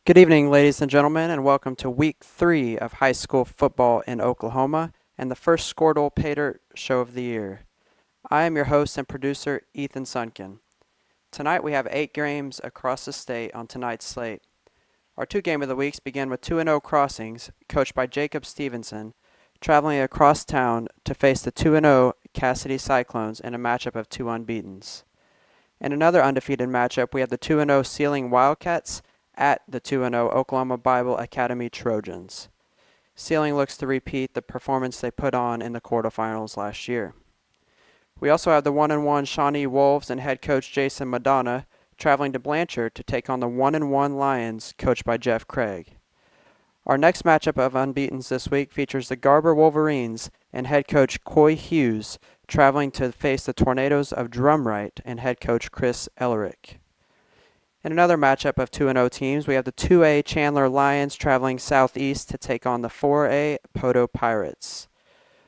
Good evening, ladies and gentlemen, and welcome to Week 3 of high school football in Oklahoma and the first Skordle Pater show of the year. I am your host and producer, Ethan Sunkin. Tonight we have 8 games across the state on tonight's slate. Our 2 game of the weeks begin with 2-0 Crossings, coached by Jacob Stevenson, traveling across town to face the 2-0 Cassidy Cyclones in a matchup of 2 unbeatens. In another undefeated matchup, we have the 2-0 Sealing Wildcats at the 2-0 Oklahoma Bible Academy Trojans. Sealing looks to repeat the performance they put on in the quarterfinals last year. We also have the 1-1 Shawnee Wolves and head coach Jason Madonna traveling to Blanchard to take on the 1-1 Lions coached by Jeff Craig. Our next matchup of unbeatens this week features the Garber Wolverines and head coach Coy Hughes traveling to face the Tornadoes of Drumright and head coach Chris Ellerick. In another matchup of 2-0 teams, we have the 2A Chandler Lions traveling southeast to take on the 4A Poto Pirates.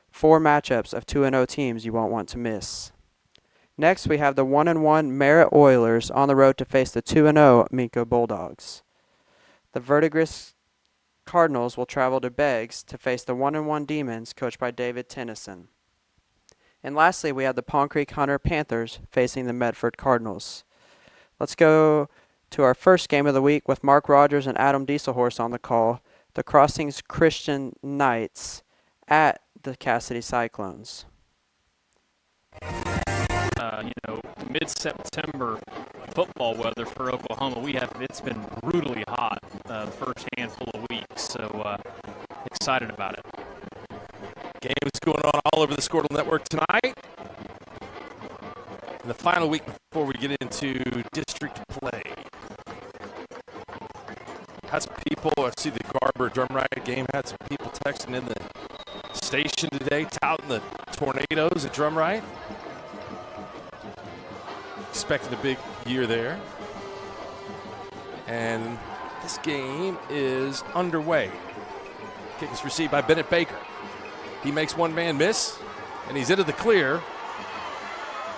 4 matchups of 2-0 teams you won't want to miss. Next, we have the 1-1 Merritt Oilers on the road to face the 2-0 Minko Bulldogs. The Verdigris Cardinals will travel to Beggs to face the 1-1 Demons coached by David Tennyson. And lastly, we have the Palm Creek Hunter Panthers facing the Medford Cardinals. Let's go to our first game of the week with Mark Rogers and Adam Dieselhorse on the call, the Crossings Christian Knights at the Cassidy Cyclones. Mid-September football weather for Oklahoma. It's been brutally hot the first handful of weeks, so excited about it. Games going on all over the Skordle Network tonight. In the final week before we get into district play. Had some people, I see the Garber Drumright game, had some people texting in the station today, touting the Tornadoes at Drumright. Expecting a big year there. And this game is underway. Kick is received by Bennett Baker. He makes one man miss, and he's into the clear.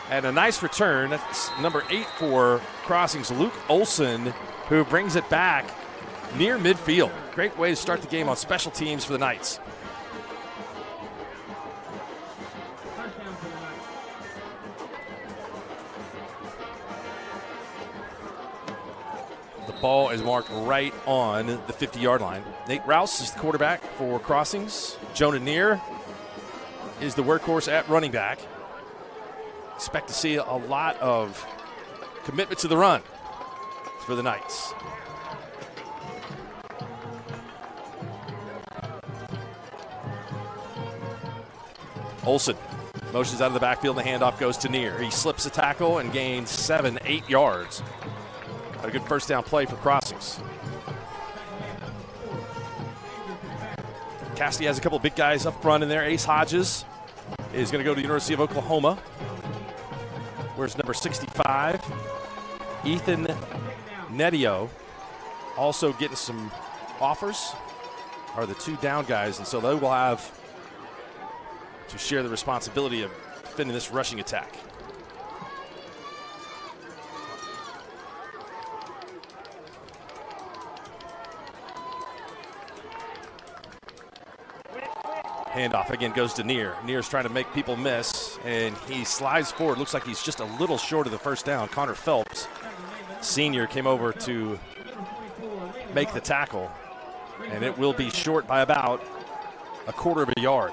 And a nice return. That's number 8 for Crossings, Luke Olson, who brings it back near midfield. Great way to start the game on special teams for the Knights. The ball is marked right on the 50-yard line. Nate Rouse is the quarterback for Crossings. Jonah Neer is the workhorse at running back. Expect to see a lot of commitment to the run for the Knights. Olson motions out of the backfield, and the handoff goes to Neer. He slips a tackle and gains 7-8 yards. A good first down play for Crossings. Cassidy has a couple of big guys up front in there. Ace Hodges is going to go to the University of Oklahoma. Where's number 65? Ethan Nedio also getting some offers, are the 2 down guys, and so they will have to share the responsibility of defending this rushing attack. Handoff again goes to Neer. Neer's trying to make people miss, and he slides forward. Looks like he's just a little short of the first down. Connor Phelps, senior, came over to make the tackle, and it will be short by about a quarter of a yard.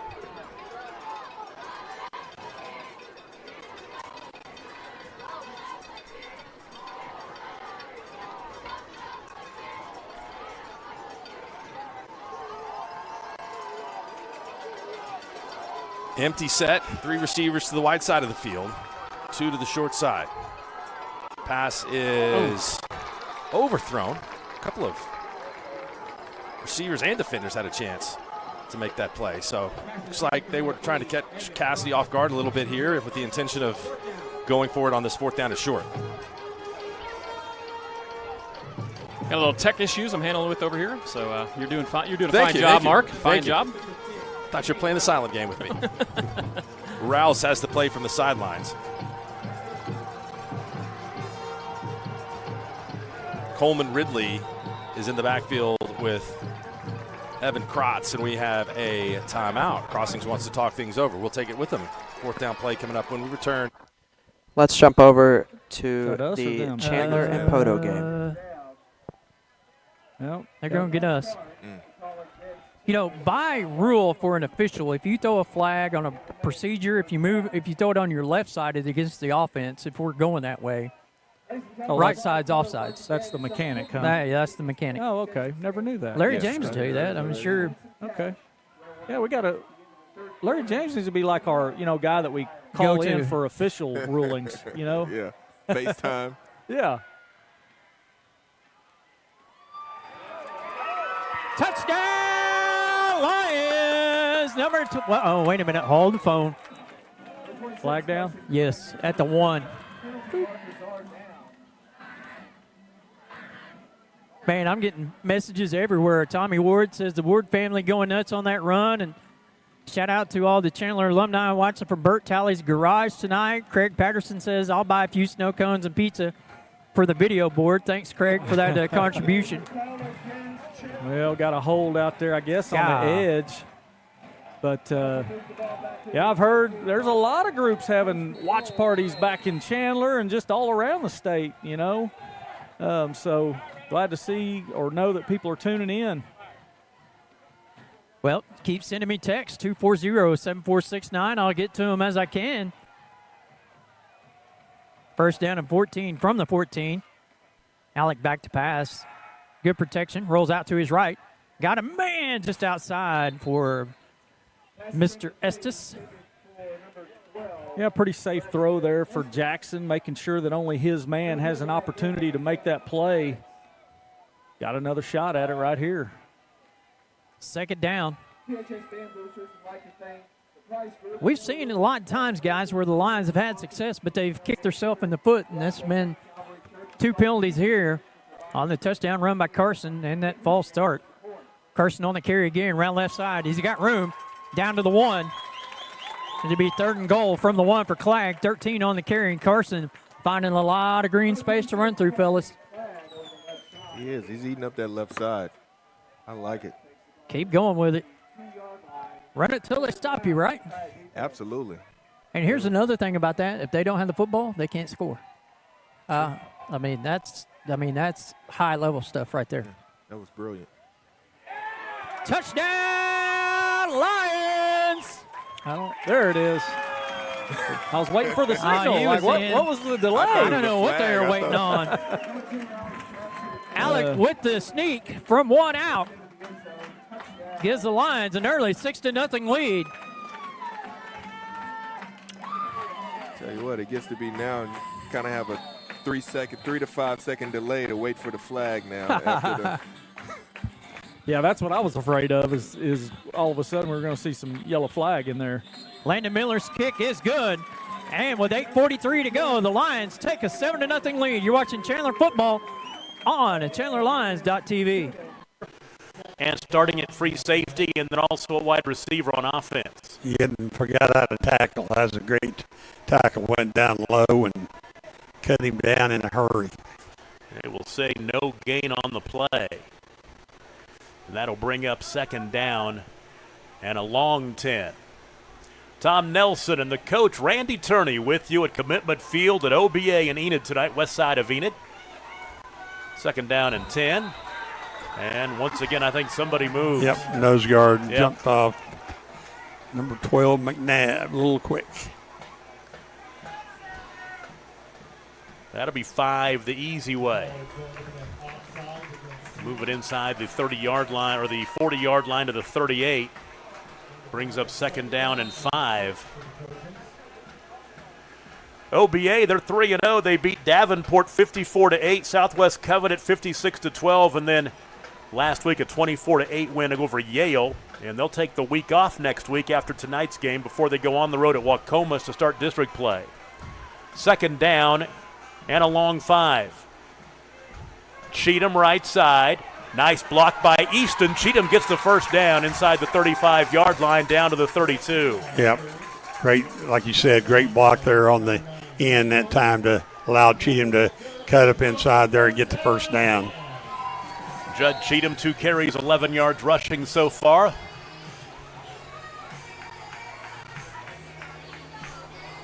Empty set, 3 receivers to the wide side of the field, 2 to the short side. Pass is overthrown. A couple of receivers and defenders had a chance to make that play. So looks like they were trying to catch Cassidy off guard a little bit here with the intention of going forward on this 4th down and short. Got a little tech issues I'm handling with over here, so you're doing fine. You're doing a fine job, Mark. Fine job. Thought you were playing the silent game with me. Rouse has the play from the sidelines. Coleman Ridley is in the backfield with Evan Kratz, and we have a timeout. Crossings wants to talk things over. We'll take it with him. Fourth down play coming up when we return. Let's jump over to the Chandler and Poto game. Well, they're going to get us. You know, by rule for an official, if you throw a flag on a procedure, if you throw it on your left side, it's against the offense. If we're going that way, right side's offsides. That's the mechanic, huh? Yeah, that's the mechanic. Oh, okay. Never knew that. Larry James will tell you that. I'm sure. Okay. Yeah, we got to. Larry James needs to be like our, guy that we call in for official rulings. Yeah. FaceTime. Yeah. Touchdown, Lions! Number 2. Oh, wait a minute. Hold the phone. Flag down? Yes, at the 1. Man, I'm getting messages everywhere. Tommy Ward says the Ward family going nuts on that run. And shout out to all the Chandler alumni watching from Burt Talley's garage tonight. Craig Patterson says, I'll buy a few snow cones and pizza for the video board. Thanks, Craig, for that contribution. Well, got a hold out there, I guess, on the edge. But, yeah, I've heard there's a lot of groups having watch parties back in Chandler and just all around the state, So glad to see or know that people are tuning in. Well, keep sending me text, 240-7469. I'll get to them as I can. First down and 14 from the 14. Alec back to pass. Good protection. Rolls out to his right. Got a man just outside for Mr. Estes. Yeah, pretty safe throw there for Jackson, making sure that only his man has an opportunity to make that play. Got another shot at it right here. Second down. We've seen it a lot of times, guys, where the Lions have had success, but they've kicked themselves in the foot, and that's been 2 penalties here on the touchdown run by Carson and that false start. Carson on the carry again, round left side. He's got room down to the 1. It'll be 3rd and goal from the 1 for Clag. 13 on the carry, and Carson finding a lot of green space to run through, fellas. He is. He's eating up that left side. I like it. Keep going with it. Run it till they stop you, right? Absolutely. And here's another thing about that. If they don't have the football, they can't score. That's high-level stuff right there. That was brilliant. Touchdown, Lions! There it is. I was waiting for the signal. What was the delay? I don't know what they were waiting on. Alec with the sneak from 1 out. Gives the Lions an early 6-0 lead. Tell you what, it gets to be now, and you kind of have a 3 to 5 second delay to wait for the flag now. After the Yeah, that's what I was afraid of is all of a sudden we're going to see some yellow flag in there. Landon Miller's kick is good. And with 8:43 to go, the Lions take a 7-0 lead. You're watching Chandler football on ChandlerLions.tv. And starting at free safety and then also a wide receiver on offense. He hadn't forgot how to tackle. That was a great tackle. Went down low and cut him down in a hurry. They will say no gain on the play. And that'll bring up 2nd down and a long 10. Tom Nelson and the coach Randy Turney with you at Commitment Field at OBA in Enid tonight, west side of Enid. 2nd down and 10. And once again, I think somebody moved. Yep, nose guard jumped off. Number 12, McNabb, a little quick. That'll be 5 the easy way. Move it inside the 30-yard line or the 40-yard line to the 38. Brings up 2nd down and 5. OBA, they're 3-0. They beat Davenport 54-8, Southwest Covenant 56-12, and then last week a 24-8 win over Yale. And they'll take the week off next week after tonight's game before they go on the road at Wacomas to start district play. 2nd down and a long 5. Cheatham right side. Nice block by Easton. Cheatham gets the 1st down inside the 35-yard line down to the 32. Yep. Great, like you said, great block there on the end that time to allow Cheatham to cut up inside there and get the 1st down. Judd Cheatham, 2 carries, 11 yards rushing so far.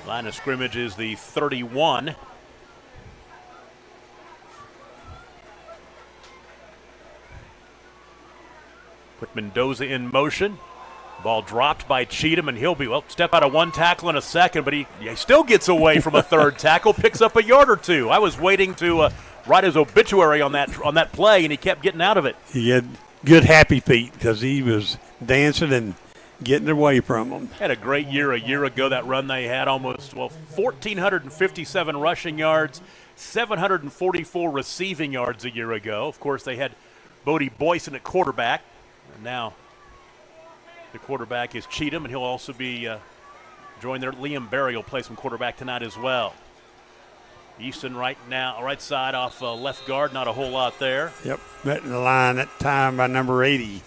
Line of scrimmage is the 31. Put Mendoza in motion. Ball dropped by Cheatham, and he'll be, step out of one tackle in a second, but he still gets away from a third tackle, picks up a yard or two. I was waiting to write his obituary on that play, and he kept getting out of it. He had good happy feet because he was dancing and getting away from them. Had a great year a year ago. That run they had almost 1,457 rushing yards, 744 receiving yards a year ago. Of course, they had Bodie Boyson at quarterback, and now the quarterback is Cheatham, and he'll also be joined there. Liam Berry will play some quarterback tonight as well. Easton right side off left guard, not a whole lot there. Yep, met in the line that time by number 80.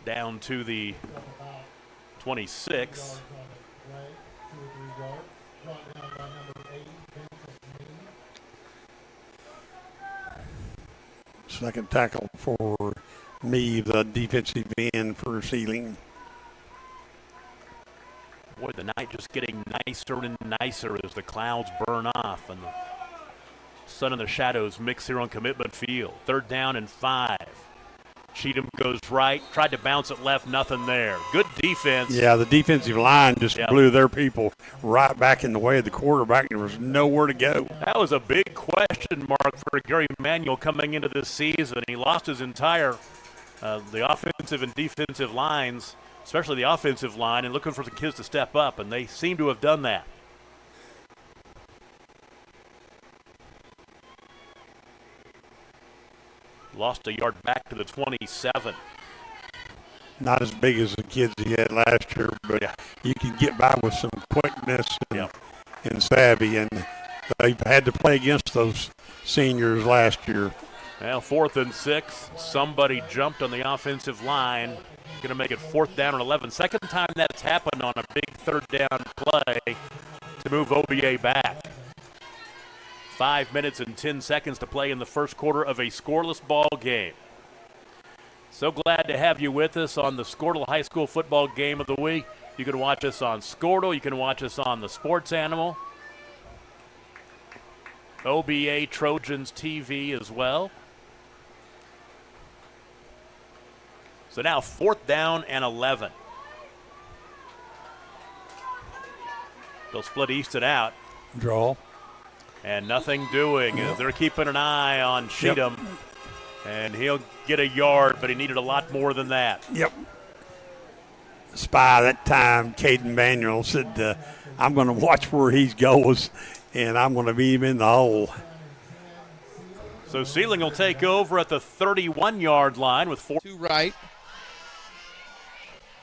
Down to the 26. Second tackle for me, the defensive end for Sealing. Boy, the night just getting nicer and nicer as the clouds burn off and the sun and the shadows mix here on Commitment Field. 3rd down and 5. Cheatham goes right, tried to bounce it left, nothing there. Good defense. Yeah, the defensive line just blew their people right back in the way of the quarterback. There was nowhere to go. That was a big question mark for Gary Manuel coming into this season. He lost his entire the offensive and defensive lines, especially the offensive line, and looking for the kids to step up, and they seem to have done that. Lost a yard back to the 27. Not as big as the kids he had last year, but you can get by with some quickness and savvy, and they've had to play against those seniors last year. Well, 4th and 6. Somebody jumped on the offensive line. Going to make it 4th down and 11. Second time that's happened on a big 3rd down play to move OBA back. 5 minutes and 10 seconds to play in the first quarter of a scoreless ball game. So glad to have you with us on the Skordle High School Football Game of the Week. You can watch us on Skordle. You can watch us on the Sports Animal. OBA Trojans TV as well. So now 4th down and 11. They'll split Easton out. Draw. And nothing doing. They're keeping an eye on Cheatham. Yep. And he'll get a yard, but he needed a lot more than that. Yep. Spy that time, Caden Manuel said, I'm going to watch where he goes, and I'm going to beat him in the hole. So Sealing will take over at the 31-yard line with 4. To right.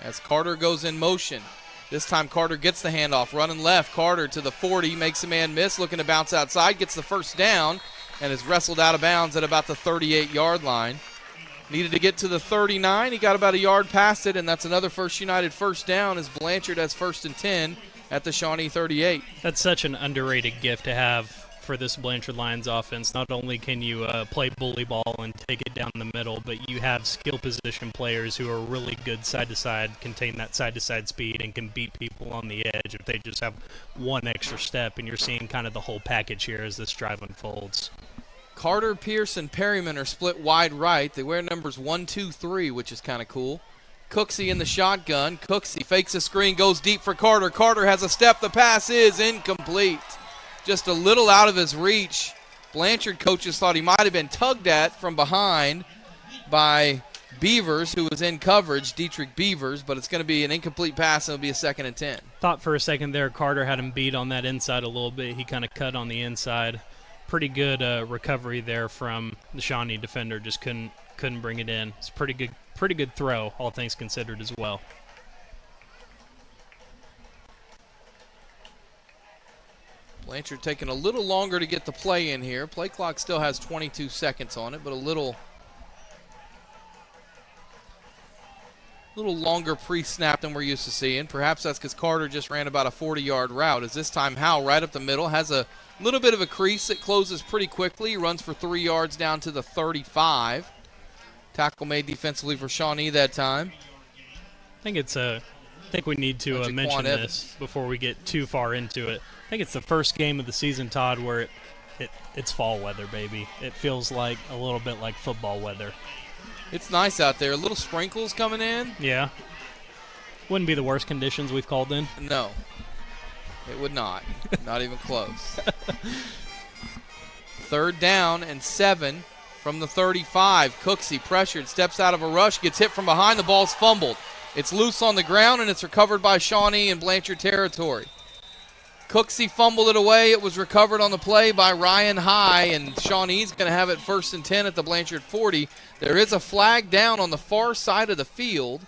As Carter goes in motion. This time Carter gets the handoff, running left. Carter to the 40, makes a man miss, looking to bounce outside, gets the first down, and is wrestled out of bounds at about the 38-yard line. Needed to get to the 39. He got about a yard past it, and that's another First United first down as Blanchard has 1st and 10 at the Shawnee 38. That's such an underrated gift to have for this Blanchard Lions offense. Not only can you play bully ball and take it down the middle, but you have skill position players who are really good side-to-side, contain that side-to-side speed, and can beat people on the edge if they just have one extra step, and you're seeing kind of the whole package here as this drive unfolds. Carter, Pierce, and Perryman are split wide right. They wear numbers 1, 2, 3, which is kind of cool. Cooksey in the shotgun. Cooksey fakes a screen, goes deep for Carter. Carter has a step. The pass is incomplete. Just a little out of his reach. Blanchard coaches thought he might have been tugged at from behind by Beavers, who was in coverage, Dietrich Beavers, but it's going to be an incomplete pass, and it'll be a 2nd and 10. Thought for a second there Carter had him beat on that inside a little bit. He kind of cut on the inside. Pretty good recovery there from the Shawnee defender. Just couldn't bring it in. It's pretty good throw, all things considered as well. Blanchard taking a little longer to get the play in here. Play clock still has 22 seconds on it, but a little little longer pre-snap than we're used to seeing. Perhaps that's because Carter just ran about a 40-yard route. As this time Howell right up the middle has a little bit of a crease that closes pretty quickly. He runs for 3 yards down to the 35. Tackle made defensively for Shawnee that time. I think we need to mention this before we get too far into it. I think it's the first game of the season, Todd, where it's fall weather, baby. It feels like a little bit like football weather. It's nice out there. Little sprinkles coming in. Yeah. Wouldn't be the worst conditions we've called in. No. It would not. Not even close. 3rd down and 7 from the 35. Cooksey pressured, steps out of a rush, gets hit from behind. The ball's fumbled. It's loose on the ground, and it's recovered by Shawnee in Blanchard territory. Cooksey fumbled it away. It was recovered on the play by Ryan High, and Shawnee's going to have it 1st and 10 at the Blanchard 40. There is a flag down on the far side of the field.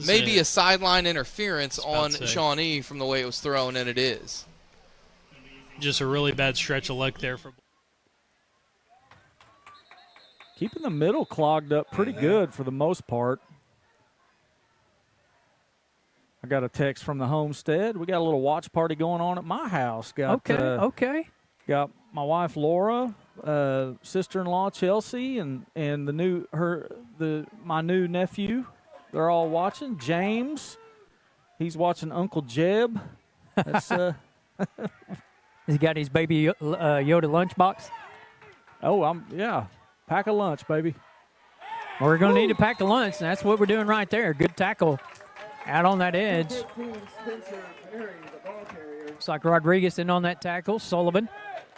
Maybe a sideline interference on Shawnee from the way it was thrown, and it is. Just a really bad stretch of luck there for. Keeping the middle clogged up pretty good for the most part. I got a text from the homestead. We got a little watch party going on at my house. Okay. Got my wife Laura, sister-in-law Chelsea, and my new nephew. They're all watching. James, he's watching Uncle Jeb. That's Has he got his baby Yoda lunchbox? Pack a lunch, baby. Well, we're going to need to pack a lunch, and that's what we're doing right there. Good tackle out on that edge. Looks like Rodriguez in on that tackle. Sullivan.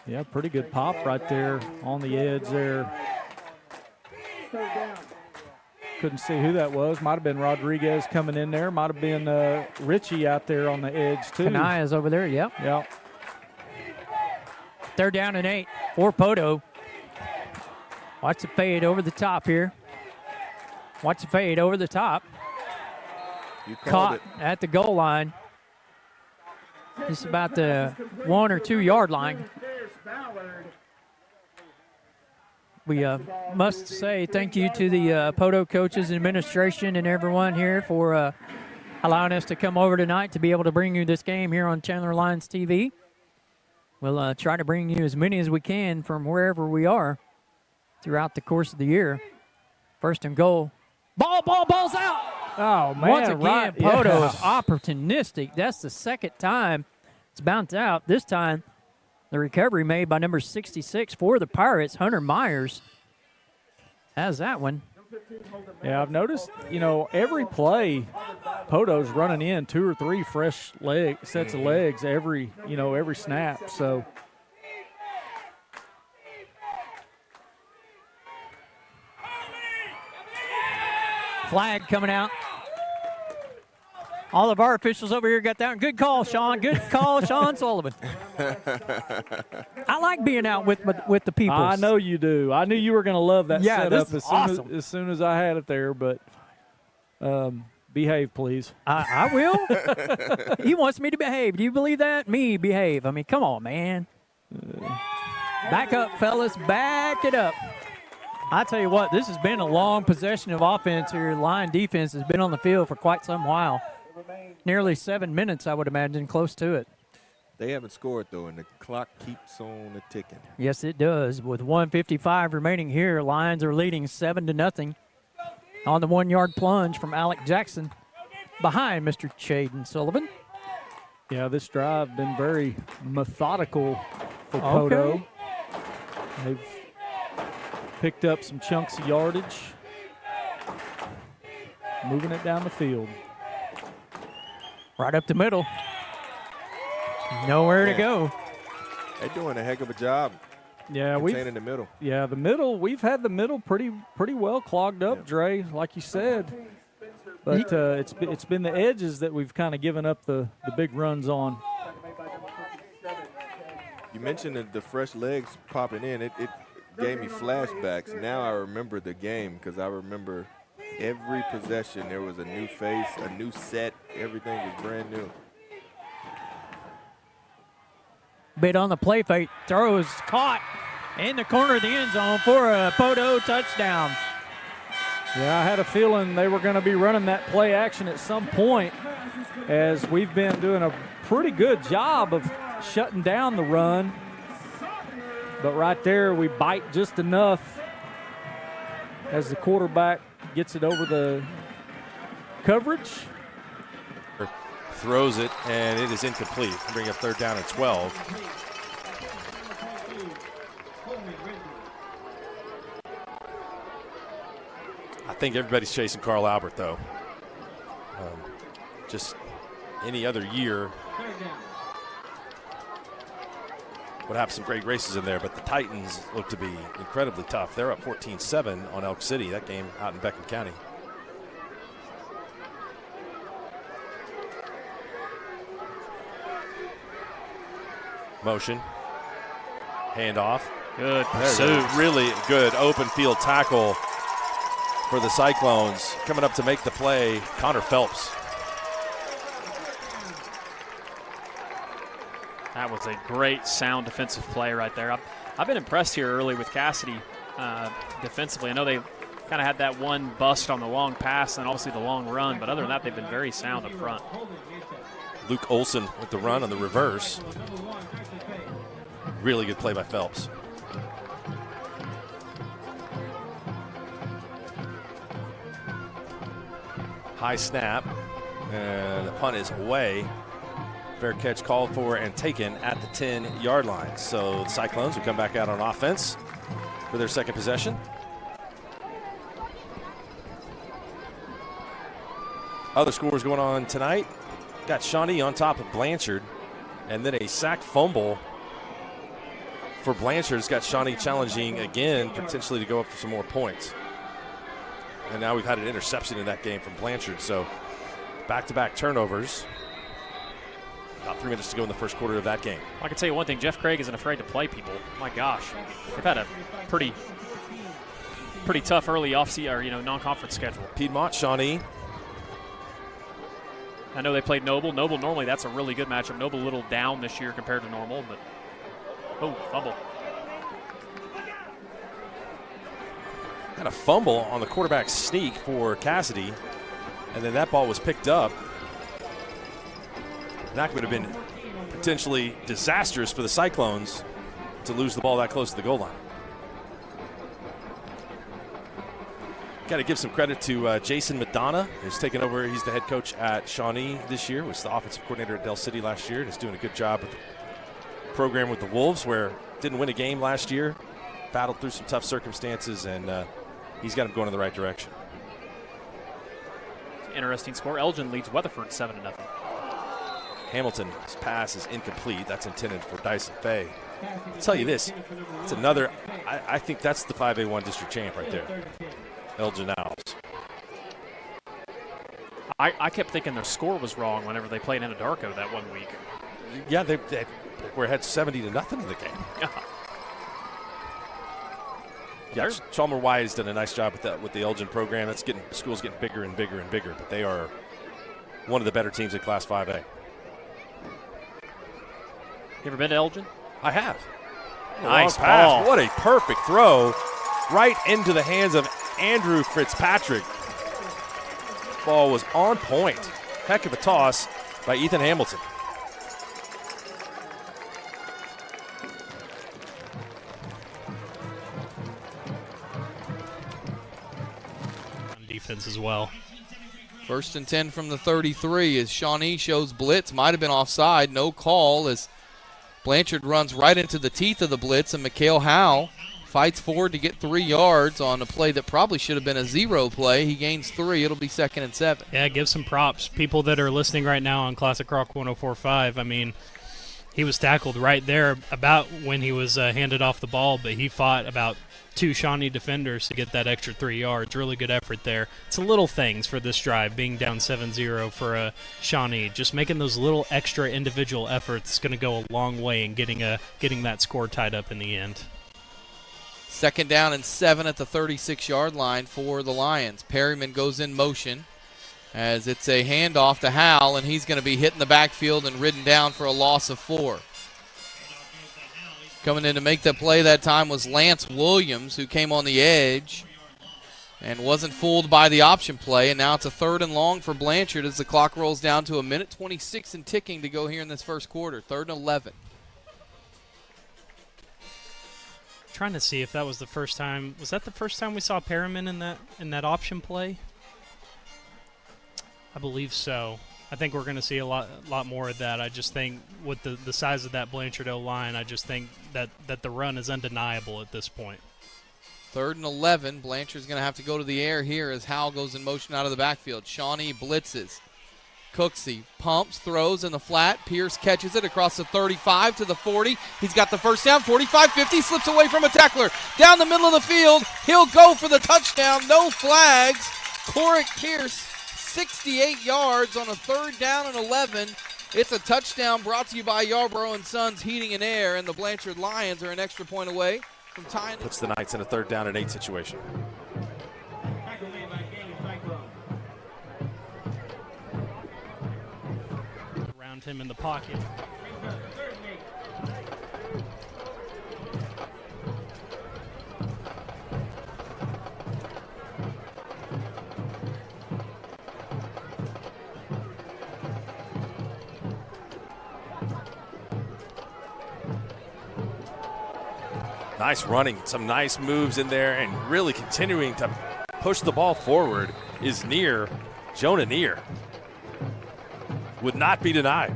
Yeah, pretty good pop right there on the edge there. Couldn't see who that was. Might have been Rodriguez coming in there. Might have been Richie out there on the edge, too. Kanaya's over there, yep. Yep. 3rd down and 8 for Poto. Watch the fade over the top here. Watch the fade over the top. You Caught it. at the goal line. Just about the 1 or 2 yard line. We must say thank you to the Poto coaches and administration and everyone here for allowing us to come over tonight to be able to bring you this game here on Chandler Lions TV. We'll try to bring you as many as we can from wherever we are throughout the course of the year. 1st and goal. Ball's out. Oh, man. Once again, Poto is Yeah. opportunistic. That's the 2nd time it's bounced out. This time, the recovery made by number 66 for the Pirates, Hunter Myers. Has that one. Yeah, I've noticed, every play, Poto's running in 2 or 3 fresh sets of legs every snap. So flag coming out. All of our officials over here got that one. Good call, Sean. Good call, Sean Sullivan. I like being out with the people. I know you do. I knew you were going to love that setup awesome. as soon as I had it there, but behave, please. I will. He wants me to behave. Do you believe that? Me behave. I mean, come on, man. Back up, fellas. Back it up. I tell you what, this has been a long possession of offense here. Line defense has been on the field for quite some while. Nearly 7 minutes, I would imagine, close to it. They haven't scored, though, and the clock keeps on ticking. Yes, it does. With 1:55 remaining here, Lions are leading 7-0 on the 1-yard plunge from Alec Jackson behind Mr. Chaden Sullivan. Yeah, this drive been very methodical for Poto. They've picked up some chunks of yardage, moving it down the field. Right up the middle. Nowhere to go. They're doing a heck of a job. Yeah, containing the middle. Yeah, the middle. We've had the middle pretty well clogged up, Dre, like you said. But it's been the edges that we've kind of given up the big runs on. You mentioned the fresh legs popping in. It gave me flashbacks. Now I remember the game because I remember every possession there was a new face, a new set. Everything was brand new. Bit on the play fake. Throws caught in the corner of the end zone for a Poto touchdown. Yeah, I had a feeling they were going to be running that play action at some point, as we've been doing a pretty good job of shutting down the run. But right there, we bite just enough as the quarterback gets it over the coverage. Throws it, and it is incomplete. Bring up 3rd down and 12. I think everybody's chasing Carl Albert, though. Just any other year would have some great races in there, but the Titans look to be incredibly tough. They're up 14-7 on Elk City, that game out in Beckham County. Motion. Handoff. Good There's pursuit. a really good open field tackle for the Cyclones. Coming up to make the play, Connor Phelps. That was a great, sound defensive play right there. I've been impressed here early with Cassidy defensively. I know they kind of had that one bust on the long pass and obviously the long run, but other than that, they've been very sound up front. Luke Olson with the run on the reverse. Really good play by Phelps. High snap, and the punt is away. Fair catch called for and taken at the 10-yard line. So the Cyclones will come back out on offense for their second possession. Other scores going on tonight. Got Shawnee on top of Blanchard, and then a sack fumble for Blanchard has got Shawnee challenging again, potentially to go up for some more points. And now we've had an interception in that game from Blanchard. So back-to-back turnovers. About 3 minutes to go in the first quarter of that game. I can tell you one thing, Jeff Craig isn't afraid to play people. My gosh, they've had a pretty tough early non-conference schedule. Piedmont, Shawnee. I know they played Noble. Noble, normally that's a really good matchup. Noble a little down this year compared to normal, but fumble. Had a fumble on the quarterback sneak for Cassidy, and then that ball was picked up. That would have been potentially disastrous for the Cyclones to lose the ball that close to the goal line. Got to give some credit to Jason Madonna, who's taken over. He's the head coach at Shawnee this year, was the offensive coordinator at Del City last year, and is doing a good job with the program with the Wolves, where didn't win a game last year, battled through some tough circumstances, and he's got him going in the right direction. Interesting score. Elgin leads Weatherford 7-0. Hamilton's pass is incomplete. That's intended for Dyson Fay. I'll tell you this, it's another, I think that's the 5A1 district champ right there, Elgin Owls. I kept thinking their score was wrong whenever they played Anadarko that 1 week. Yeah, they were ahead 70-0 in the game. Yeah, Chalmer White has done a nice job with the Elgin program. That's school's getting bigger and bigger and bigger, but they are one of the better teams in Class 5A. You ever been to Elgin? I have. Nice pass. ball. What a perfect throw right into the hands of Andrew Fitzpatrick. Ball was on point. Heck of a toss by Ethan Hamilton. Defense as well. 1st and 10 from the 33 as Shawnee shows blitz. Might have been offside. No call as Blanchard runs right into the teeth of the blitz, and Mikhail Howe fights forward to get 3 yards on a play that probably should have been a 0 play. He gains 3. It'll be 2nd and 7. Yeah, give some props. People that are listening right now on Classic Rock 104.5, I mean, he was tackled right there about when he was handed off the ball, but he fought about 2 Shawnee defenders to get that extra 3 yards. Really good effort there. It's the little things for this drive, being down 7-0 for a Shawnee. Just making those little extra individual efforts is going to go a long way in getting that score tied up in the end. 2nd down and 7 at the 36-yard line for the Lions. Perryman goes in motion as it's a handoff to Howell, and he's going to be hit in the backfield and ridden down for a loss of 4. Coming in to make the play that time was Lance Williams, who came on the edge. and wasn't fooled by the option play, and now it's a 3rd and long for Blanchard as the clock rolls down to 1:26 and ticking to go here in this first quarter. 3rd and 11. Trying to see if that was the first time. Was that the first time we saw Perriman in that option play? I believe so. I think we're going to see a lot more of that. I just think with the size of that Blanchard O-line, I just think that the run is undeniable at this point. 3rd and 11. Blanchard's going to have to go to the air here as Howell goes in motion out of the backfield. Shawnee blitzes. Cooksey pumps, throws in the flat. Pierce catches it across the 35 to the 40. He's got the first down, 45-50, slips away from a tackler. Down the middle of the field, he'll go for the touchdown. No flags. Corrick Pierce, 68 yards on a 3rd down and 11. It's a touchdown brought to you by Yarborough & Sons Heating and Air, and the Blanchard Lions are an extra point away from tying. Puts the Knights in a 3rd down and 8 situation. Around him in the pocket. Nice running, some nice moves in there, and really continuing to push the ball forward is Jonah Neer. Would not be denied.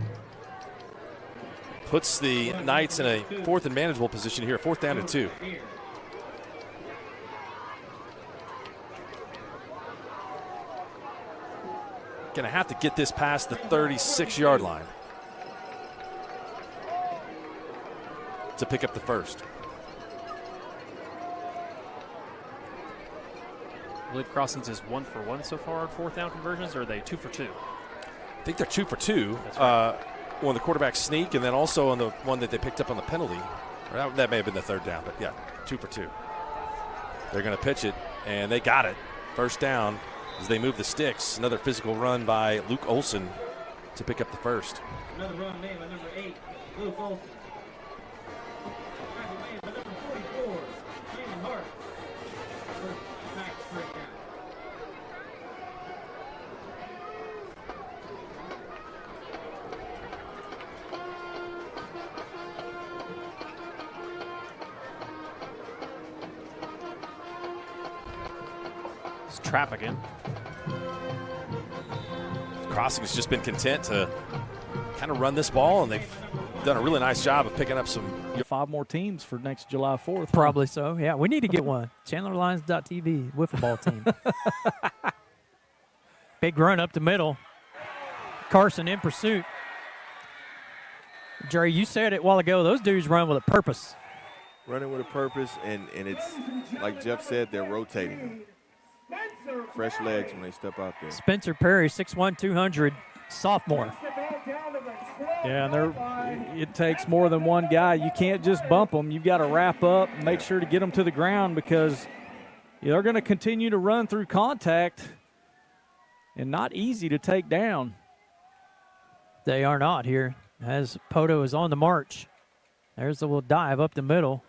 Puts the Knights in a 4th and manageable position here, 4th down and 2. Gonna have to get this past the 36-yard line to pick up the first. I believe Crossings is 1 for 1 so far on 4th down conversions, or are they 2 for 2? I think they're 2 for 2. That's right. On the quarterback sneak, and then also on the one that they picked up on the penalty. Or that may have been the 3rd down, but yeah, 2 for 2. They're going to pitch it, and they got it. First down as they move the sticks. Another physical run by Luke Olson to pick up the first. Another run made by number 8, Luke Olson. Tackle made by number 44, Shannon Hart. First back straight down. It's trap again. Crossing has just been content to kind of run this ball, and they've done a really nice job of picking up some. 5 more teams for next July 4th. Probably so. Yeah, we need to get one. ChandlerLions.tv, wiffle ball team. Big run up the middle. Carson in pursuit. Jerry, you said it a while ago. Those dudes run with a purpose. Running with a purpose, and it's like Jeff said, they're rotating. Fresh legs when they step out there. Spencer Perry, 6'1", 200, sophomore. Yeah, and it takes more than one guy. You can't just bump them. You've got to wrap up and make sure to get them to the ground because they're going to continue to run through contact and not easy to take down. They are not here as Poto is on the march. There's a little dive up the middle.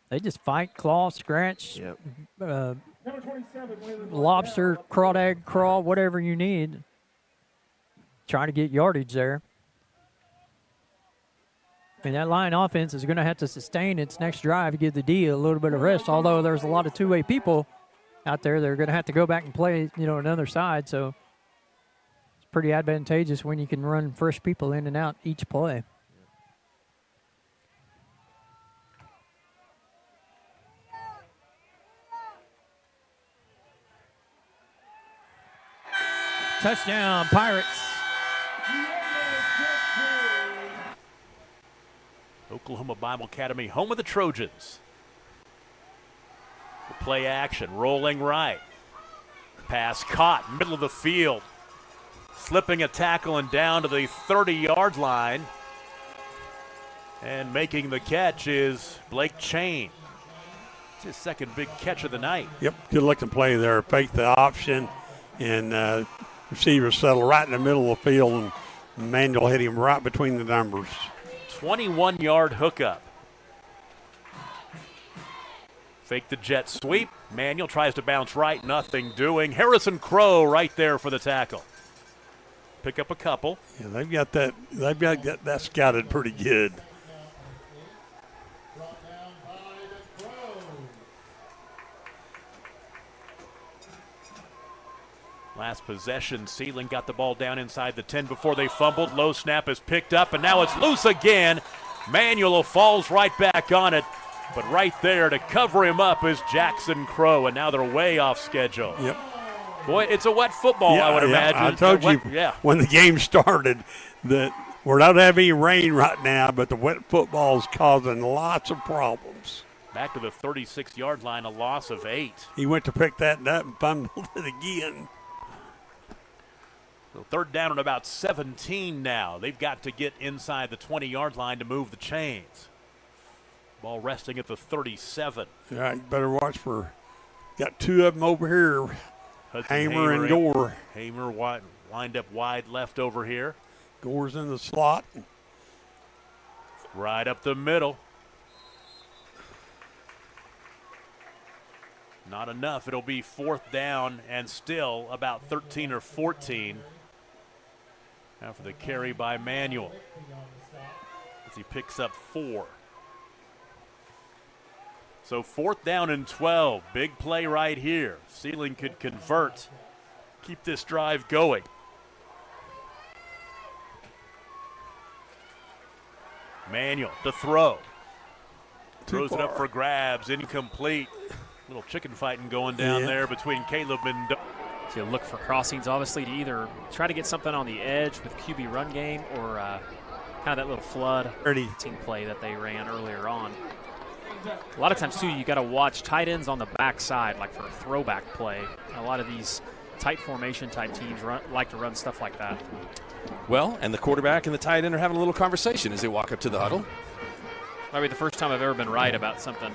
They just fight, claw, scratch, lobster, crawdad, crawl, whatever you need. Trying to get yardage there. And that line offense is going to have to sustain its next drive to give the D a little bit of rest, although there's a lot of two-way people out there. They're going to have to go back and play, another side. So it's pretty advantageous when you can run fresh people in and out each play. Touchdown, Pirates. Oklahoma Bible Academy, home of the Trojans. The play action, rolling right. Pass caught, middle of the field. Slipping a tackle and down to the 30-yard line. And making the catch is Blake Chain. It's his second big catch of the night. Yep, good looking play there. Fake the option, and receiver settled right in the middle of the field, and Manuel hit him right between the numbers. 21-yard hookup. Fake the jet sweep. Manuel tries to bounce right, nothing doing. Harrison Crow right there for the tackle. Pick up a couple. Yeah, they've got that scouted pretty good. Last possession, Sealing got the ball down inside the 10 before they fumbled. Low snap is picked up, and now it's loose again. Manuel falls right back on it, but right there to cover him up is Jackson Crow, and now they're way off schedule. Yep. Boy, it's a wet football, I would imagine. I told you when the game started that we're not having any rain right now, but the wet football is causing lots of problems. Back to the 36-yard line, a loss of 8. He went to pick that up and fumbled it again. So third down and about 17 now. They've got to get inside the 20-yard line to move the chains. Ball resting at the 37. All right, you better watch for. Got two of them over here, Hamer and Gore. Hamer lined up wide left over here. Gore's in the slot. Right up the middle. Not enough. It'll be fourth down and still about 13 or 14. After the carry by Manuel, as he picks up 4. So fourth down and 12. Big play right here. Sealing could convert, keep this drive going. Manuel to throw. Throws it up for grabs, incomplete. Little chicken fighting going down there between Caleb and So you'll look for crossings, obviously, to either try to get something on the edge with QB run game or kind of that little flood team play that they ran earlier on. A lot of times, too, you got to watch tight ends on the backside, like for a throwback play. A lot of these tight formation type teams like to run stuff like that. Well, and the quarterback and the tight end are having a little conversation as they walk up to the huddle. Might be the first time I've ever been right about something.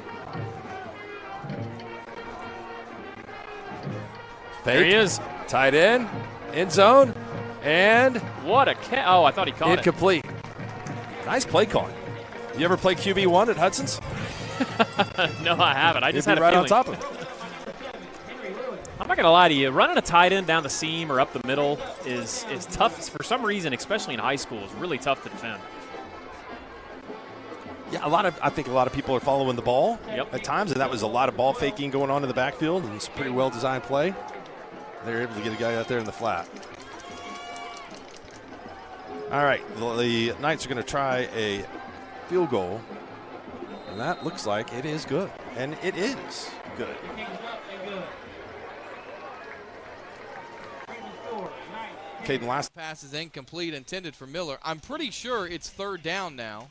There he is. Tight end, end zone, and what a oh, I thought he caught it. Incomplete. Nice play calling. You ever play QB1 at Hudson's? No, I haven't. I just had a right feeling. on top of it. I'm not going to lie to you. Running a tight end down the seam or up the middle is tough. For some reason, especially in high school, it's really tough to defend. Yeah, I think a lot of people are following the ball at times, and that was a lot of ball faking going on in the backfield, and it's a pretty well-designed play. They're able to get a guy out there in the flat. All right, the Knights are going to try a field goal, and that looks like it is good, and it is good. Caden, last pass is incomplete, intended for Miller. I'm pretty sure it's third down now.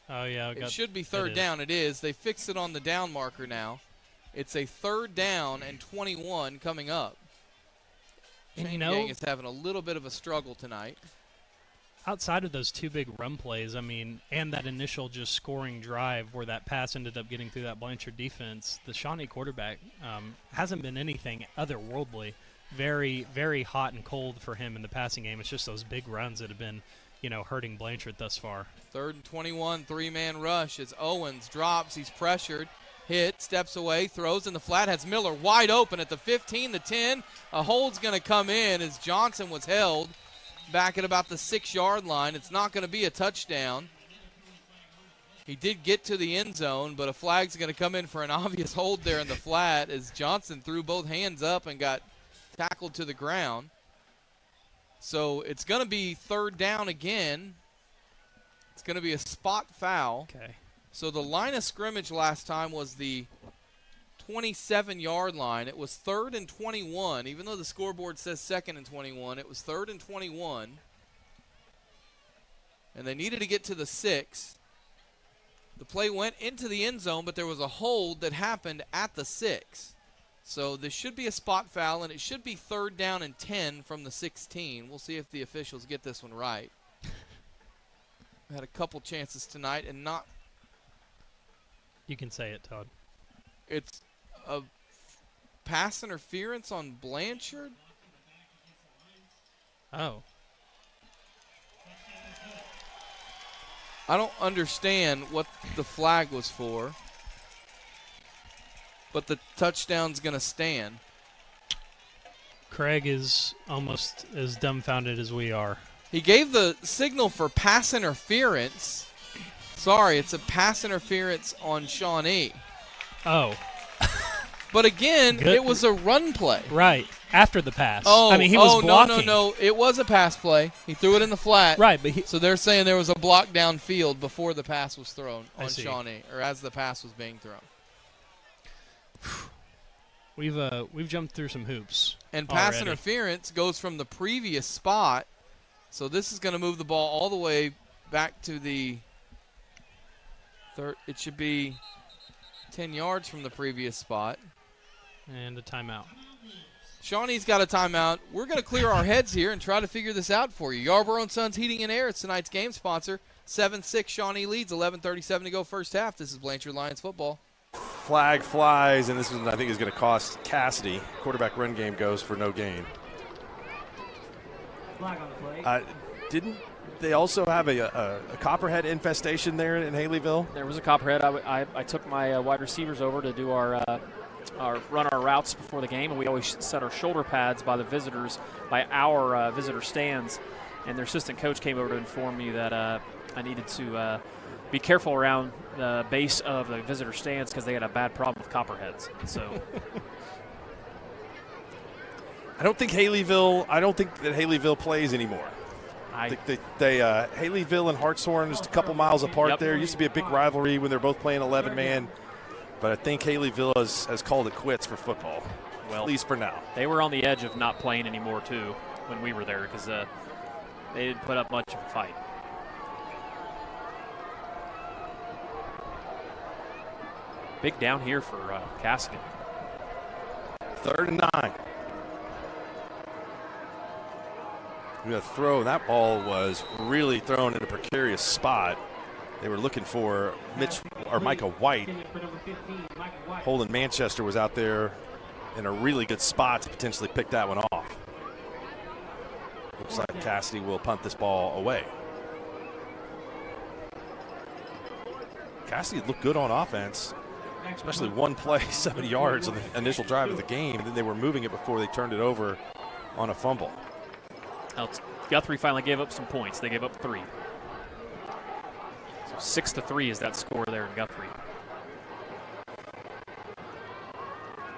Oh, yeah. It should be third down. It is. They fixed it on the down marker now. It's a third down and 21 coming up. And Chain Gang is having a little bit of a struggle tonight. Outside of those two big run plays, I mean, and that initial just scoring drive where that pass ended up getting through that Blanchard defense, the Shawnee quarterback hasn't been anything otherworldly. Very, very hot and cold for him in the passing game. It's just those big runs that have been, hurting Blanchard thus far. Third and 21, three-man rush as Owens drops. He's pressured. Hit, steps away, throws in the flat, has Miller wide open at the 15, the 10. A hold's going to come in as Johnson was held back at about the 6-yard line. It's not going to be a touchdown. He did get to the end zone, but a flag's going to come in for an obvious hold there in the flat as Johnson threw both hands up and got tackled to the ground. So it's going to be third down again. It's going to be a spot foul. Okay. So the line of scrimmage last time was the 27-yard line. It was third and 21. Even though the scoreboard says second and 21, it was third and 21. And they needed to get to the 6. The play went into the end zone, but there was a hold that happened at the 6. So this should be a spot foul, and it should be third down and 10 from the 16. We'll see if the officials get this one right. We had a couple chances tonight and not. You can say it, Todd. It's a pass interference on Blanchard. Oh. I don't understand what the flag was for. but the touchdown's going to stand. Craig is almost as dumbfounded as we are. He gave the signal for pass interference. Sorry, it's a pass interference on Shawnee. Oh. But again, Good. it was a run play. Right. After the pass. Oh, I mean, he was blocking. No. It was a pass play. He threw it in the flat. Right, but so they're saying there was a block downfield before the pass was thrown on see. Shawnee, or as the pass was being thrown. We've jumped through some hoops. And pass already. interference goes from the previous spot. So this is going to move the ball all the way back to the third. It should be 10 yards from the previous spot. And a timeout. Shawnee's got a timeout. We're going to clear our heads here and try to figure this out for you. Yarborough & Sons Heating and Air is tonight's game sponsor. 7-6 Shawnee leads, 11:37 to go first half. This is Blanchard Lions football. Flag flies, and this is, I think, is going to cost Cassidy. Quarterback run game goes for no gain. Flag on the play. Didn't they also have a copperhead infestation there in Haleyville? There was a copperhead. I took my wide receivers over to do our routes before the game, and we always set our shoulder pads by the visitors, by our visitor stands. And their assistant coach came over to inform me that I needed to be careful around the base of the visitor stands because they had a bad problem with copperheads. So I don't think that Haleyville plays anymore. Haleyville and Hartshorn just a couple miles apart. Yep. There used to be a big rivalry when they're both playing 11-man, but I think Haleyville has called it quits for football, well, at least for now. they were on the edge of not playing anymore too when we were there because they didn't put up much of a fight. Big down here for Cassidy. 3rd and 9. We're going to throw. That ball was really thrown in a precarious spot. They were looking for Micah White. Holden Manchester was out there in a really good spot to potentially pick that one off. Looks like Cassidy will punt this ball away. Cassidy looked good on offense, especially one play, 70 yards on the initial drive of the game. Then they were moving it before they turned it over on a fumble. Guthrie finally gave up some points. They gave up 3. So 6-3 is that score there in Guthrie.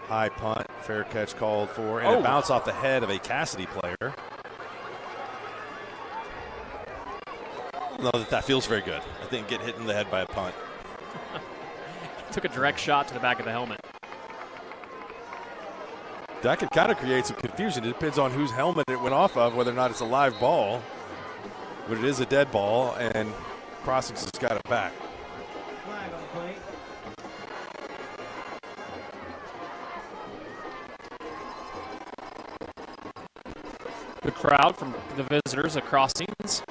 High punt, fair catch called for, and it bounced off the head of a Cassidy player. I don't know that feels very good. I think get hit in the head by a punt. Took a direct shot to the back of the helmet. That could kind of create some confusion. It depends on whose helmet it went off of, whether or not it's a live ball. But it is a dead ball, and Crossings has got it back. Flag on the play. Good crowd from the visitors at Crossings.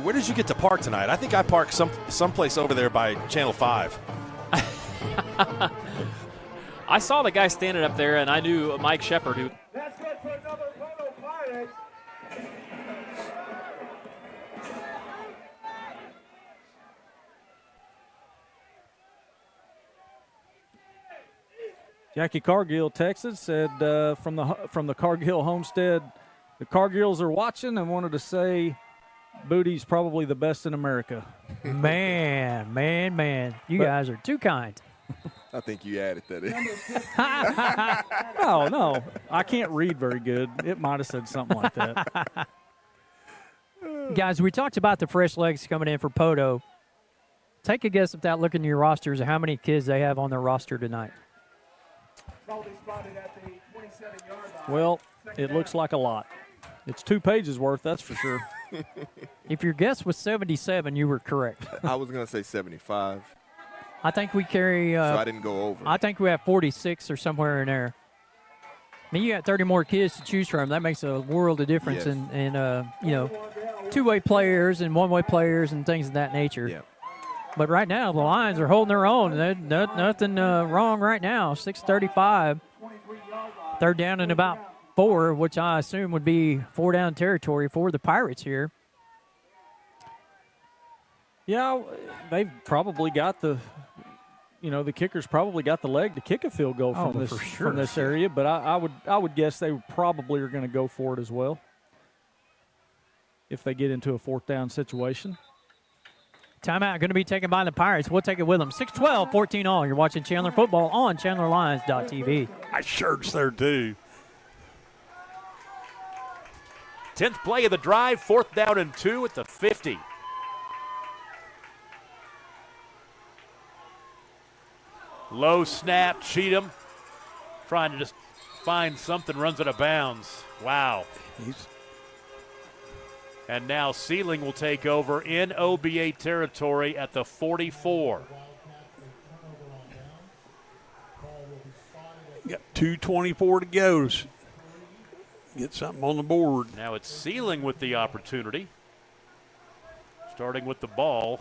Where did you get to park tonight? I think I parked someplace over there by Channel 5. I saw the guy standing up there, and I knew Mike Shepard, who. That's good for another Photo Pirates. Jackie Cargill texted, said from the Cargill homestead, the Cargills are watching and wanted to say Booty's probably the best in America. Man. You guys are too kind. I think you added that in. No. I can't read very good. It might have said something like that. Guys, we talked about the fresh legs coming in for Poto. Take a guess without looking at your rosters of how many kids they have on their roster tonight. Probably spotted at the 27-yard line. Well, it looks like a lot. It's 2 pages worth, that's for sure. If your guess was 77, you were correct. I was going to say 75, I think we carry. so I didn't go over. I think we have 46 or somewhere in there. I mean, you got 30 more kids to choose from. That makes a world of difference Yes. in two-way players and one-way players and things of that nature. Yeah. But right now, the Lions are holding their own. Nothing wrong right now. 6:35. 3rd down and about 4, which I assume would be 4-down territory for the Pirates here. Yeah, they've probably got the kicker's probably got the leg to kick a field goal from this for sure. from this area, but I would guess they probably are going to go for it as well if they get into a 4th down situation. Timeout going to be taken by the Pirates. We'll take it with them. 6-12, 14-all. You're watching Chandler football on ChandlerLions.tv. My shirt's there too. 10th play of the drive, 4th down and 2 at the 50. Low snap, Cheatham trying to just find something, runs out of bounds. Wow. And now Sealing will take over in OBA territory at the 44. Got 2:24 to go. Get something on the board. Now it's Sealing with the opportunity. Starting with the ball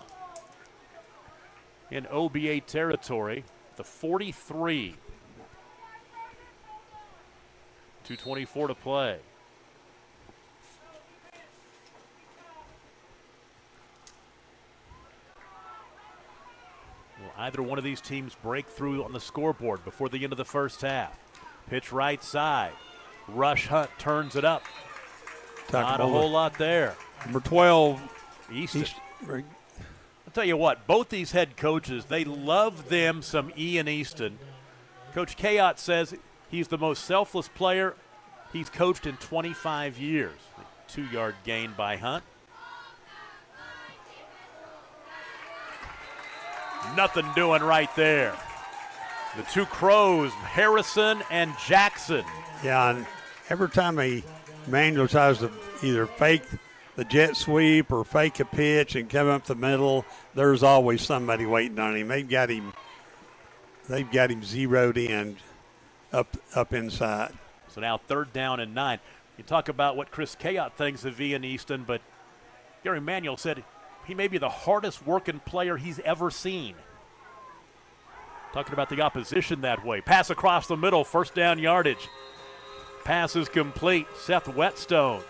in OBA territory, the 43. 2:24 to play. Will either one of these teams break through on the scoreboard before the end of the first half? Pitch right side. Rush Hunt turns it up. Not a whole lot there. Number 12. Easton. I'll tell you what, both these head coaches, they love them some Ian Easton. Coach Kayott says he's the most selfless player he's coached in 25 years. 2-yard gain by Hunt. Nothing doing right there. The two Crows, Harrison and Jackson. Yeah, and every time Manuel tries to either fake the jet sweep or fake a pitch and come up the middle, there's always somebody waiting on him. They've got him zeroed in up inside. So now 3rd down and 9. You talk about what Chris Kayott thinks of Ian Easton, but Gary Manuel said he may be the hardest working player he's ever seen. Talking about the opposition that way. Pass across the middle, 1st down yardage. Pass is complete. Seth Whetstone.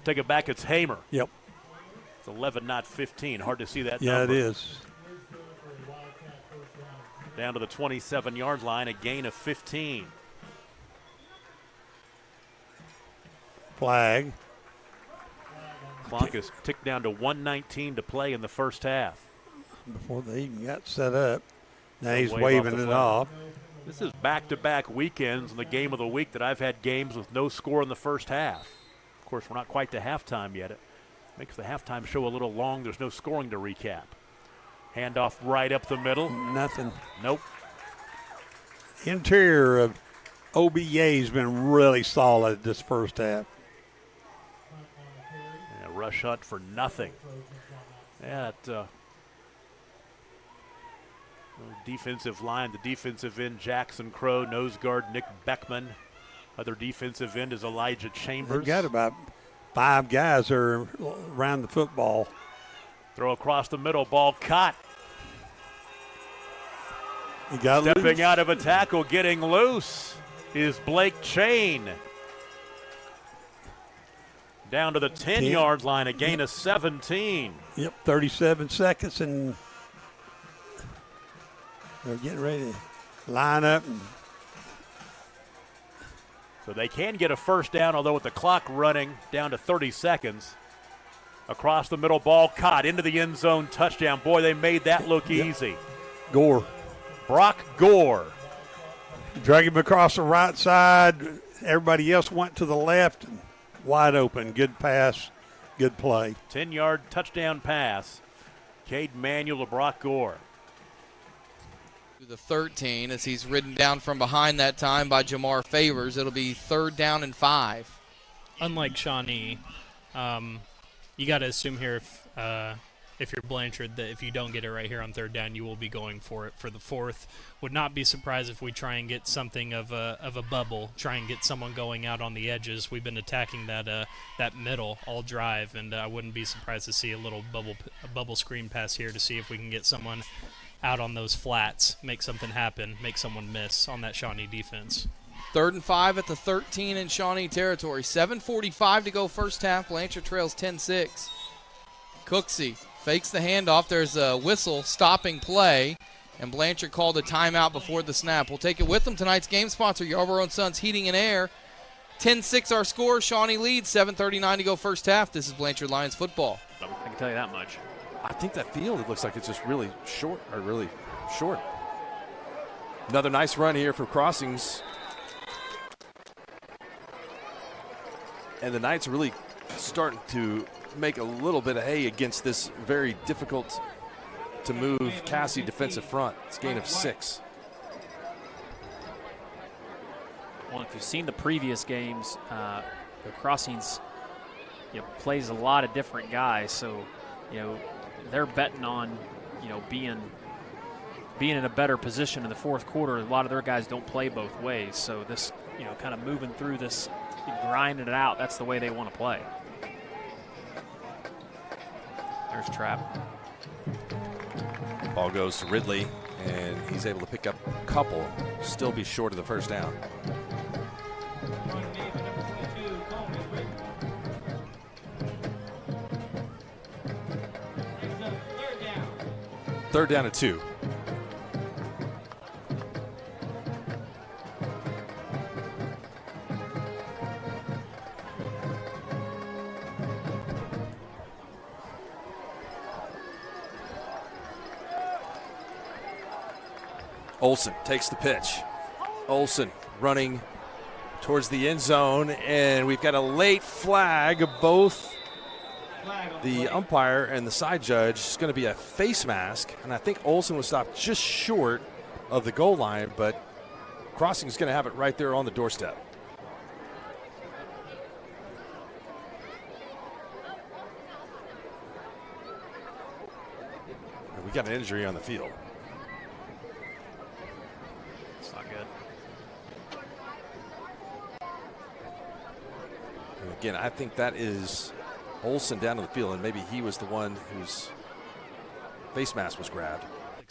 Take it back, it's Hamer. Yep. It's 11, not 15. Hard to see that Yeah, number. it is. Down to the 27-yard line, a gain of 15. Flag. Clock is ticked down to 1:19 to play in the first half. Before they even got set up. Now he's Wave waving off the it flag. off. This is back-to-back weekends in the game of the week that I've had games with no score in the first half. Of course, we're not quite to halftime yet. It makes the halftime show a little long. There's no scoring to recap. Handoff right up the middle. Nothing. Nope. Interior of OBA has been really solid this first half. Yeah, Rush Hunt for nothing. Yeah, defensive line, the defensive end, Jackson Crow, nose guard, Nick Beckman. Other defensive end is Elijah Chambers. They've got about 5 guys that are around the football. Throw across the middle, ball caught. He got Stepping loose. out of a tackle, getting loose is Blake Chain. Down to the 10-yard line, a gain of 17. Yep, 37 seconds, and they're getting ready to line up. So they can get a first down, although with the clock running down to 30 seconds. Across the middle, ball caught into the end zone, touchdown. Boy, they made that look easy. Gore. Brock Gore. Drag him across the right side. Everybody else went to the left. Wide open. Good pass. Good play. 10-yard touchdown pass. Cade Manuel to Brock Gore. The 13 as he's ridden down from behind that time by Jamar Favors. It'll be 3rd down and 5. Unlike Shawnee, you got to assume here if you're Blanchard that if you don't get it right here on 3rd down, you will be going for it for the 4th. Would not be surprised if we try and get something of a bubble, try and get someone going out on the edges. We've been attacking that middle all drive, and I wouldn't be surprised to see a little bubble screen pass here to see if we can get someone out on those flats, make something happen, make someone miss on that Shawnee defense. 3rd and 5 at the 13 in Shawnee territory. 7:45 to go first half. Blanchard trails 10-6. Cooksey fakes the handoff. There's a whistle stopping play, and Blanchard called a timeout before the snap. We'll take it with them. Tonight's game sponsor, Yarborough & Sons Heating and Air. 10-6 our score. Shawnee leads. 7:39 to go first half. This is Blanchard Lions football. I can tell you that much. I think that field, it looks like it's just really short. Another nice run here for Crossings. And the Knights are really starting to make a little bit of hay against this very difficult to move Cassie defensive front. It's a gain of 6. Well, if you've seen the previous games, the Crossings plays a lot of different guys, so they're betting on being in a better position in the fourth quarter. A lot of their guys don't play both ways, so this kind of moving through this, grinding it out, that's the way they want to play. There's Trap. Ball goes to Ridley, and he's able to pick up a couple, still be short of the first down. Third down and 2. Olsen takes the pitch. Olsen running towards the end zone, and we've got a late flag. Both the umpire and the side judge is going to be a face mask, and I think Olsen was stopped just short of the goal line, but Crossing is going to have it right there on the doorstep. And we got an injury on the field. It's not good. And again, I think that is Olsen down to the field, and maybe he was the one whose face mask was grabbed.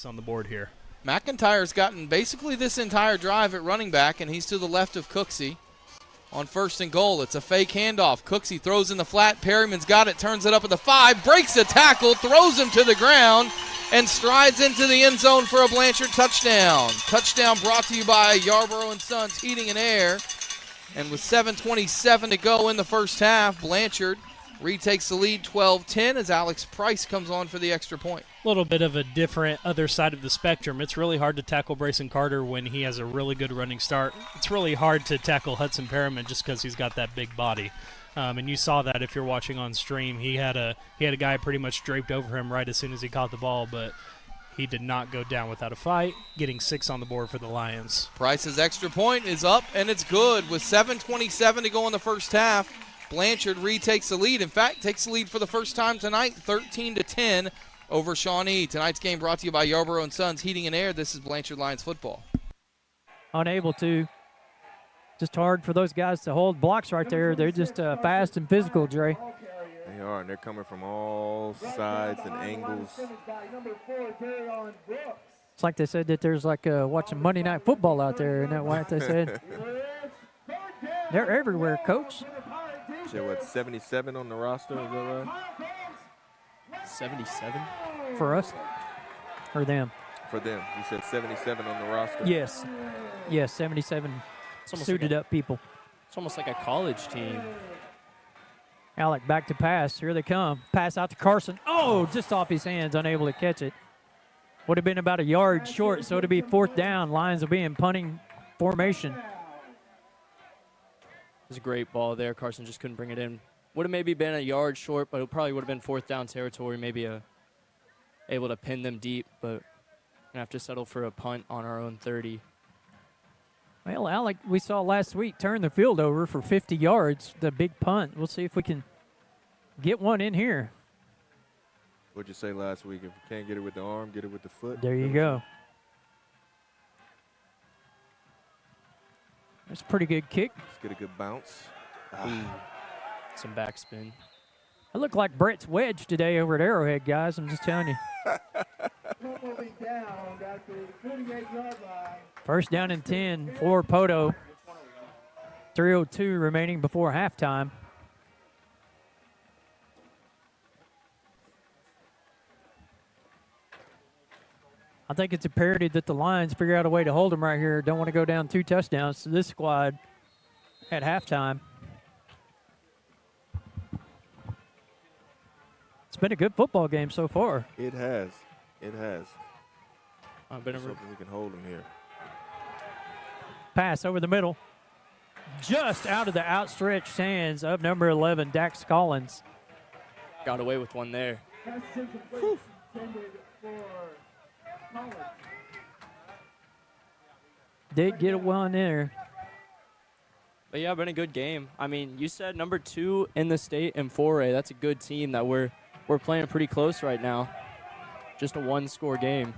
On the board here. McIntyre's gotten basically this entire drive at running back, and he's to the left of Cooksey. On 1st and goal, it's a fake handoff. Cooksey throws in the flat. Perryman's got it, turns it up at the 5, breaks a tackle, throws him to the ground, and strides into the end zone for a Blanchard touchdown. Touchdown brought to you by Yarborough & Sons Heating and Air. And with 7:27 to go in the first half, Blanchard retakes the lead 12-10 as Alex Price comes on for the extra point. A little bit of a different other side of the spectrum. It's really hard to tackle Brayson Carter when he has a really good running start. It's really hard to tackle Hudson Perriman just because he's got that big body. And you saw that if you're watching on stream. He had a guy pretty much draped over him right as soon as he caught the ball, but he did not go down without a fight, getting 6 on the board for the Lions. Price's extra point is up, and it's good. With 7:27 to go in the first half, Blanchard retakes the lead. In fact, takes the lead for the first time tonight, 13-10 over Shawnee. Tonight's game brought to you by Yarborough & Sons Heating and Air. This is Blanchard Lions football. Unable to. Just hard for those guys to hold blocks right there. They're just fast and physical, Dre. They are, and they're coming from all sides and angles. It's like they said that there's like watching Monday Night Football out there. Isn't that what they said? They're everywhere, Coach. Say what, 77 on the roster, is that right? 77? For us? For them? For them. You said 77 on the roster? Yes. Yes, 77 suited up people. It's almost like a college team. Alec back to pass. Here they come. Pass out to Carson. Oh, just off his hands, unable to catch it. Would have been about a yard short, so it'll be 4th down. Lions will be in punting formation. It was a great ball there. Carson just couldn't bring it in. Would have maybe been a yard short, but it probably would have been 4th down territory, maybe able to pin them deep, but going to have to settle for a punt on our own 30. Well, Alec, we saw last week turn the field over for 50 yards, the big punt. We'll see if we can get one in here. What'd you say last week? If you can't get it with the arm, get it with the foot. There you go. That's a pretty good kick. Let's get a good bounce. Some backspin. I look like Brett's wedge today over at Arrowhead, guys. I'm just telling you. First down and 10 for Poto. 3:02 remaining before halftime. I think it's imperative that the Lions figure out a way to hold them right here. Don't want to go down 2 touchdowns to this squad at halftime. It's been a good football game so far. It has. It has. I've been Hoping we can hold them here. Pass over the middle. Just out of the outstretched hands of number 11, Dax Collins. Got away with one there. Did get one there. But yeah, been a good game. I mean, you said number 2 in the state in 4A. That's a good team that we're playing pretty close right now. Just a 1-score game.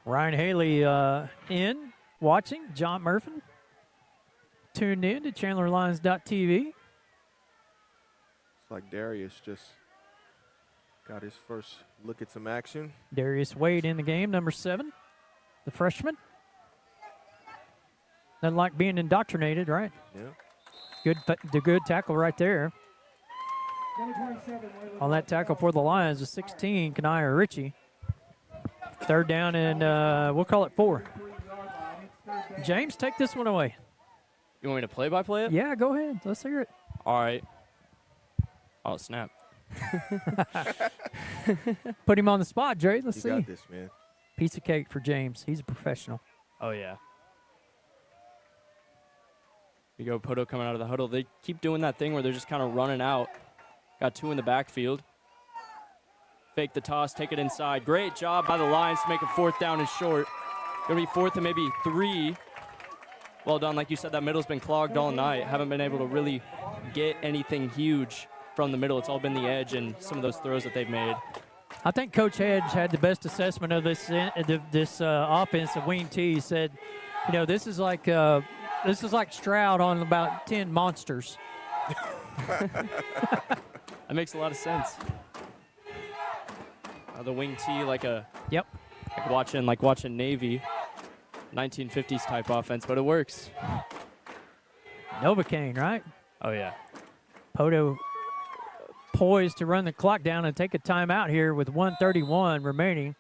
Ryan Haley in, watching. John Murphy tuned in to ChandlerLions.tv. It's like Darius just got his first look at some action. Darius Wade in the game, number 7, the freshman. Doesn't like being indoctrinated, right? Yeah. Good tackle right there. On that tackle for the Lions, the 16, Kanaya Ritchie. 3rd down and we'll call it 4. James, take this one away. You want me to play-by-play it? Yeah, go ahead. Let's hear it. All right. Oh, snap. Put him on the spot, Dre. Let's see. You got this, man. Piece of cake for James. He's a professional. Oh, yeah. You go, Poto coming out of the huddle. They keep doing that thing where they're just kind of running out. Got 2 in the backfield. Fake the toss, take it inside. Great job by the Lions to make a 4th down and short. Going to be 4th and maybe 3. Well done. Like you said, that middle's been clogged all night. Haven't been able to really get anything huge from the middle. It's all been the edge and some of those throws that they've made. I think Coach Hedge had the best assessment of this offense. Of Wing T. He said, you know, this is like Stroud on about 10 monsters. That makes a lot of sense. The Wing T like watching Navy, 1950s type offense, but it works. Novocaine, right? Oh yeah. Poto poised to run the clock down and take a timeout here with 1:31 remaining.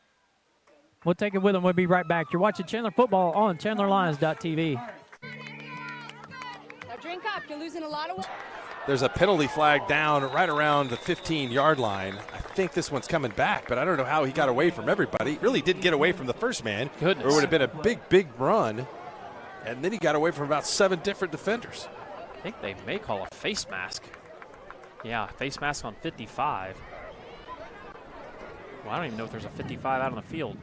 We'll take it with them. We'll be right back. You're watching Chandler Football on ChandlerLions.tv. Now drink up. You're losing a lot of weight. There's a penalty flag down right around the 15-yard line. I think this one's coming back, but I don't know how he got away from everybody. Really did get away from the first man. Goodness. Or it would have been a big run. And then he got away from about 7 different defenders. I think they may call a face mask. Yeah, face mask on 55. Well, I don't even know if there's a 55 out on the field.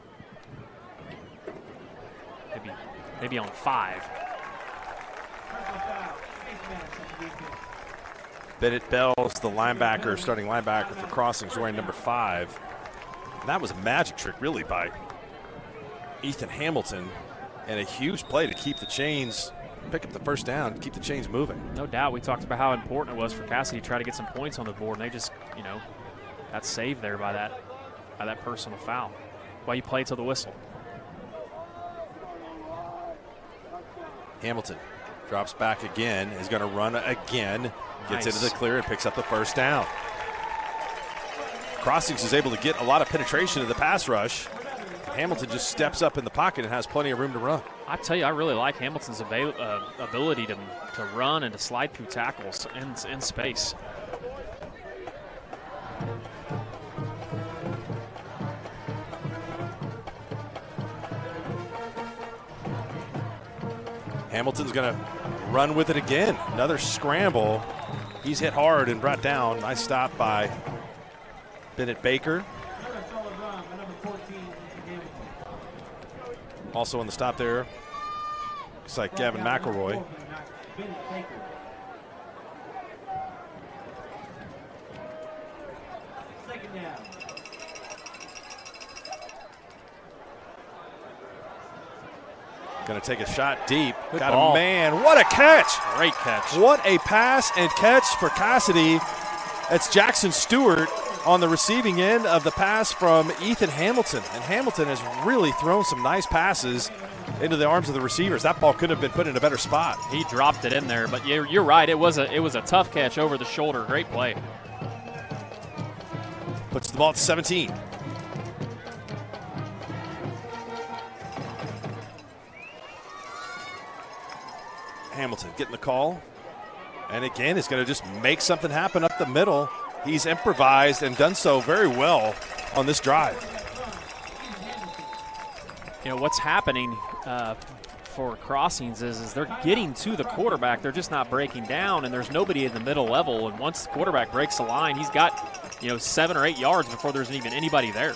Maybe on 5. Bennett Bells, the linebacker, starting linebacker for Crossings, wearing number 5. And that was a magic trick, really, by Ethan Hamilton, and a huge play to keep the chains, pick up the first down, keep the chains moving. No doubt. We talked about how important it was for Cassidy to try to get some points on the board, and they just, got saved there by that personal foul. Why you play till the whistle. Hamilton drops back again, is going to run again, gets into the clear and picks up the first down. Crossings is able to get a lot of penetration in the pass rush. Hamilton just steps up in the pocket and has plenty of room to run. I tell you, I really like Hamilton's ability to run and to slide through tackles in space. Hamilton's going to run with it again. Another scramble. He's hit hard and brought down. Nice stop by Bennett Baker. Also on the stop there, looks like Gavin McElroy. Going to take a shot deep. Good Got ball. a man. What a catch. Great catch. What a pass and catch for Cassidy. It's Jackson Stewart on the receiving end of the pass from Ethan Hamilton. And Hamilton has really thrown some nice passes into the arms of the receivers. That ball could have been put in a better spot. He dropped it in there, but you're right. It was a tough catch over the shoulder. Great play. Puts the ball at 17. Hamilton getting the call. And again, he's going to just make something happen up the middle. He's improvised and done so very well on this drive. You know, what's happening for crossings is they're getting to the quarterback. They're just not breaking down, and there's nobody in the middle level. And once the quarterback breaks the line, he's got, 7 or 8 yards before there's even anybody there.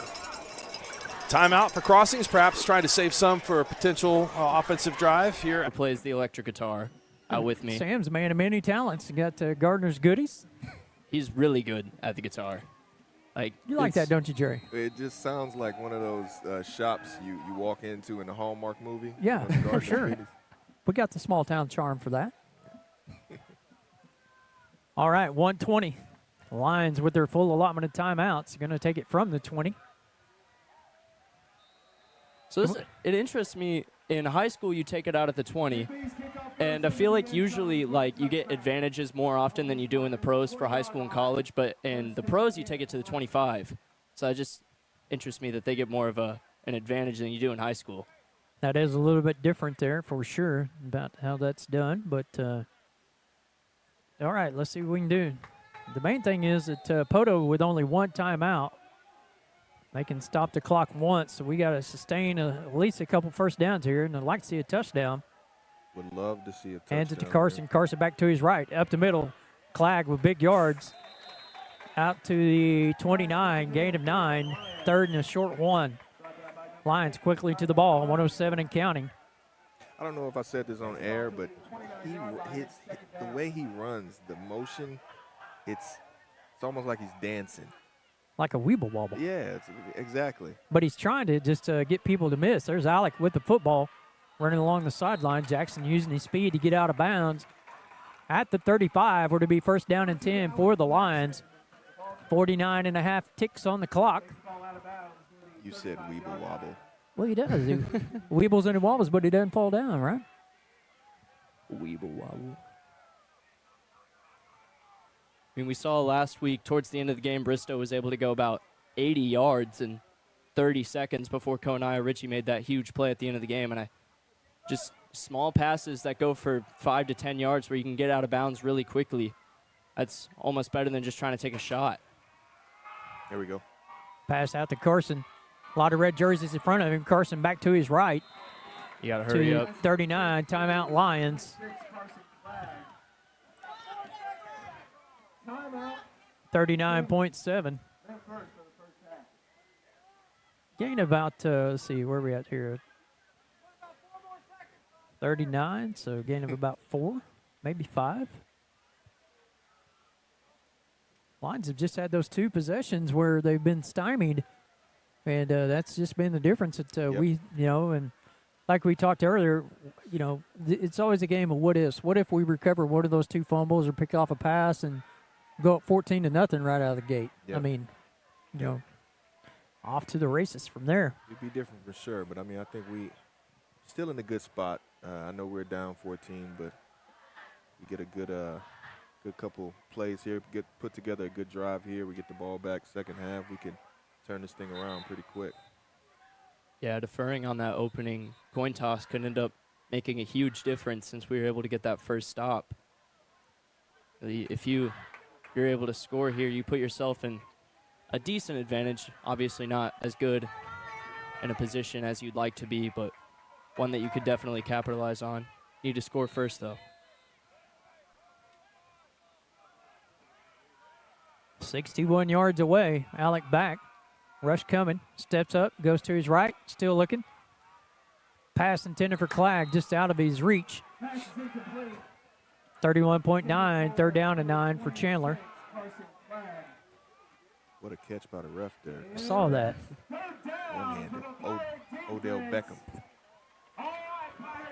Timeout for crossings, perhaps trying to save some for a potential offensive drive here. Who plays the electric guitar out with me. Sam's a man of many talents. You got Gardner's goodies. He's really good at the guitar. You like that, don't you, Jerry? It just sounds like one of those shops you walk into in the Hallmark movie. Yeah, for sure. Movies. We got the small town charm for that. All right, 1:20. Lions with their full allotment of timeouts are going to take it from the 20. So it interests me. In high school, you take it out at the 20, and I feel like usually you get advantages more often than you do in the pros for high school and college, but in the pros, you take it to the 25. So it just interests me that they get more of an advantage than you do in high school. That is a little bit different there for sure about how that's done, but all right, let's see what we can do. The main thing is that Poto, with only one timeout, they can stop the clock once, so we got to sustain at least a couple first downs here, and I'd like to see a touchdown. Would love to see a touchdown. Hands it to Carson. Carson back to his right, up the middle. Clag with big yards. Out to the 29, gain of 9, third and a short 1. Lions quickly to the ball, 107 and counting. I don't know if I said this on air, but the way he runs, the motion, it's almost like he's dancing. Like a weeble wobble. Yeah, exactly. But he's trying to just get people to miss. There's Alec with the football running along the sideline. Jackson using his speed to get out of bounds. At the 35, we're to be first down and 10 for the Lions. 49 and a half ticks on the clock. You said weeble wobble. Well, he does. He weebles and he wobbles, but he doesn't fall down, right? Weeble wobble. I mean, we saw last week towards the end of the game, Bristow was able to go about 80 yards in 30 seconds before Konai Ritchie made that huge play at the end of the game. And just small passes that go for 5 to 10 yards where you can get out of bounds really quickly. That's almost better than just trying to take a shot. Here we go. Pass out to Carson. A lot of red jerseys in front of him. Carson back to his right. You got to hurry up. 39, timeout Lions. 39.7. Gain about, let's see, where are we at here? 39, so gain of about 4, maybe 5. Lions have just had those 2 possessions where they've been stymied, and that's just been the difference that we, and like we talked earlier, it's always a game of what ifs. What if we recover one of those 2 fumbles or pick off a pass and go up 14-0 right out of the gate? Yep. I mean, off to the races from there. It'd be different for sure, but I mean, I think we still in a good spot. I know we're down 14, but we get a good couple plays here. Put together a good drive here. We get the ball back second half. We can turn this thing around pretty quick. Yeah, deferring on that opening coin toss could end up making a huge difference since we were able to get that first stop. If you're able to score here, you put yourself in a decent advantage. Obviously not as good in a position as you'd like to be, but one that you could definitely capitalize on. Need to score first, though. 61 yards away. Alec back. Rush coming. Steps up. Goes to his right. Still looking. Pass intended for Clag. Just out of his reach. 31.9. Third down and 9 for Chandler. What a catch by the ref there. I saw that. One-handed. Odell Beckham.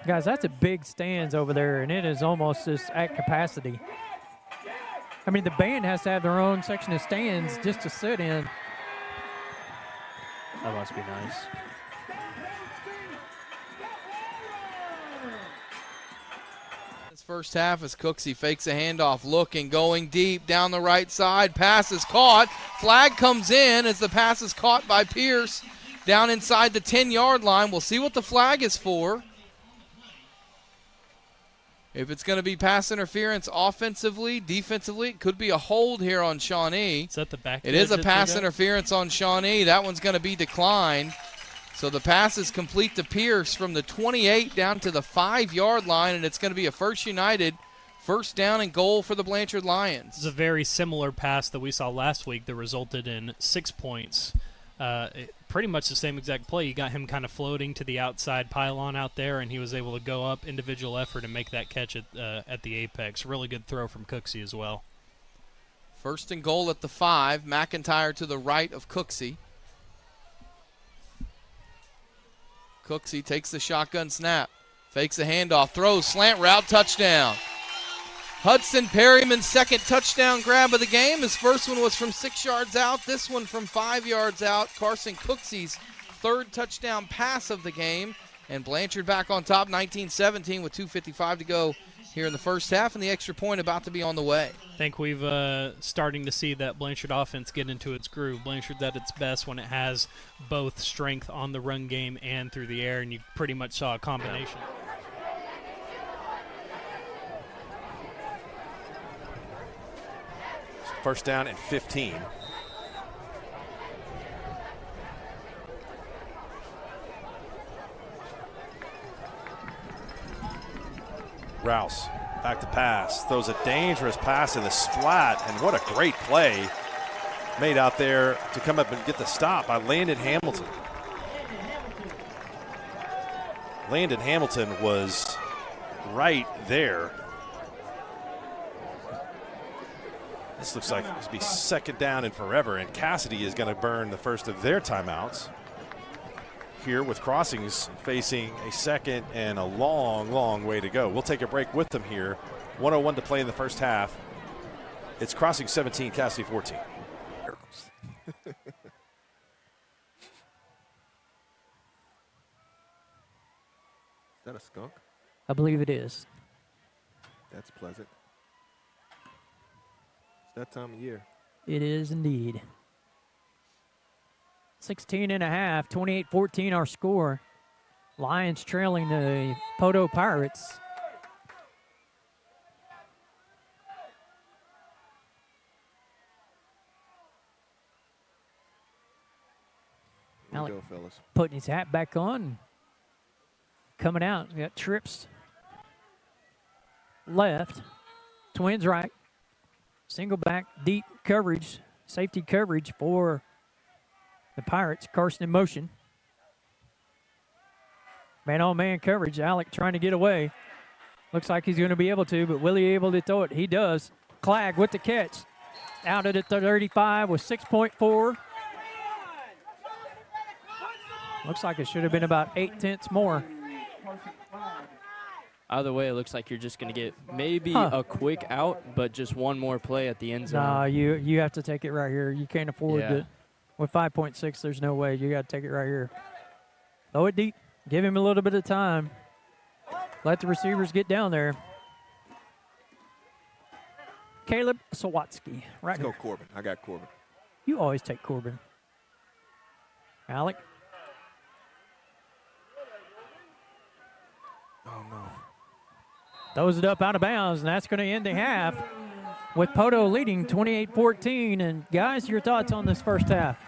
Guys, that's a big stands over there, and it is almost just at capacity. I mean, the band has to have their own section of stands just to sit in. That must be nice. This first half as Cooksey fakes a handoff, looking, going deep down the right side. Pass is caught. Flag comes in as the pass is caught by Pierce down inside the 10-yard line. We'll see what the flag is for. If it's going to be pass interference offensively, defensively, it could be a hold here on Shawnee. Is that the back? It is a pass interference on Shawnee. That one's going to be declined. So the pass is complete to Pierce from the 28 down to the 5-yard line, and it's going to be a First United first down and goal for the Blanchard Lions. It's a very similar pass that we saw last week that resulted in 6 points. Pretty much the same exact play. You got him kind of floating to the outside pylon out there, and he was able to go up, individual effort, and make that catch at the apex. Really good throw from Cooksey as well. First and goal at the 5. McIntyre to the right of Cooksey. Cooksey takes the shotgun snap, fakes a handoff, throws, slant route, touchdown. Hudson Perryman's second touchdown grab of the game. His first one was from 6 yards out. This one from 5 yards out. Carson Cooksey's third touchdown pass of the game. And Blanchard back on top, 19-17 with 2:55 to go here in the first half, and the extra point about to be on the way. I think we've starting to see that Blanchard offense get into its groove. Blanchard's at its best when it has both strength on the run game and through the air, and you pretty much saw a combination. First down and 15. Rouse back to pass, throws a dangerous pass in the flat, and what a great play made out there to come up and get the stop by Landon Hamilton. Landon Hamilton was right there. This looks like it's going to be second down and forever, and Cassidy is going to burn the first of their timeouts here with Crossings facing a second and a long, long way to go. We'll take a break with them here. 1:01 to play in the first half. It's Crossings 17, Cassidy 14. Is that a skunk? I believe it is. That's pleasant. It's that time of year. It is indeed. 16.5, 28-14 our score. Lions trailing the Poto Pirates. Here we go, fellas. Putting his hat back on. Coming out, we got trips left, twins right, single back, deep coverage, safety coverage for the Pirates. Carson in motion. Man-on-man coverage. Alec trying to get away. Looks like he's going to be able to, but will he able to throw it? He does. Clag with the catch. Out at the 35 with 6.4. Looks like it should have been about 8 tenths more. Either way, it looks like you're just going to get maybe a quick out, but just one more play at the end zone. Nah, you have to take it right here. You can't afford it. With 5.6, there's no way. You got to take it right here. Throw it deep. Give him a little bit of time. Let the receivers get down there. Caleb Sawatsky. Right Let's go Corbin. I got Corbin. You always take Corbin. Alec. Oh, no. Throws it up out of bounds, and that's going to end the half with Poto leading 28-14. And, guys, your thoughts on this first half?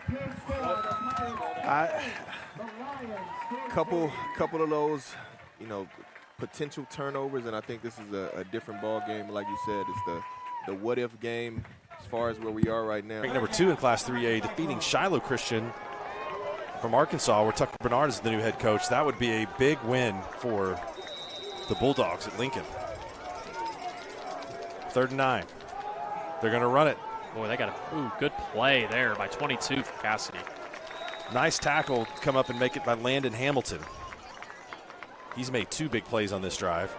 Couple of those, potential turnovers, and I think this is a different ball game. Like you said, it's the what-if game as far as where we are right now. Rank number 2 in Class 3A, defeating Shiloh Christian from Arkansas, where Tucker Bernard is the new head coach. That would be a big win for the Bulldogs at Lincoln. 3rd and 9. They're going to run it. Boy, they got a good play there by 22 for Cassidy. Nice tackle come up and make it by Landon Hamilton. He's made 2 big plays on this drive.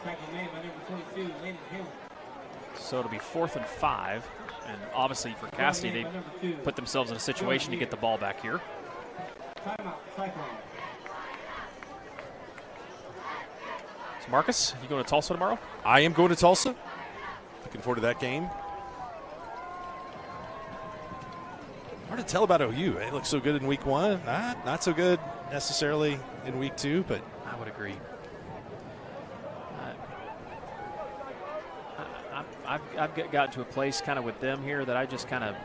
So it'll be 4th and 5. And obviously for Cassidy, they put themselves in a situation to get the ball back here. So Marcus, you going to Tulsa tomorrow? I am going to Tulsa. Looking forward to that game. Hard to tell about OU. It looks so good in week 1. Not so good necessarily in week 2, but I would agree. I've gotten to a place kind of with them here that I just kind of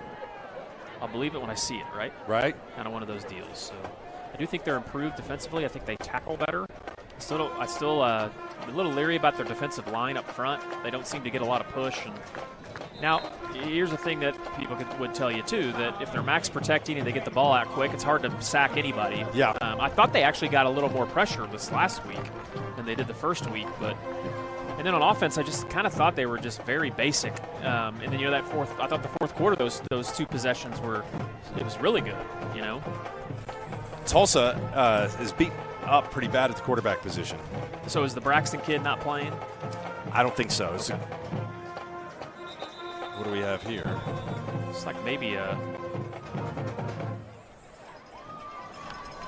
I'll believe it when I see it, right? Right. Kind of one of those deals. So I do think they're improved defensively. I think they tackle better. I still a little leery about their defensive line up front. They don't seem to get a lot of push. And now, here's the thing that people would tell you, too, that if they're max protecting and they get the ball out quick, it's hard to sack anybody. Yeah. I thought they actually got a little more pressure this last week than they did the first week. And then on offense, I just kind of thought they were just very basic. And then, I thought the fourth quarter, those two possessions it was really good, Tulsa is beat up pretty bad at the quarterback position. So is the Braxton kid not playing? I don't think so. What do we have here? It's like maybe I'll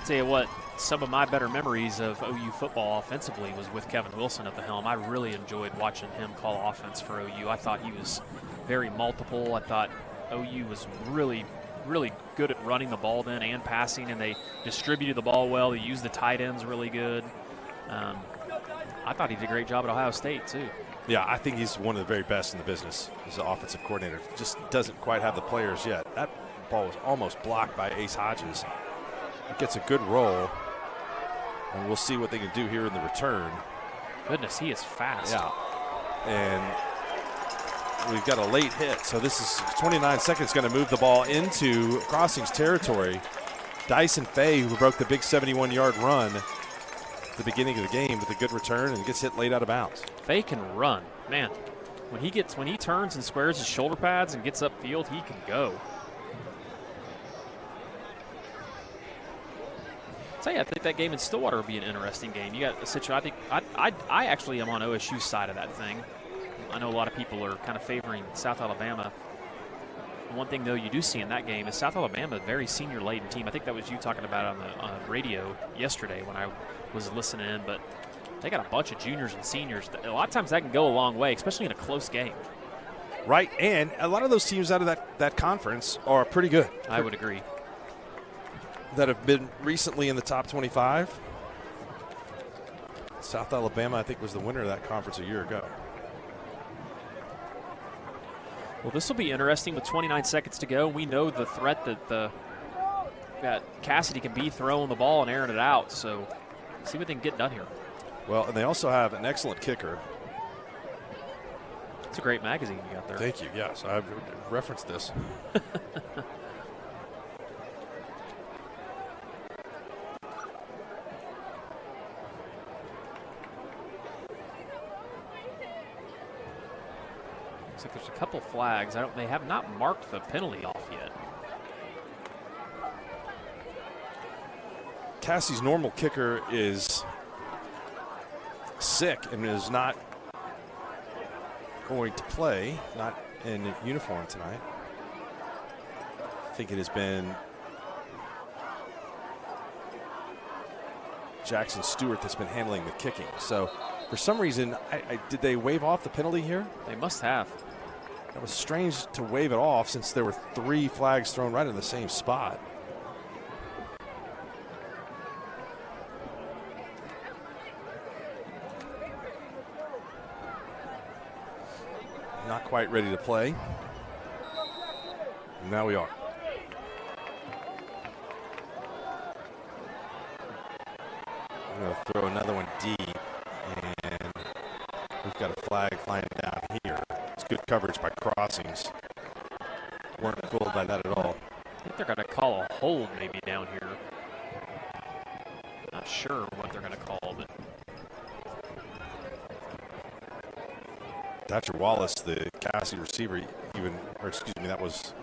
tell you what, some of my better memories of OU football offensively was with Kevin Wilson at the helm. I really enjoyed watching him call offense for OU. I thought he was very multiple. I thought OU was really, really good at running the ball then and passing, and they distributed the ball well. They used the tight ends really good. I thought he did a great job at Ohio State, too. Yeah, I think he's one of the very best in the business as an offensive coordinator. Just doesn't quite have the players yet. That ball was almost blocked by Ace Hodges. It gets a good roll, and we'll see what they can do here in the return. Goodness, he is fast. Yeah, and we've got a late hit, so this is 29 seconds going to move the ball into Crossings territory. Dyson Fay, who broke the big 71-yard run at the beginning of the game with a good return and gets hit late out of bounds. Fay can run. Man, when he turns and squares his shoulder pads and gets upfield, he can go. I think that game in Stillwater will be an interesting game. You got a situation. I actually am on OSU's side of that thing. I know a lot of people are kind of favoring South Alabama. One thing, though, you do see in that game is South Alabama, a very senior-laden team. I think that was you talking about on the radio yesterday when I was listening in, but they got a bunch of juniors and seniors. A lot of times that can go a long way, especially in a close game. Right, and a lot of those teams out of that conference are pretty good. I would agree. That have been recently in the top 25. South Alabama, I think, was the winner of that conference a year ago. Well, this will be interesting with 29 seconds to go. We know the threat that Cassidy can be throwing the ball and airing it out. So see what they can get done here. Well, and they also have an excellent kicker. It's a great magazine you got there. Thank you. Yes, I've referenced this. Looks like there's a couple flags. They have not marked the penalty off yet. Cassie's normal kicker is sick and is not going to play, not in uniform tonight. I think it has been Jackson Stewart that's been handling the kicking. So for some reason, did they waive off the penalty here? They must have. It was strange to waive it off since there were 3 flags thrown right in the same spot. Not quite ready to play. Now we are. I'm going to throw another one deep, and we've got a flag flying down here. It's good coverage by Crossings. Weren't fooled by that at all. I think they're going to call a hold maybe down here. Not sure what they're going to call, but Thatcher Wallace, the Cassie receiver, that was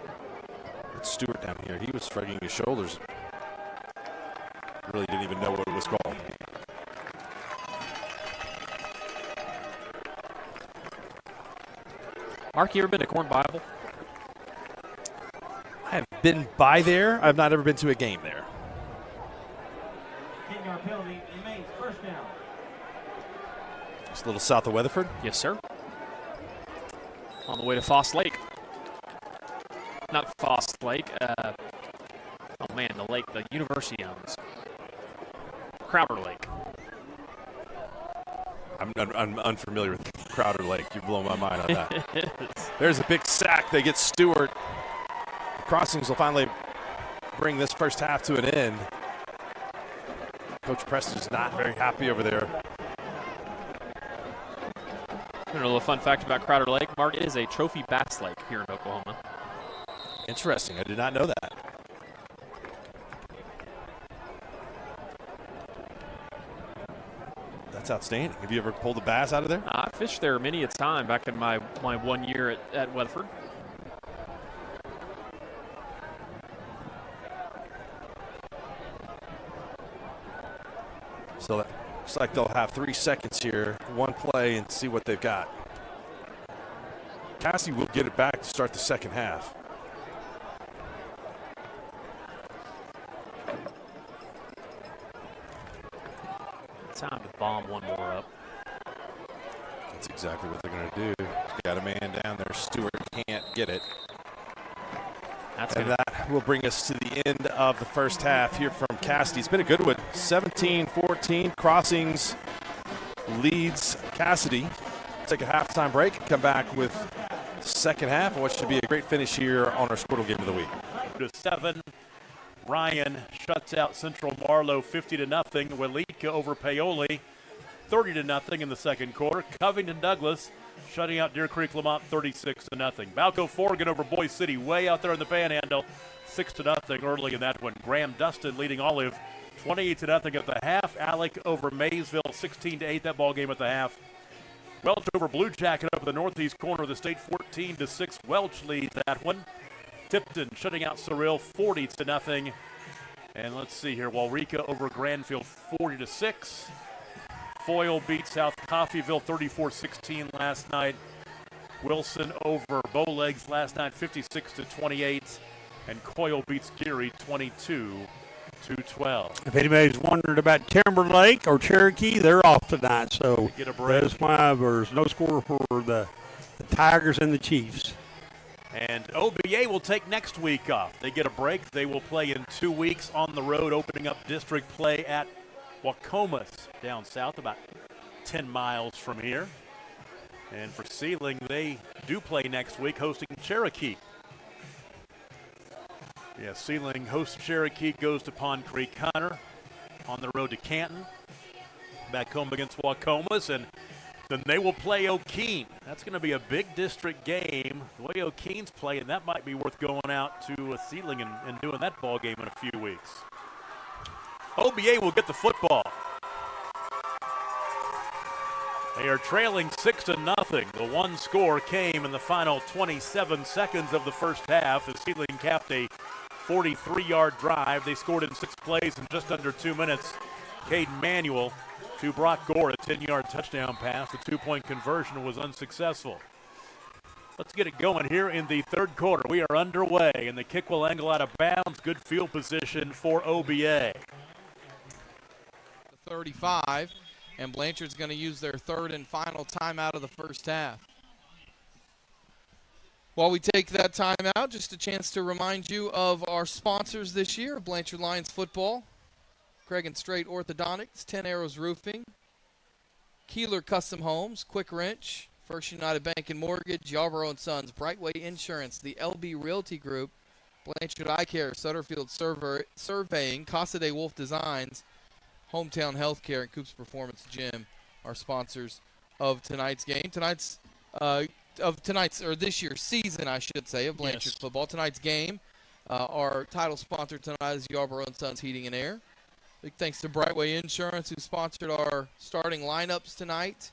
Stewart down here. He was shrugging his shoulders. Really didn't even know what it was called. Mark, you ever been to Corn Bible? I have been by there. I've not ever been to a game there. Our penalty remains first down. Just a little south of Weatherford. Yes, sir. On the way to Foss Lake. Not Foss Lake. Oh, man, the lake the university owns. Crowder Lake. I'm unfamiliar with Crowder Lake. You blow my mind on that. There's a big sack. They get Stewart. The Crossings will finally bring this first half to an end. Coach Preston's not very happy over there. A little fun fact about Crowder Lake, Mark, it is a trophy bass lake here in Oklahoma. Interesting. I did not know that. That's outstanding. Have you ever pulled a bass out of there? I fished there many a time back in my 1 year at Weatherford. So that looks like they'll have 3 seconds here, one play, and see what they've got. Cassie will get it back to start the second half. Time to bomb one more up. That's exactly what they're going to do. Got a man down there. Stewart can't get it. And that will bring us to the end of the first half here from Cassidy. It's been a good one. 17-14. Crossings leads Cassidy. Take a halftime break and come back with the second half of what should be a great finish here on our Skordle Game of the Week. To 7. Ryan shuts out Central Marlowe 50-0. Waletka over Paoli 30-0 in the second quarter. Covington Douglas shutting out Deer Creek Lamont 36-0. Balco Forgan over Boise City way out there in the Panhandle 6-0 early in that one. Graham Dustin leading Olive 28-0 at the half. Alec over Maysville 16-8 that ball game at the half. Welch over Blue Jacket up in the northeast corner of the state 14-6. Welch leads that one. Tipton shutting out Surreal 40-0. And let's see here, Waurika over Granfield 40-6. Foyle beat South Coffeyville 34-16 last night. Wilson over Bowlegs last night 56-28. And Coyle beats Geary 22-12. If anybody's wondering about Timberlake or Cherokee, they're off tonight. So get a break. That's why there's no score for the Tigers and the Chiefs. And OBA will take next week off. They get a break. They will play in 2 weeks on the road, opening up district play at Wacomas down south, about 10 miles from here. And for Sealing, they do play next week, hosting Cherokee. Yeah, Sealing hosts Cherokee, goes to Pond Creek Hunter, on the road to Canton, back home against Wacomas, and then they will play O'Keene. That's going to be a big district game. The way O'Keene's playing, that might be worth going out to Sealing and doing that ball game in a few weeks. OBA will get the football. They are trailing 6-0. The one score came in the final 27 seconds of the first half as Sealing capped a 43-yard drive. They scored in 6 plays in just under 2 minutes. Caden Manuel to Brock Gore, a 10-yard touchdown pass. The 2-point conversion was unsuccessful. Let's get it going here in the third quarter. We are underway, and the kick will angle out of bounds. Good field position for OBA. 35, and Blanchard's going to use their third and final timeout of the first half. While we take that timeout, just a chance to remind you of our sponsors this year, Blanchard Lions Football, Craig and Straight Orthodontics, 10 Arrows Roofing, Keeler Custom Homes, Quick Wrench, First United Bank and Mortgage, Yarborough & Sons, Brightway Insurance, the LB Realty Group, Blanchard Eye Care, Sutterfield Surveying, Casa de Wolf Designs, Hometown Healthcare, and Coops Performance Gym are sponsors of tonight's game. This year's season, I should say, of Blanchard football. Tonight's game, our title sponsor tonight is Yarborough & Sons Heating and Air. Big thanks to Brightway Insurance, who sponsored our starting lineups tonight.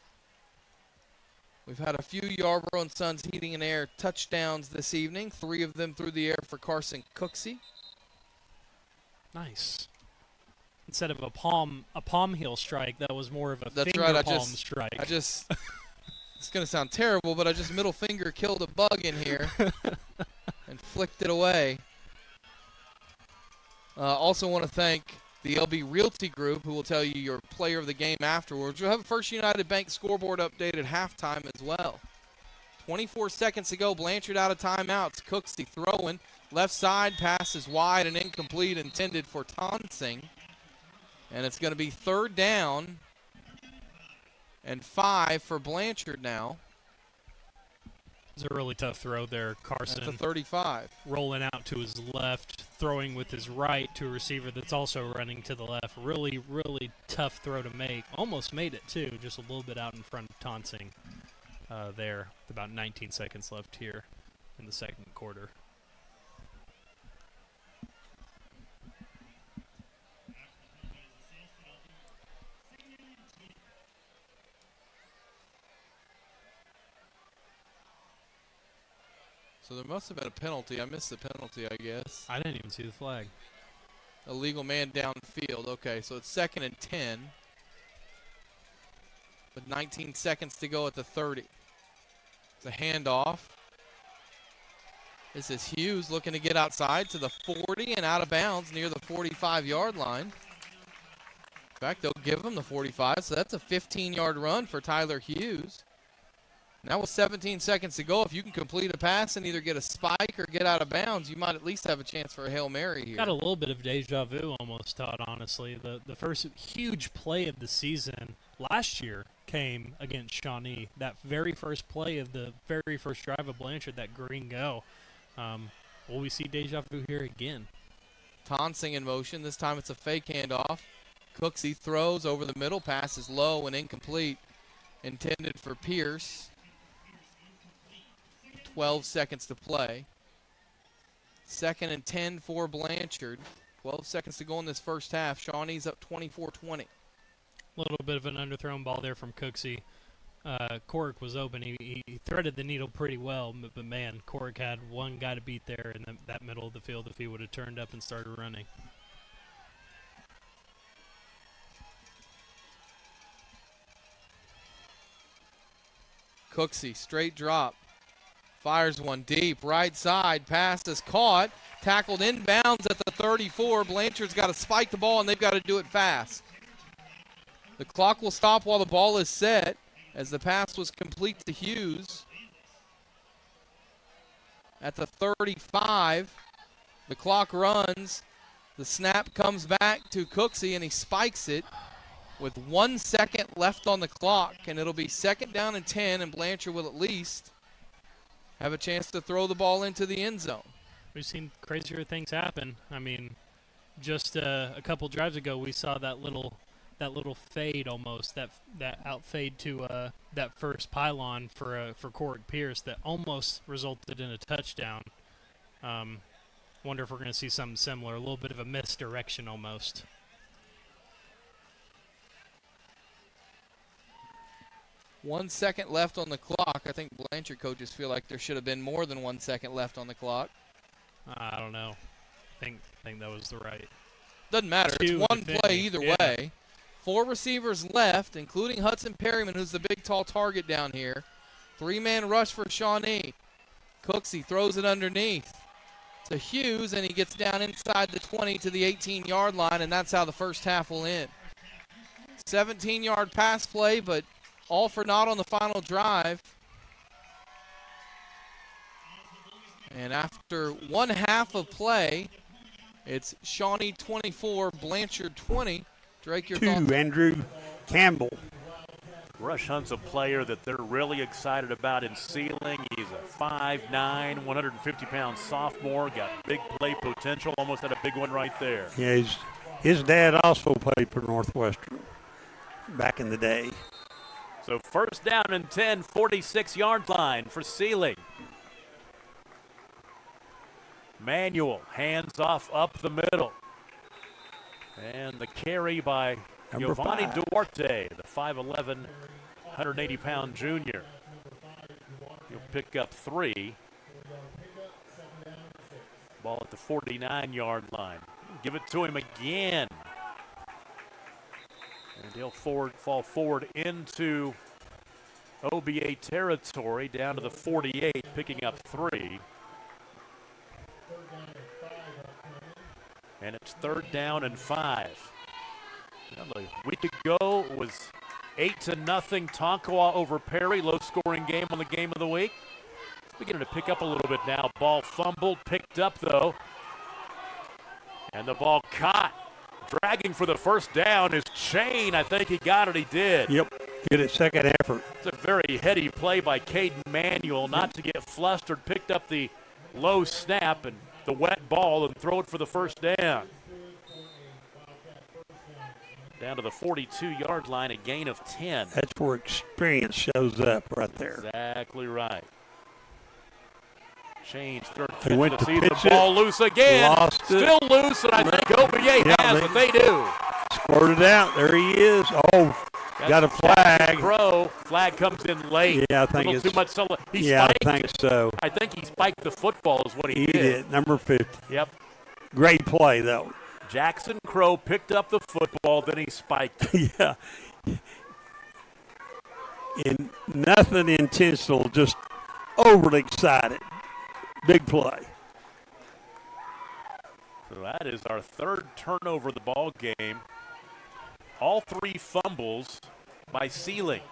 We've had a few Yarborough & Sons Heating and Air touchdowns this evening, 3 of them through the air for Carson Cooksey. Nice. Instead of a palm heel strike, that was more of a That's finger right, palm strike. It's going to sound terrible, but I just middle finger killed a bug in here and flicked it away. Also want to thank the LB Realty Group, who will tell you your player of the game afterwards. We'll have a First United Bank scoreboard update at halftime as well. 24 seconds to go. Blanchard out of timeouts. Cooksey throwing. Left side, pass is wide and incomplete, intended for Tonsing. And it's going to be third down And 5 for Blanchard now. It's a really tough throw there. Carson at the 35. Rolling out to his left, throwing with his right to a receiver that's also running to the left. Really, really tough throw to make. Almost made it, too, just a little bit out in front of Tonsing there. With about 19 seconds left here in the second quarter. So there must have been a penalty. I missed the penalty, I guess. I didn't even see the flag. Illegal man downfield. Okay, so it's 2nd and 10. With 19 seconds to go at the 30. It's a handoff. This is Hughes looking to get outside to the 40 and out of bounds near the 45-yard line. In fact, they'll give him the 45, so that's a 15-yard run for Tyler Hughes. Now with 17 seconds to go, if you can complete a pass and either get a spike or get out of bounds, you might at least have a chance for a Hail Mary here. Got a little bit of deja vu almost, Todd, honestly. The first huge play of the season last year came against Shawnee. That very first play of the very first drive of Blanchard, that green go. Will we see deja vu here again? Tonsing in motion. This time it's a fake handoff. Cooksey throws over the middle. Pass is low and incomplete. Intended for Pierce. 12 seconds to play. 2nd and 10 for Blanchard. 12 seconds to go in this first half. Shawnee's up 24-20. A little bit of an underthrown ball there from Cooksey. Corrick was open. He threaded the needle pretty well, but man, Corrick had one guy to beat there in that middle of the field if he would have turned up and started running. Cooksey, straight drop. Fires one deep, right side, pass is caught, tackled inbounds at the 34. Blanchard's got to spike the ball, and they've got to do it fast. The clock will stop while the ball is set, as the pass was complete to Hughes. At the 35, the clock runs. The snap comes back to Cooksey, and he spikes it with 1 second left on the clock, and it'll be 2nd down and 10, and Blanchard will at least have a chance to throw the ball into the end zone. We've seen crazier things happen. I mean, just a couple drives ago, we saw that little fade almost, that out fade to that first pylon for Corrick Pierce that almost resulted in a touchdown. Wonder if we're going to see something similar, a little bit of a misdirection almost. One second left on the clock. I think Blanchard coaches feel like there should have been more than 1 second left on the clock. I don't know. I think that was the right. Doesn't matter. It's one play either way. 4 receivers left, including Hudson Perryman, who's the big, tall target down here. 3-man rush for Shawnee. Cooksey throws it underneath to Hughes, and he gets down inside the 20 to the 18-yard line, and that's how the first half will end. 17-yard pass play, but all for naught on the final drive. And after one half of play, it's Shawnee 24, Blanchard 20. Drake, your thoughts? Andrew Campbell. Rush Hunt's a player that they're really excited about in Sealing. He's a 5'9", 150-pound sophomore, got big play potential, almost had a big one right there. Yeah, his dad also played for Northwestern back in the day. So 1st down and 10, 46-yard line for Sealing. Manuel, hands off up the middle. And the carry by Giovanni Duarte, the 5'11", 180-pound junior. He'll pick up 3. Ball at the 49-yard line. Give it to him again. And he'll fall forward into OBA territory down to the 48, picking up 3. And it's 3rd down and 5. A week ago it was 8-0 Tonkawa over Perry. Low-scoring game on the game of the week. It's beginning to pick up a little bit now. Ball fumbled, picked up though. And the ball caught. Dragging for the first down is Chain. I think he got it. He did. Yep. Good at second effort. It's a very heady play by Caden Manuel not to get flustered. Picked up the low snap and the wet ball and throw it for the first down. Down to the 42-yard line, a gain of 10. That's where experience shows up right there. Exactly right. Change third They catch went to to see the pitch ball loose again. Lost it. Still loose, and I think OBA has it. They do. Squirted out. There he is. Oh, got a flag. Crow. Flag comes in late. Yeah, I think a little it's too much. He yeah, spiked I think so. I think he spiked the football is what he He did. Number 50. Yep. Great play, though. Jackson Crow picked up the football, then he spiked it. Yeah. And nothing intentional, just overly excited. Big play. So that is our third turnover of the ball game. All three fumbles by Sealing.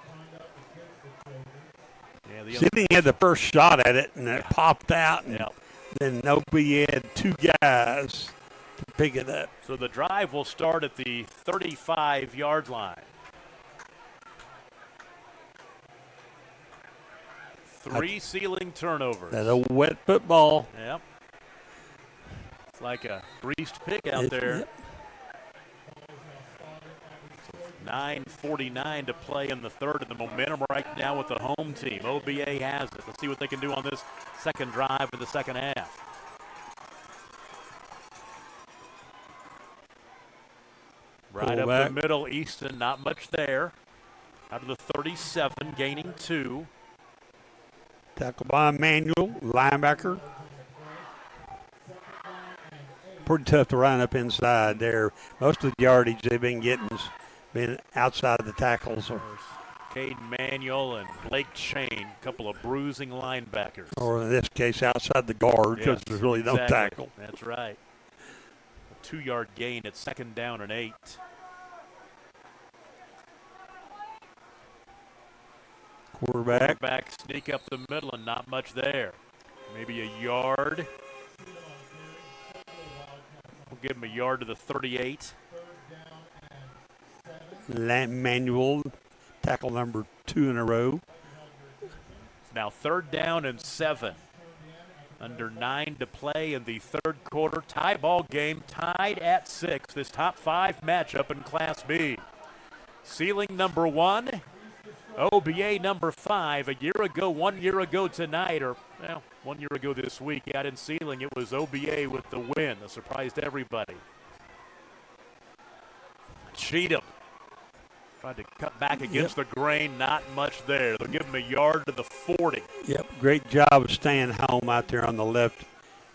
Yeah, Sealing had the first shot at it, and it popped out, and then nobody had two guys to pick it up. So the drive will start at the 35-yard line. Three Sealing turnovers. That old wet football. Yep. It's like a greased pig out there. Yep. 9:49 to play in the third, and the momentum right now with the home team. OBA has it. Let's see what they can do on this second drive in the second half. Right up the middle, Easton, not much there. Out of the 37, gaining 2. Tackle by Manuel, linebacker. Pretty tough to run up inside there. Most of the yardage they've been getting has been outside of the tackles. Caden Manuel and Blake Chain, a couple of bruising linebackers. Or in this case, outside the guard, because there's really no tackle. That's right. A 2-yard gain at second down and 8. Quarterback sneak up the middle and not much there. Maybe a yard. We'll give him a yard to the 38. Manuel, tackle number 2 in a row. Now third down and 7. Under 9 to play in the third quarter. Tie ball game, tied at 6. This top 5 matchup in Class B. Sealing number 1. OBA number 5. A year ago, 1 year ago tonight, or 1 year ago this week, out in Sealing, it was OBA with the win. That surprised everybody. Cheatham tried to cut back against the grain. Not much there. They'll give him a yard to the 40. Yep, great job of staying home out there on the left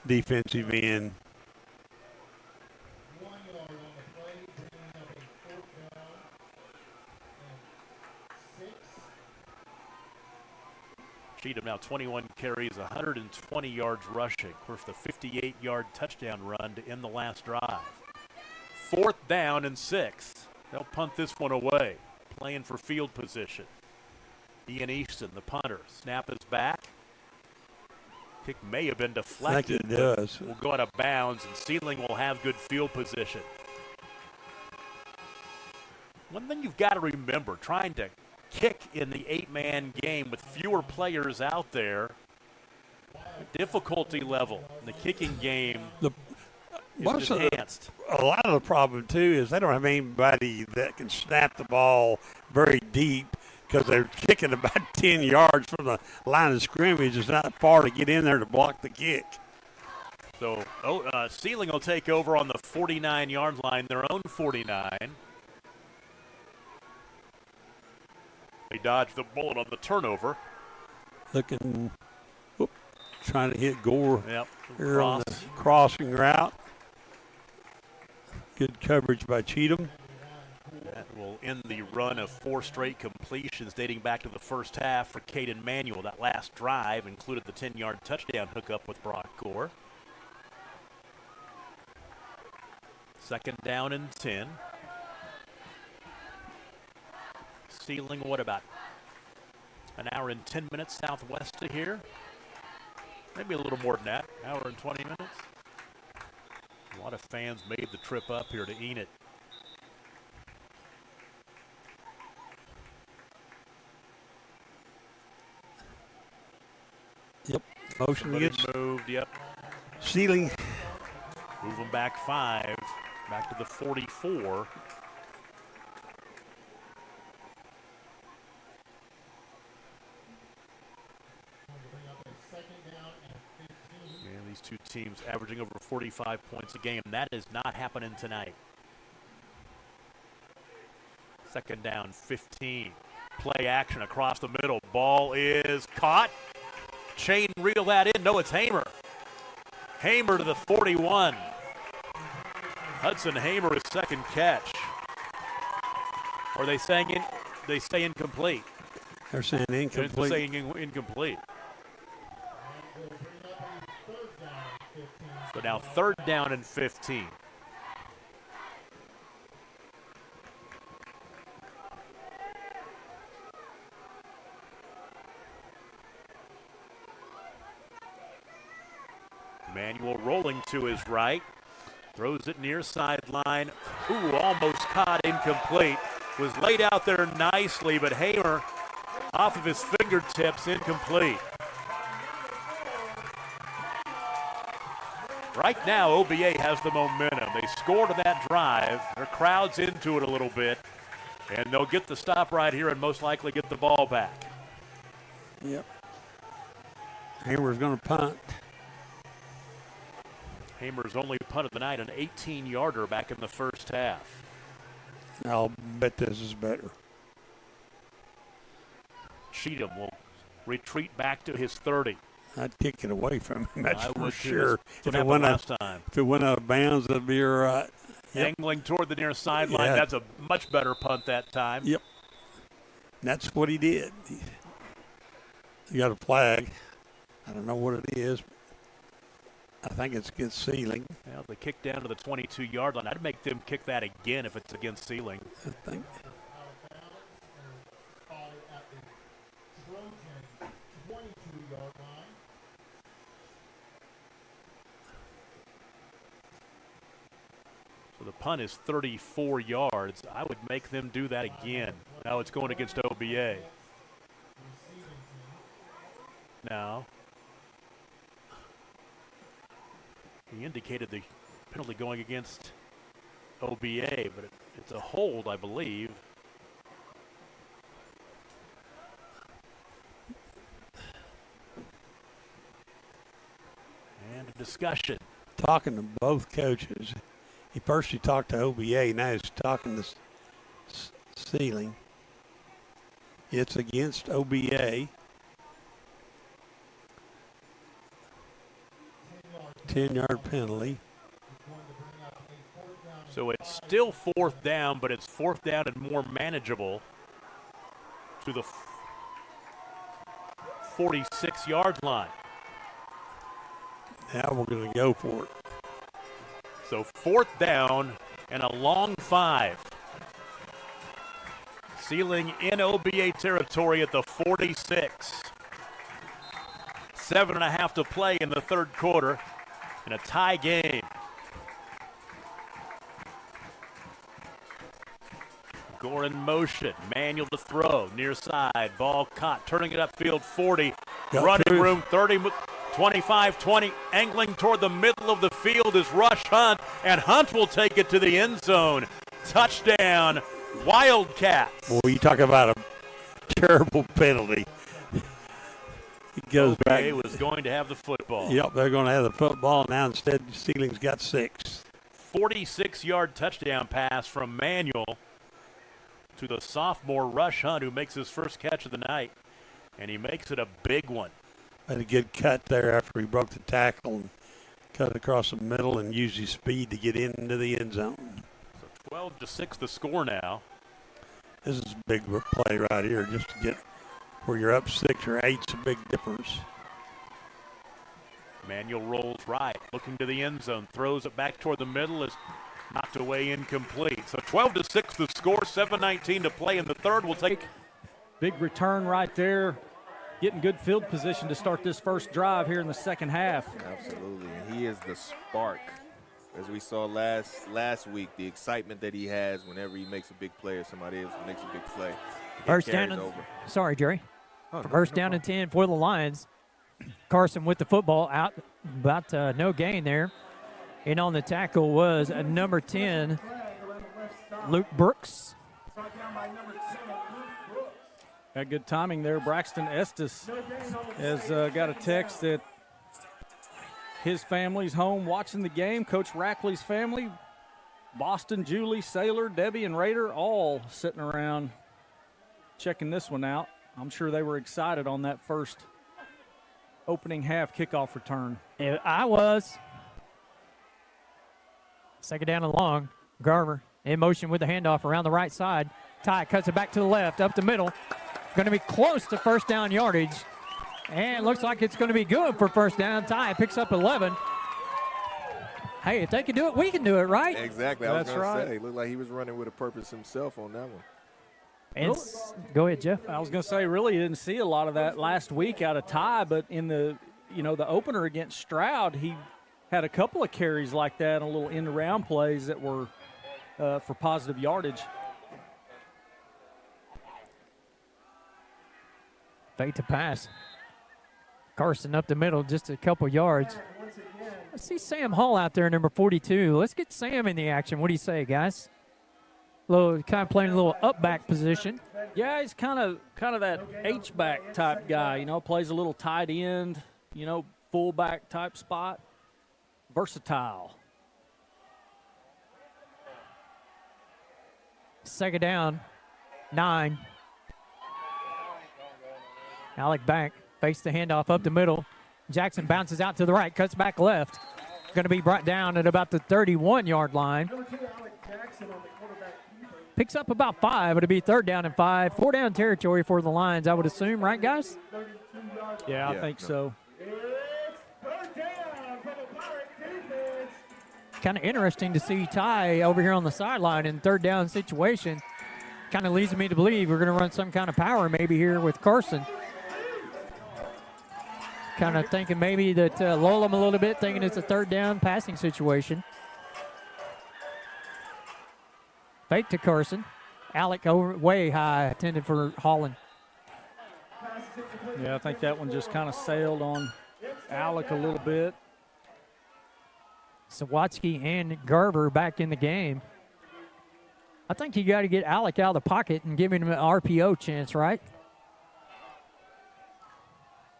defensive end. Cheatham now 21 carries, 120 yards rushing. Of course, the 58-yard touchdown run to end the last drive. Fourth down and 6. They'll punt this one away, playing for field position. Ian Easton, the punter. Snap is back. Kick may have been deflected. I think it does. Will go out of bounds, and Sealing will have good field position. One thing you've got to remember, trying to kick in the 8-man game with fewer players out there, difficulty level in the kicking game is enhanced. A lot of the problem, too, is they don't have anybody that can snap the ball very deep because they're kicking about 10 yards from the line of scrimmage. It's not far to get in there to block the kick. So Sealing will take over on the 49-yard line, their own 49. They dodge the bullet on the turnover. Looking, trying to hit Gore here on the Cross. crossing route. Good coverage by Cheatham. That will end the run of 4 straight completions dating back to the first half for Caden Manuel. That last drive included the 10-yard touchdown hookup with Brock Gore. Second down and 10. Sealing, what about an hour and 10 minutes southwest of here? Maybe a little more than that, hour and 20 minutes. A lot of fans made the trip up here to Enid. Yep. Motion Somebody against moved. Yep. Sealing. Move them back 5. Back to the 44. And these two teams averaging over 45 points a game. That is not happening tonight. Second down, 15. Play action across the middle. Ball is caught. Chain reel that in. No, it's Hamer. Hamer to the 41. Hudson Hamer, his second catch. Or they say incomplete. They're saying incomplete. They're saying incomplete. So now 3rd down and 15. Manuel rolling to his right. Throws it near sideline. Ooh, almost caught, incomplete. Was laid out there nicely, but Hamer off of his fingertips, incomplete. Right now, OBA has the momentum. They scored on that drive. Their crowd's into it a little bit, and they'll get the stop right here and most likely get the ball back. Yep. Hamer's going to punt. Hamer's only punt of the night, an 18-yarder back in the first half. I'll bet this is better. Cheatham will retreat back to his 30. I'd kick it away from him, that's I for would too. sure. That's what happened last time. If it went out of bounds, that'd be all right. Yep. Angling toward the near sideline. Yeah. That's a much better punt that time. Yep. That's what he did. He got a flag. I don't know what it is. I think it's against Sealing. Well, they kick down to the 22-yard line. I'd make them kick that again if it's against Sealing. I think. So the punt is 34 yards. I would make them do that again. Now it's going against OBA. Now, he indicated the penalty going against OBA, but it's a hold, I believe. And a discussion. Talking to both coaches. He first talked to OBA, now he's talking to Sealing. It's against OBA. 10-yard penalty. So it's still 4th down, but it's 4th down and more manageable to the 46-yard line. Now we're going to go for it. So 4th down and a long 5. Sealing in OBA territory at the 46. 7.5 to play in the 3rd quarter in a tie game. Gore in motion. Manuel to throw. Near side. Ball caught. Turning it upfield 40. Running room 30. 25, 20, angling toward the middle of the field is Rush Hunt, and Hunt will take it to the end zone. Touchdown, Wildcats. Boy, you talk about a terrible penalty. It goes back. OBA was going to have the football. Yep, they're going to have the football. Now instead, Sealing's got 6. 46-yard touchdown pass from Manuel to the sophomore Rush Hunt, who makes his first catch of the night, and he makes it a big one. Had a good cut there after he broke the tackle and cut across the middle and used his speed to get into the end zone. So 12-6 the score now. This is a big play right here, just to get where you're up 6 or 8's a big difference. Manuel rolls right, looking to the end zone, throws it back toward the middle, is knocked away, incomplete. So 12-6 the score, 7:19 to play in the 3rd. We'll take big return right there. Getting good field position to start this first drive here in the second half. Absolutely, and he is the spark. As we saw last week, the excitement that he has whenever he makes a big play or somebody else makes a big play. First down and, sorry, Jerry. First down and 10 for the Lions. Carson with the football out, about no gain there. And on the tackle was number 10, Luke Brooks. Had good timing there. Braxton Estes has got a text that his family's home watching the game. Coach Rackley's family, Boston, Julie, Sailor, Debbie, and Raider, all sitting around checking this one out. I'm sure they were excited on that first opening half kickoff return. Yeah, I was. Second down and long. Garver in motion with the handoff around the right side. Ty cuts it back to the left, up the middle. Going to be close to first down yardage. And looks like it's going to be good for first down. Ty picks up 11. Hey, if they can do it, we can do it, right? Exactly. I was That's going right. to say, looked like he was running with a purpose himself on that one. And go ahead, Jeff. I was going to say, really didn't see a lot of that last week out of Ty, but in the opener against Stroud, he had a couple of carries like that, a little end-around plays that were for positive yardage. Fake to pass. Carson up the middle, just a couple yards. Let's see Sam Hall out there, number 42. Let's get Sam in the action. What do you say, guys? Kind of playing a little up back position. Yeah, he's kind of that H-back type guy, plays a little tight end, fullback type spot. Versatile. Second down, 9. Alec back, fakes the handoff up the middle. Jackson bounces out to the right, cuts back left. Going to be brought down at about the 31-yard line. Picks up about 5. It'll be third down and 5. 4 down territory for the Lions, I would assume, right, guys? Yeah, I think so. Kind of interesting to see Ty over here on the sideline in third down situation. Kind of leads me to believe we're going to run some kind of power maybe here with Carson. Kind of thinking maybe that lull him a little bit, thinking it's a third down passing situation. Fake to Carson. Alec over way high, intended for Holland. Yeah, I think that one just kind of sailed on Alec a little bit. Sawatsky and Garver back in the game. I think you got to get Alec out of the pocket and give him an RPO chance, right?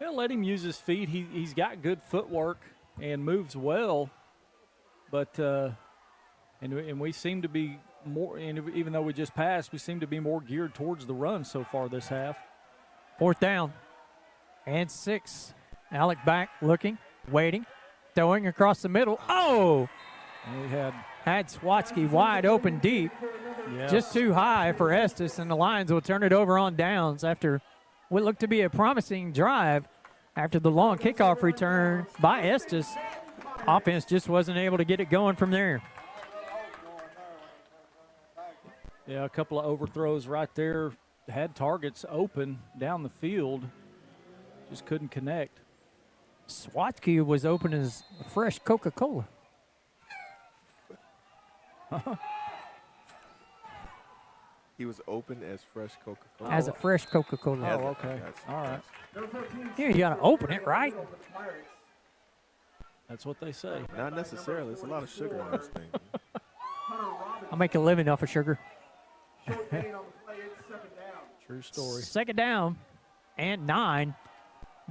Yeah, let him use his feet. He's got good footwork and moves well, but and we seem to be more. And even though we just passed, we seem to be more geared towards the run so far this half. Fourth down and 6. Alec back, looking, waiting, throwing across the middle. Oh! And he had Swatsky wide open deep. Yes. Just too high for Estes, and the Lions will turn it over on downs after what looked to be a promising drive after the long kickoff return by Estes. Offense just wasn't able to get it going from there. Yeah, a couple of overthrows right there. Had targets open down the field. Just couldn't connect. Swatsky was open as fresh Coca-Cola. He was open as fresh Coca-Cola. As a fresh Coca-Cola. Oh, okay. All right. Yeah, you got to open it, right? That's what they say. Not necessarily. There's a lot of sugar in this thing. I'll make a living off of sugar. True story. Second down and 9.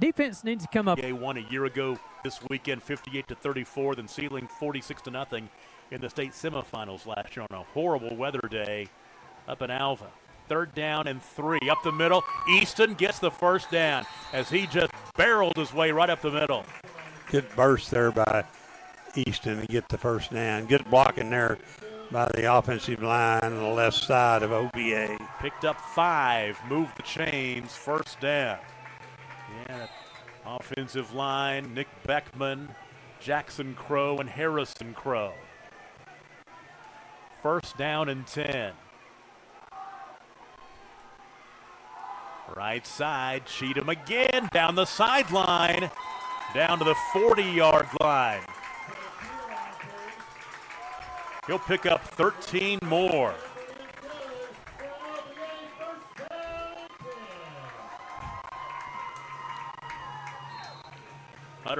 Defense needs to come up. They won a year ago this weekend, 58-34, then sealing 46-0 in the state semifinals last year on a horrible weather day up in Alva. Third down and 3 up the middle. Easton gets the first down as he just barreled his way right up the middle. Good burst there by Easton to get the first down. Good blocking there by the offensive line on the left side of OBA. Picked up 5, moved the chains, first down. Yeah, that offensive line, Nick Beckman, Jackson Crow, and Harrison Crow. First down and 10. Right side, Cheatham again, down the sideline, down to the 40-yard line. He'll pick up 13 more.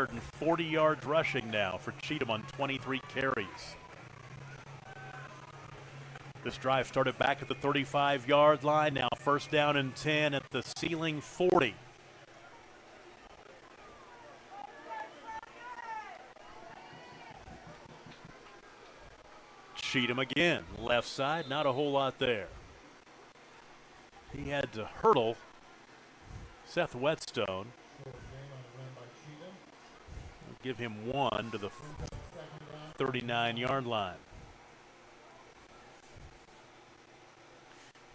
140 yards rushing now for Cheatham on 23 carries. This drive started back at the 35-yard line. Now first down and 10 at the ceiling 40. Cheatham again, left side, not a whole lot there. He had to hurdle Seth Whetstone. We'll give him one to the 39-yard line.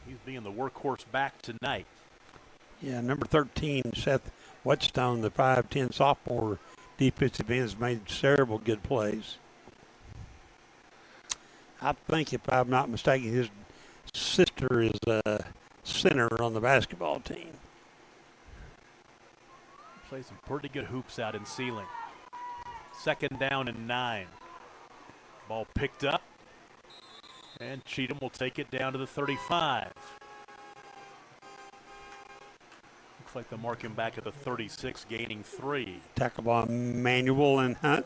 He's being the workhorse back tonight. Yeah, number 13, Seth Whetstone, the 5'10 sophomore defensive end, has made several good plays. I think, if I'm not mistaken, his sister is a center on the basketball team. Plays some pretty good hoops out in ceiling. Second down and 9. Ball picked up, and Cheatham will take it down to the 35. Looks like they'll mark him back at the 36, gaining 3. Tackle by Manuel and Hunt.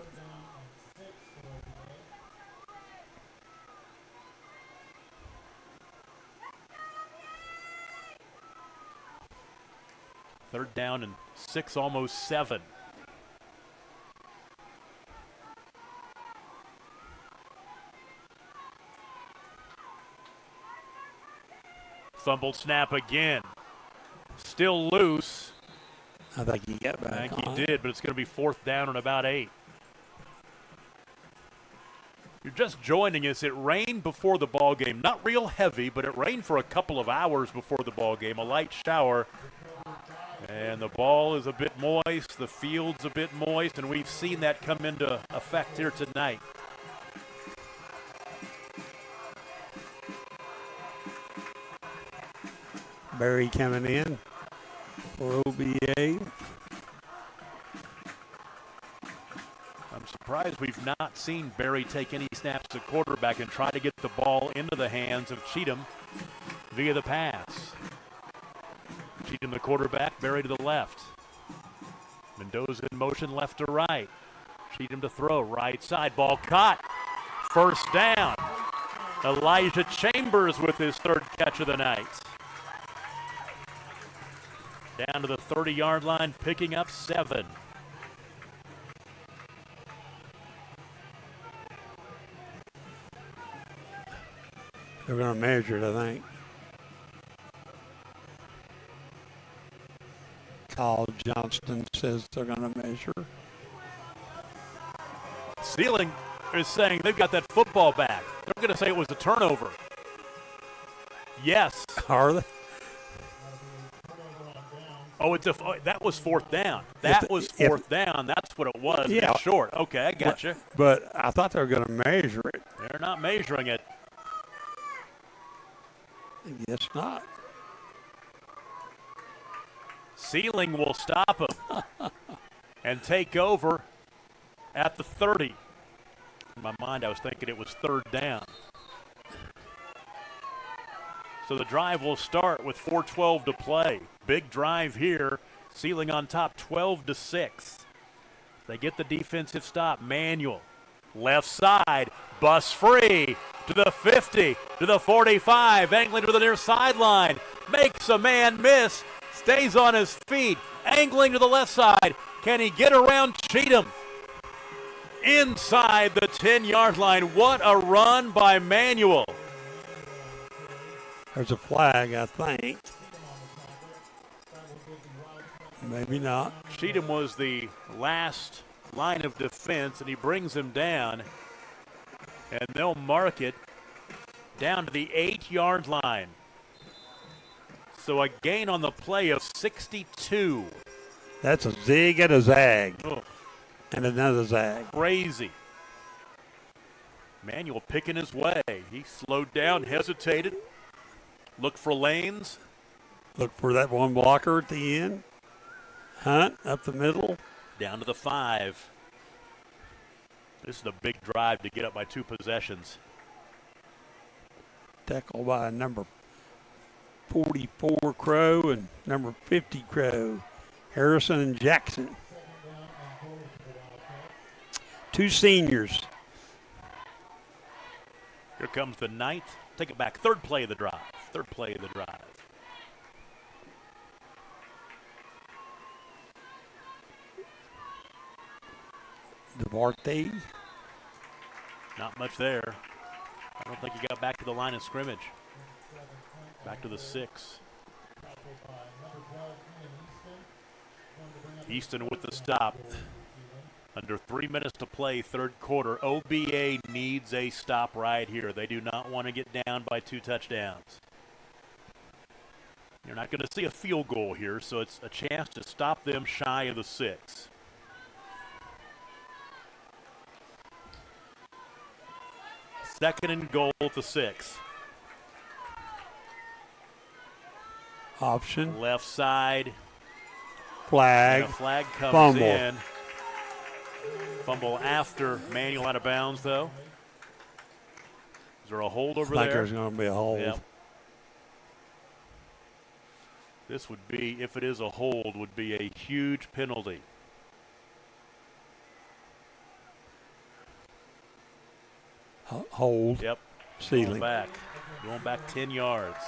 Third down and 6, almost 7. Fumbled snap again. Still loose. I think he got back. I think he did, but it's going to be fourth down and about 8. You're just joining us. It rained before the ball game. Not real heavy, but it rained for a couple of hours before the ball game. A light shower. And the ball is a bit moist, the field's a bit moist, and we've seen that come into effect here tonight. Barry coming in for OBA. I'm surprised we've not seen Barry take any snaps at quarterback and try to get the ball into the hands of Cheatham via the pass. Cheatham the quarterback, Barry to the left. Mendoza in motion left to right. Cheatham to throw, right side, ball caught. First down. Elijah Chambers with his third catch of the night. Down to the 30-yard line, picking up 7. They're going to measure it, I think. Kyle Johnston says they're going to measure. Ceiling is saying they've got that football back. They're going to say it was a turnover. Yes. Are they? Oh, that was fourth down. That was fourth down. That's what it was. Yeah. It's short. Okay, I got you. But I thought they were going to measure it. They're not measuring it. I guess not. Ceiling will stop him and take over at the 30. In my mind, I was thinking it was third down. So the drive will start with 4:12 to play. Big drive here. Ceiling on top, 12-6. They get the defensive stop. Manuel, left side, bus free to the 50, to the 45, angling to the near sideline. Makes a man miss. Stays on his feet, angling to the left side. Can he get around Cheatham? Inside the 10-yard line. What a run by Manuel. There's a flag, I think. Maybe not. Cheatham was the last line of defense, and he brings him down. And they'll mark it down to the 8-yard line. So a gain on the play of 62. That's a zig and a zag. Oh. And another zag. Crazy. Manuel picking his way. He slowed down, hesitated, looked for lanes. Look for that one blocker at the end. Hunt up the middle. Down to the 5. This is a big drive to get up by 2 possessions. Tackle by number 44 Crow and number 50 Crow. Harrison and Jackson. Two seniors. Here comes the ninth. Take it back. Third play of the drive. Third play of the drive. Duarte. Not much there. I don't think he got back to the line of scrimmage. Back to the 6. Easton with the stop. Under 3 minutes to play, third quarter. OBA needs a stop right here. They do not want to get down by 2 touchdowns. You're not going to see a field goal here, so it's a chance to stop them shy of the 6. Second and goal at the 6. Option. Left side. Flag. And a flag comes Fumble. in. Fumble after Manuel out of bounds, though. Is there a hold over I think there? there's going to be a hold. Yep. This would be, if it is a hold, would be a huge penalty. Hold. Yep. Ceiling. Going back 10 yards.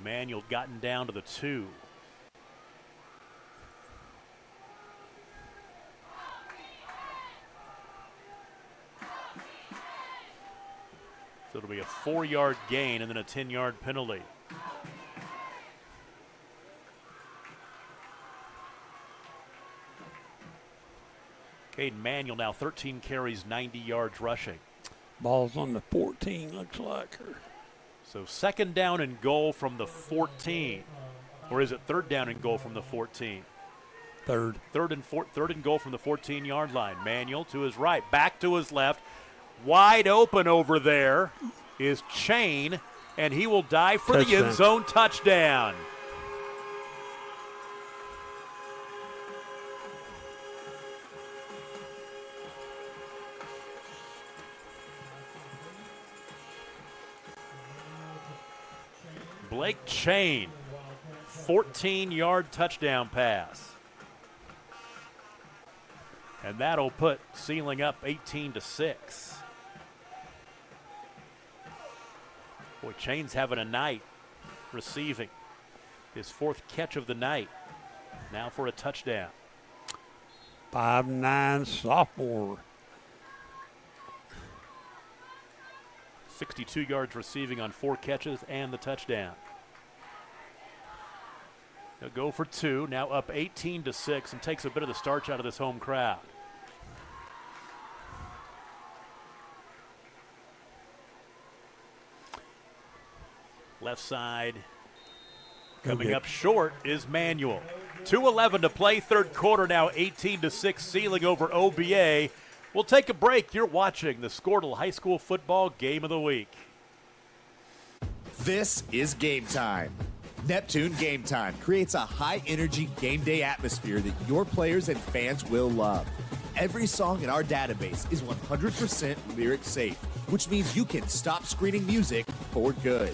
Manuel gotten down to the 2. So it'll be a 4-yard gain and then a 10-yard penalty. Caden Manuel now 13 carries, 90 yards rushing. Ball's on the 14, looks like her. So second down and goal from the 14. Or is it third down and goal from the 14? Third. Third and goal from the 14-yard line. Manuel to his right, back to his left. Wide open over there is Chain, and he will dive for the end zone touchdown. Blake Chain, 14-yard touchdown pass. And that'll put Sealing up 18-6. Boy, Chain's having a night receiving. His 4th catch of the night. Now for a touchdown. 5'9" sophomore. 62 yards receiving on 4 catches and the touchdown. They'll go for 2, now up 18-6, and takes a bit of the starch out of this home crowd. Left side. Coming up short is Manuel. 2:11 to play, third quarter, now 18-6, Sealing over OBA. We'll take a break. You're watching the Skordle High School Football Game of the Week. This is Game Time. Neptune Game Time creates a high-energy game day atmosphere that your players and fans will love. Every song in our database is 100% lyric safe, which means you can stop screening music for good.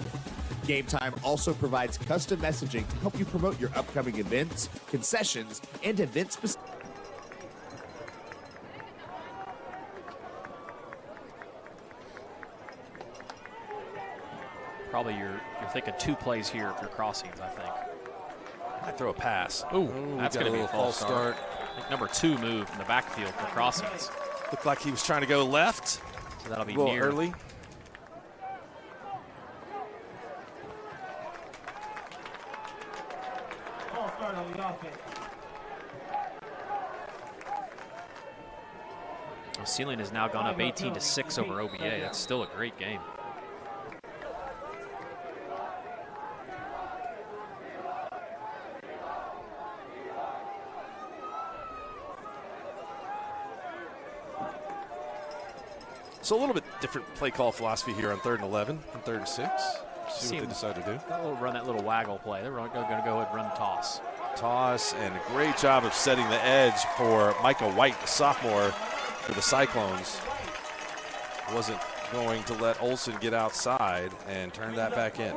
Game Time also provides custom messaging to help you promote your upcoming events, concessions, and event-specific. Probably you're thinking 2 plays here if you're crossings, I think. Might throw a pass. Ooh, that's going to be a false start. I think number 2 moved in the backfield for crossings. Looked like he was trying to go left. So that'll be a little near. early. False start on the offense. Sealing has now gone up 18-6 over OBA. That's still a great game. So a little bit different play call philosophy here on 3rd and 11 and 3rd and 6. See what they decide to do. Run that little waggle play. They're going to go ahead and run the toss. Toss, and a great job of setting the edge for Micah White, the sophomore, for the Cyclones. Wasn't going to let Olsen get outside and turn that back in.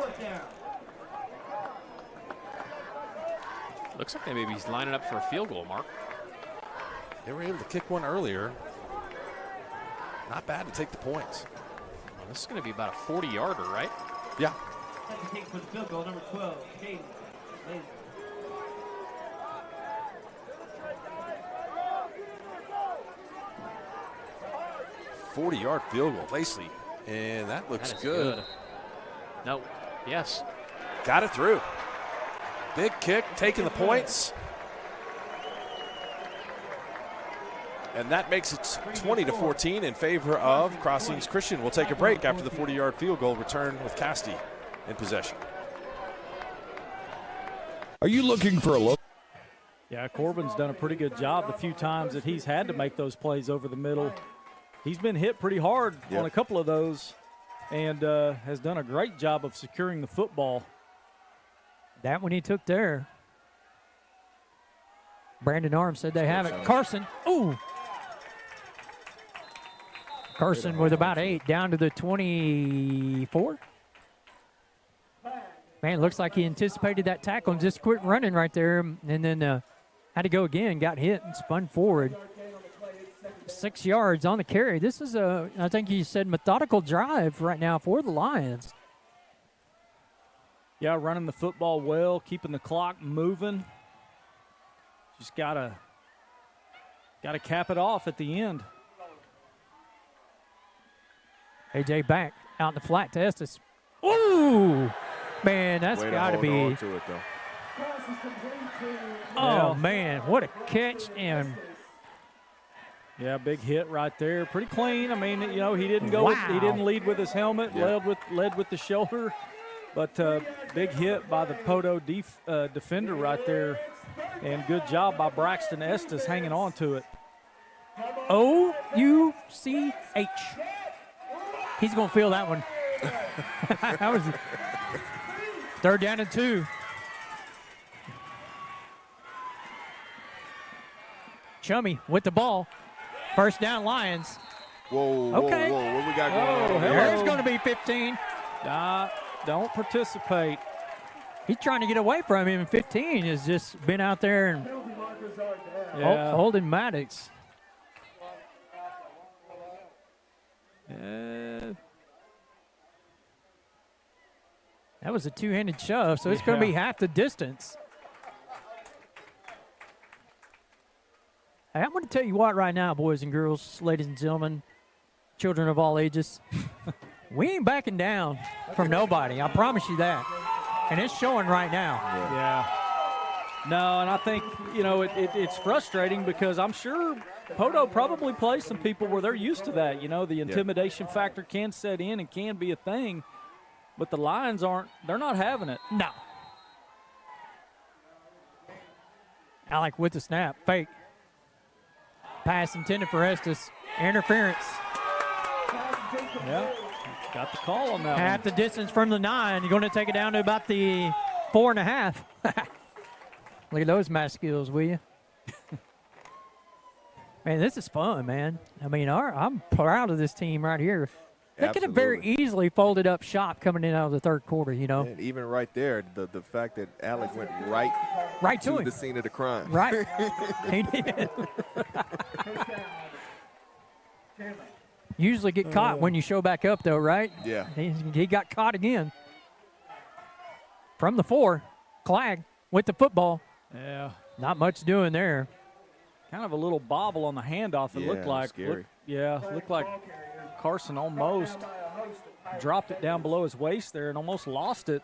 Looks like maybe he's lining up for a field goal, Mark. They were able to kick one earlier. Not bad to take the points. Well, this is going to be about a 40-yarder, right? Yeah. Second kick for the field goal, number 12, Caden. 40-yard field goal, Lacey. And that looks good. No. Yes. Got it through. Big kick, taking the points. And that makes it 20-14 in favor of Crossings Christian. We'll take a break after the 40-yard field goal. Return with Casti in possession. Are you looking for a look? Yeah, Corbin's done a pretty good job the few times that he's had to make those plays over the middle. He's been hit pretty hard on a couple of those and has done a great job of securing the football. That one he took there. Brandon Arms said they have it. Carson, ooh. Carson with about 8, down to the 24. Man, looks like he anticipated that tackle and just quit running right there, and then had to go again, got hit and spun forward. 6 yards on the carry. This is I think he said, methodical drive right now for the Lions. Yeah, running the football well, keeping the clock moving. Just gotta cap it off at the end. AJ back out in the flat to Estes. Ooh, man, that's got to be. On to it, though. Oh man, what a catch! And yeah, big hit right there. Pretty clean. I mean, you know, he didn't go. He didn't lead with his helmet. Led with the shoulder, but big hit by the Poto defender right there, and good job by Braxton Estes hanging on to it. O-U-C-H. He's going to feel that one. That was 3rd down and 2. Chummy with the ball. 1st down, Lions. Whoa, okay. Whoa, what we got going on? There's going to be 15. Don't participate. He's trying to get away from him. 15 has just been out there and holding Maddox. That was a 2-handed shove, so it's going to be half the distance. Hey, I'm going to tell you what right now, boys and girls, ladies and gentlemen, children of all ages. We ain't backing down from nobody. I promise you that. And it's showing right now. Yeah. No, and I think, you know, it's frustrating because I'm sure Poto probably plays some people where they're used to that. You know, the intimidation factor can set in and can be a thing. But the Lions they're not having it. No. Alec with the snap. Fake. Pass intended for Estes. Interference. Yeah. Got the call on that Half the distance from the 9. You're going to take it down to about the 4.5. Look at those math skills, will you? Man, this is fun, man. I mean, I'm proud of this team right here. They could have very easily folded up shop coming in out of the 3rd quarter, you know. And even right there, the fact that Alec went right to him. The scene of the crime. Right. He did. Usually get caught when you show back up, though, right? Yeah. He got caught again. From the 4, Clag with the football. Yeah. Not much doing there. Kind of a little bobble on the handoff, it looked like. Scary. Looked like Carson almost dropped it down below his waist there and almost lost it.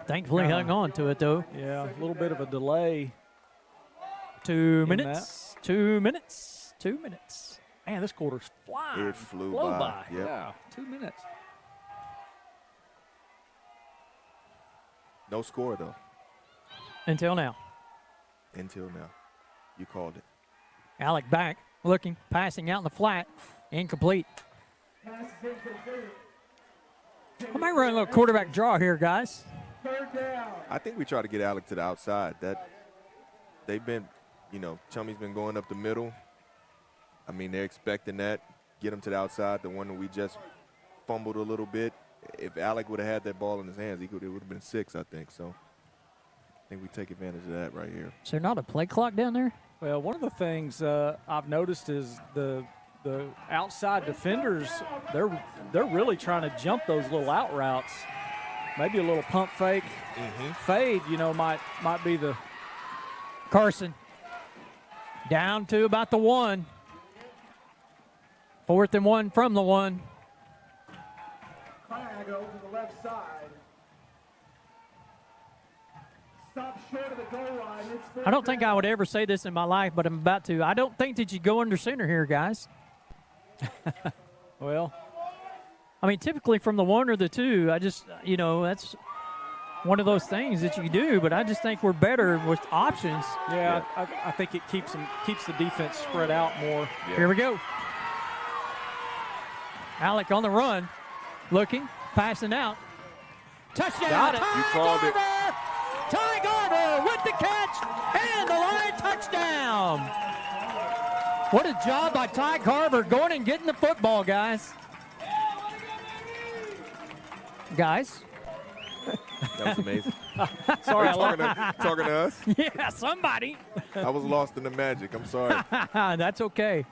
Thankfully hung on to it, though. Yeah, a little bit of a delay. 2 minutes. 2 minutes. 2 minutes. Man, this quarter's flying. It flew by. Yep. Yeah, 2 minutes. No score, though. Until now. You called it. Alec back, looking, passing out in the flat. Incomplete. I might run a little quarterback draw here, guys. I think we try to get Alec to the outside. They've been, Chummy's been going up the middle. I mean, they're expecting that. Get him to the outside, the one that we just fumbled a little bit. If Alec would have had that ball in his hands, it would have been 6, I think. So I think we take advantage of that right here. Is there not a play clock down there? Well, one of the things I've noticed is the outside defenders, they're really trying to jump those little out routes. Maybe a little pump fake, fade, might be the. Carson down to about the 1. 4th and 1 from the 1. Flag over to the left side. Stop short of the goal line. I don't think I would ever say this in my life, but I'm about to. I don't think that you go under center here, guys. Well, I mean, typically from the 1 or the 2, I just, that's one of those things that you do, but I just think we're better with options. Yeah. I think it keeps the defense spread out more. Yeah. Here we go. Alec on the run, looking, passing out. Touchdown. Got it. You called it. Ty Garber with the catch and the line touchdown. What a job by Ty Garber going and getting the football, guys. Guys. That was amazing. Sorry, talking to us? Yeah, somebody. I was lost in the magic. I'm sorry. That's okay.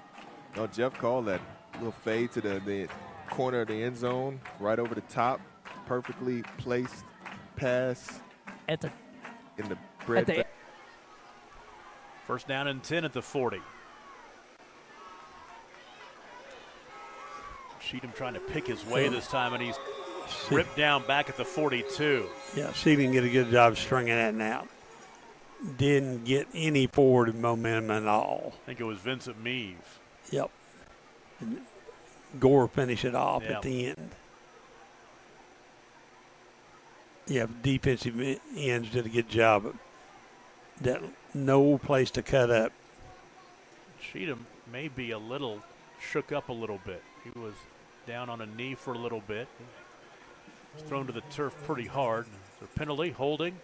No, Jeff called that little fade to the corner of the end zone, right over the top, perfectly placed pass in the bread. First down and 10 at the 40. Cheatham trying to pick his way this time, and he's ripped down back at the 42. Yeah, Cheatham did a good job stringing that out. Didn't get any forward momentum at all. I think it was Vincent Meave. Yep. And Gore finished it off at the end. Yeah, defensive ends did a good job. That no place to cut up. Cheatham may be a little shook up a little bit. He was down on a knee for a little bit. He was thrown to the turf pretty hard. So penalty, holding.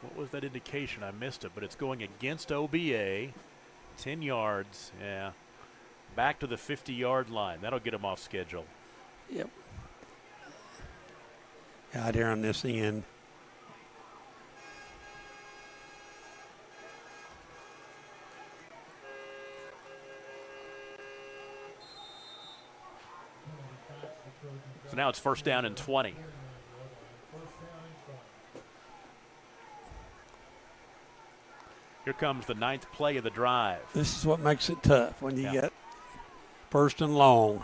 What was that indication? I missed it, but it's going against OBA. 10 yards, yeah. Back to the 50-yard line. That'll get him off schedule. Yep. Out here on this end. So now it's first down and 20. Here comes the 9th play of the drive. This is what makes it tough when you get first and long.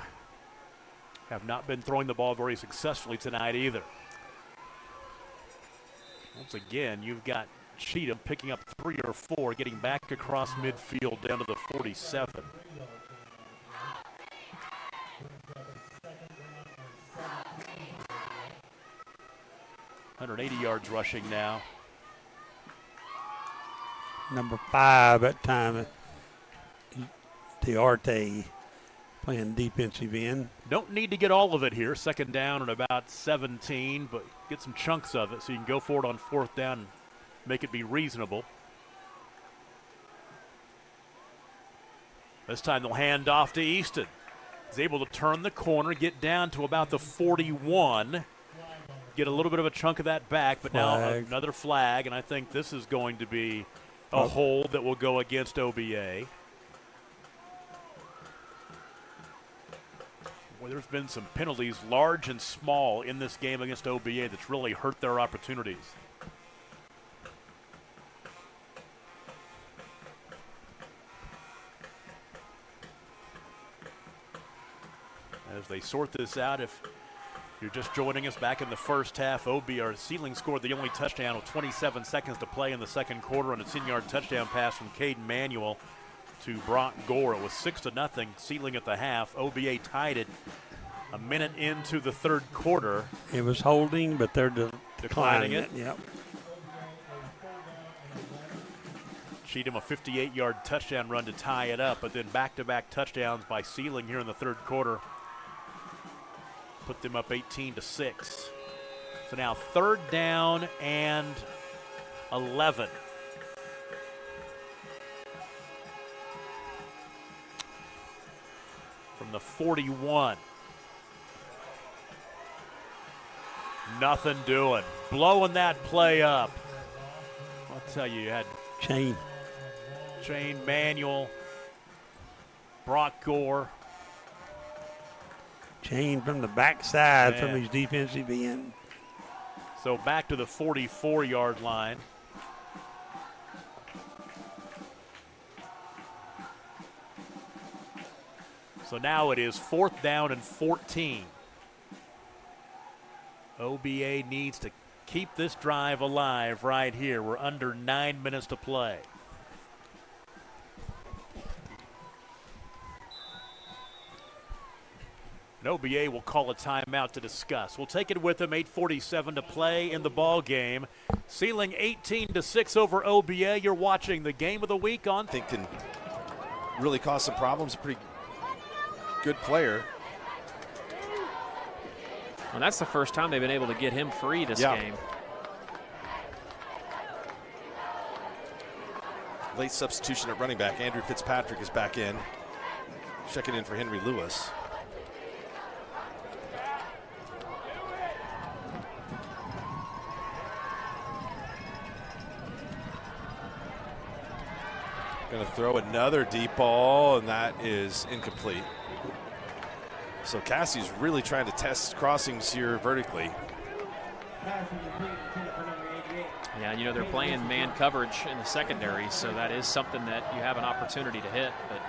Have not been throwing the ball very successfully tonight either. Once again, you've got Cheatham picking up 3 or 4, getting back across midfield down to the 47. $180 yards rushing now. Number 5 at time, Diarte playing defensive end. Don't need to get all of it here. Second down at about 17, but get some chunks of it so you can go for it on 4th down and make it be reasonable. This time they'll hand off to Easton. He's able to turn the corner, get down to about the 41, get a little bit of a chunk of that back, but now another flag, and I think this is going to be a hold that will go against OBA. Well, there's been some penalties, large and small, in this game against OBA that's really hurt their opportunities. As they sort this out, if you're just joining us back in the first half, Sealing scored the only touchdown with 27 seconds to play in the second quarter on a 10-yard touchdown pass from Caden Manuel to Brock Gore. It was 6-0, Sealing at the half. OBA tied it a minute into the third quarter. It was holding, but they're declining it. Yep. Cheatham a 58-yard touchdown run to tie it up, but then back-to-back touchdowns by Sealing here in the third quarter put them up 18-6. So now 3rd down and 11. From the 41. Nothing doing. Blowing that play up. I'll tell you had Chain Manuel, Brock Gore. Chain from the backside from Man. his defensive end. So back to the 44-yard line. So now it is 4th down and 14. OBA needs to keep this drive alive right here. We're under 9 minutes to play. And OBA will call a timeout to discuss. We'll take it with them. 8:47 to play in the ball game. Ceiling 18-6 over OBA. You're watching the game of the week on. I think can really cause some problems. A pretty good player. Well, that's the first time they've been able to get him free this game. Late substitution at running back. Andrew Fitzpatrick is back in. Checking in for Henry Lewis. Going to throw another deep ball, and that is incomplete. So Cassie's really trying to test crossings here vertically. Yeah, you know, they're playing man coverage in the secondary, so that is something that you have an opportunity to hit. But,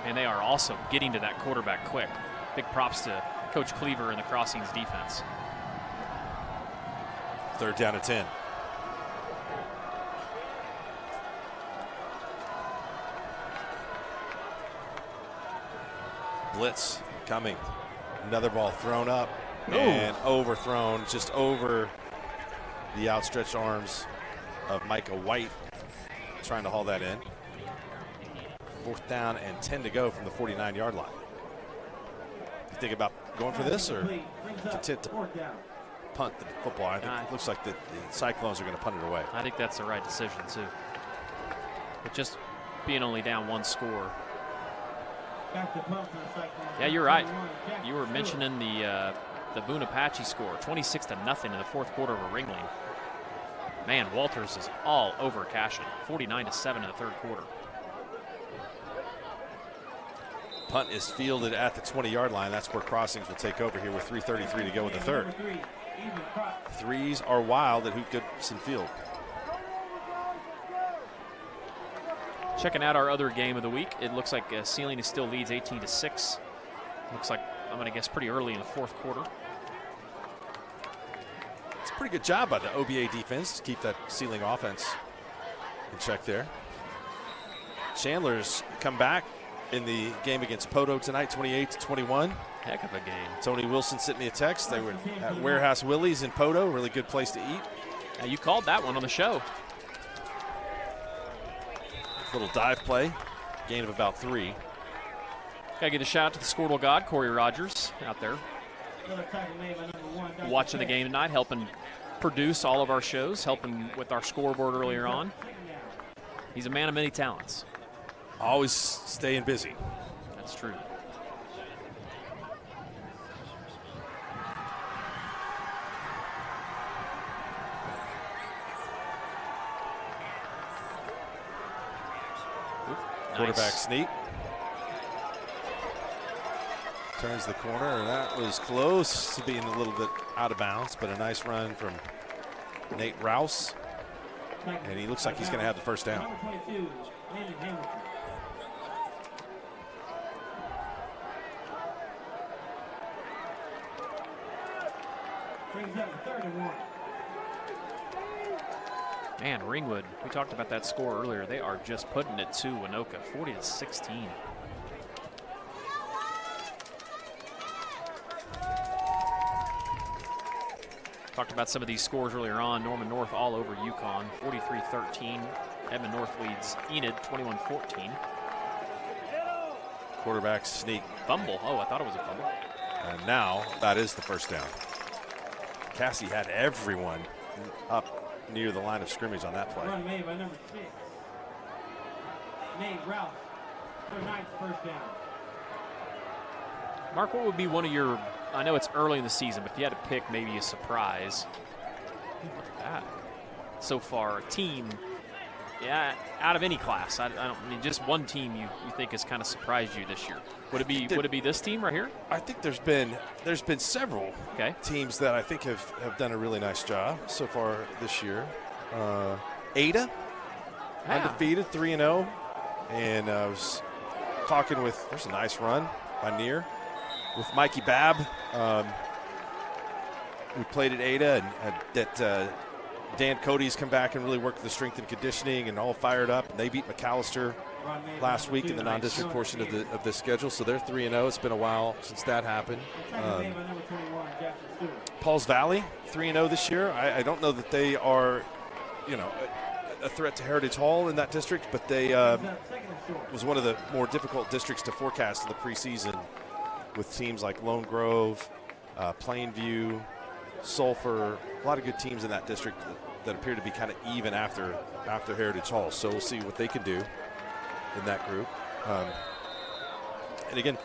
man, they are also getting to that quarterback quick. Big props to Coach Cleaver and the crossings defense. 3rd down and 10. Blitz coming. Another ball thrown up and overthrown just over the outstretched arms of Micah White, trying to haul that in. 4th down and 10 to go from the 49-yard line. You think about going for this or content to punt the football? I think it looks like the Cyclones are going to punt it away. I think that's the right decision, too. But just being only down 1 score. Yeah, you're right. You were mentioning the Boone Apache score, 26-0 in the 4th quarter over Ringling. Man, Walters is all over Cashion, 49-7 in the 3rd quarter. Punt is fielded at the 20-yard line. That's where crossings will take over here with 3:33 to go in the 3rd. Threes are wild at Hoot Gibson Field. Checking out our other game of the week, it looks like Ceiling still leads 18-6. Looks like, I'm going to guess, pretty early in the 4th quarter. It's a pretty good job by the OBA defense to keep that Ceiling offense in check there. Chandler's come back in the game against Poto tonight, 28-21. Heck of a game. Tony Wilson sent me a text. They were at Warehouse Willie's in Poto, really good place to eat. Yeah, you called that one on the show. Little dive play, gain of about 3. Gotta give a shout out to the Skordle God, Corey Rogers, out there watching the game tonight, helping produce all of our shows, helping with our scoreboard earlier on. He's a man of many talents. Always staying busy. That's true. Quarterback sneak. Turns the corner, and that was close to being a little bit out of bounds, but a nice run from Nate Rouse. And he looks like he's going to have the 1st down. Man, Ringwood, we talked about that score earlier. They are just putting it to Winoka, 40-16. Talked about some of these scores earlier on. Norman North all over UConn, 43-13. Edmond North leads Enid, 21-14. Quarterback sneak. Fumble. Oh, I thought it was a fumble. And now that is the 1st down. Cassie had everyone up near the line of scrimmage on that play. Run made by number 6. Nate Rouse for 9th 1st down. Mark, what would be one of your I know it's early in the season, but if you had to pick maybe a surprise, look at that. So far, a team, out of any class, I mean, just one team you think has kind of surprised you this year. Would it be this team right here? I think there's been several teams that I think have done a really nice job so far this year. Ada, undefeated, 3-0, and I was talking with. There's a nice run by Near with Mikey Babb. We played at Ada, and Dan Cody's come back and really worked the strength and conditioning and all fired up. And they beat McAllister last week in the non-district portion of the schedule, so they're 3-0. It's been a while since that happened. Pauls Valley, 3-0 this year. I don't know that they are, a threat to Heritage Hall in that district, but they was one of the more difficult districts to forecast in the preseason with teams like Lone Grove, Plainview, Sulphur, a lot of good teams in that district that appear to be kind of even after Heritage Hall. So we'll see what they can do in that group. And again,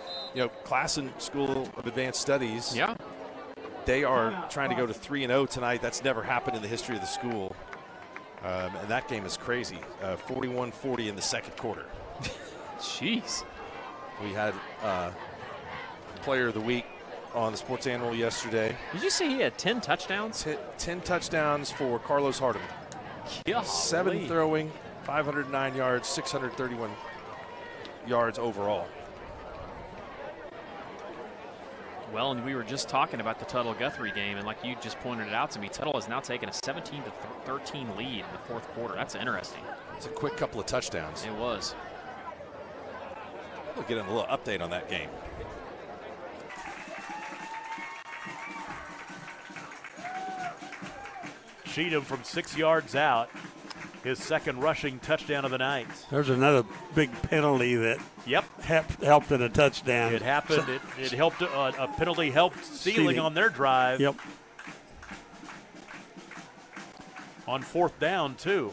Classen School of Advanced Studies. Yeah. They are trying to go to 3-0 tonight. That's never happened in the history of the school. And that game is crazy. 41-40 in the second quarter. Jeez. We had Player of the Week on the Sports Animal yesterday. Did you see he had 10 touchdowns? 10 touchdowns for Carlos Hardeman. Yeah. 7 throwing, 509 yards, 631 yards overall. Well, and we were just talking about the Tuttle-Guthrie game, and like you just pointed it out to me, Tuttle has now taken a 17-13 lead in the fourth quarter. That's interesting. It's a quick couple of touchdowns. It was. We'll get a little update on that game. Cheatham from 6 yards out, his second rushing touchdown of the night. There's another big penalty that helped in a touchdown. It happened. It helped. A penalty helped Sealing on their drive. Yep. On fourth down, too.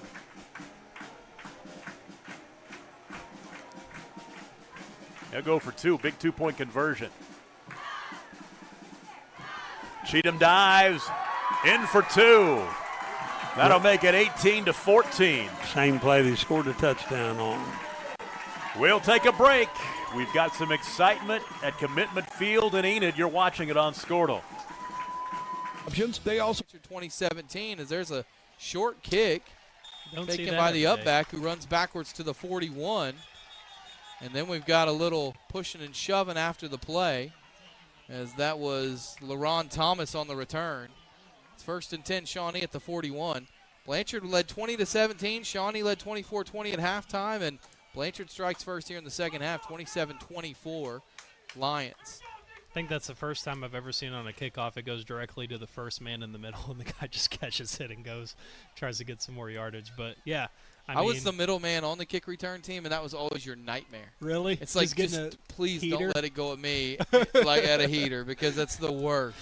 They'll go for 2. Big 2-point conversion. Cheatham dives. In for 2. That'll make it 18-14. Same play they scored a touchdown on. We'll take a break. We've got some excitement at Commitment Field in Enid. You're watching it on Skordle. They also 2017 as there's a short kick taken by the upback who runs backwards to the 41. And then we've got a little pushing and shoving after the play as that was LaRon Thomas on the return. It's 1st and 10, Shawnee at the 41. Blanchard led 20-17. Shawnee led 24-20 at halftime, and Blanchard strikes first here in the second half, 27-24 Lions. I think that's the first time I've ever seen on a kickoff it goes directly to the first man in the middle, and the guy just catches it and tries to get some more yardage. But, yeah, I was the middle man on the kick return team, and that was always your nightmare. Really? It's like, just please heater? Don't let it go at me like at a heater because that's the worst.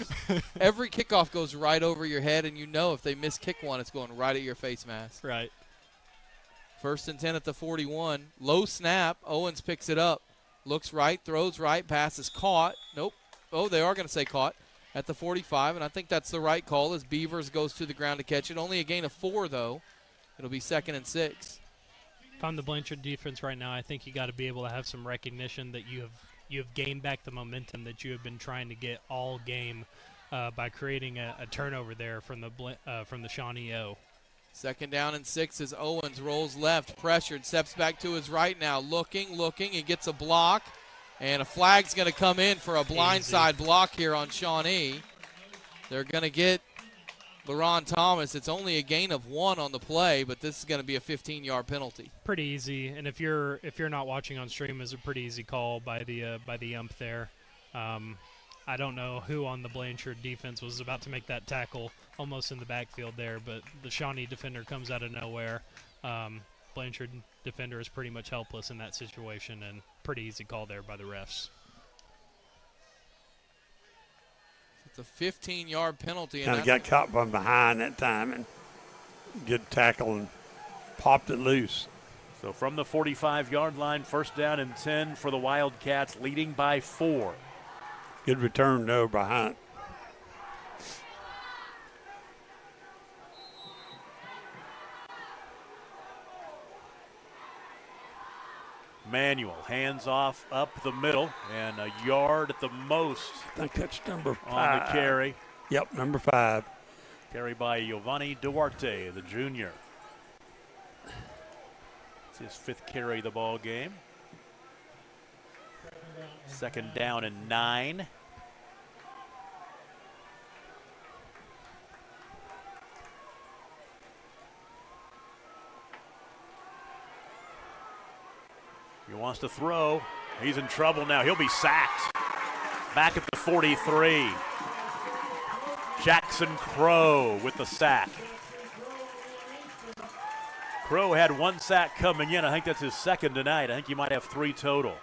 Every kickoff goes right over your head, and if they miss kick one, it's going right at your face mask. Right. 1st and 10 at the 41. Low snap. Owens picks it up. Looks right, throws right, pass is caught. Nope. Oh, they are going to say caught at the 45, and I think that's the right call as Beavers goes to the ground to catch it. Only a gain of 4, though. It'll be 2nd and 6. If I'm the Blanchard defense right now, I think you got to be able to have some recognition that you have gained back the momentum that you have been trying to get all game by creating a turnover there from the Shawnee O. 2nd down and 6 as Owens rolls left, pressured, steps back to his right now, looking, he gets a block, and a flag's going to come in for a blindside block here on Shawnee. They're going to get LaRon Thomas. It's only a gain of 1 on the play, but this is going to be a 15-yard penalty. Pretty easy, and if you're not watching on stream, it's a pretty easy call by the ump there. I don't know who on the Blanchard defense was about to make that tackle almost in the backfield there, but the Shawnee defender comes out of nowhere. Blanchard defender is pretty much helpless in that situation, and pretty easy call there by the refs. It's a 15-yard penalty. Kind of got caught from behind that time, and good tackle and popped it loose. So from the 45-yard line, 1st down and 10 for the Wildcats, leading by 4. Good return, though, by Hunt. Manuel, hands off up the middle, and a yard at the most. I think that's number 5. On the carry. Yep, number 5. Carry by Giovanni Duarte, the junior. It's his 5th carry of the ball game. 2nd down and 9. He wants to throw. He's in trouble now. He'll be sacked. Back at the 43. Jackson Crow with the sack. Crow had 1 sack coming in. I think that's his 2nd tonight. I think he might have 3 total.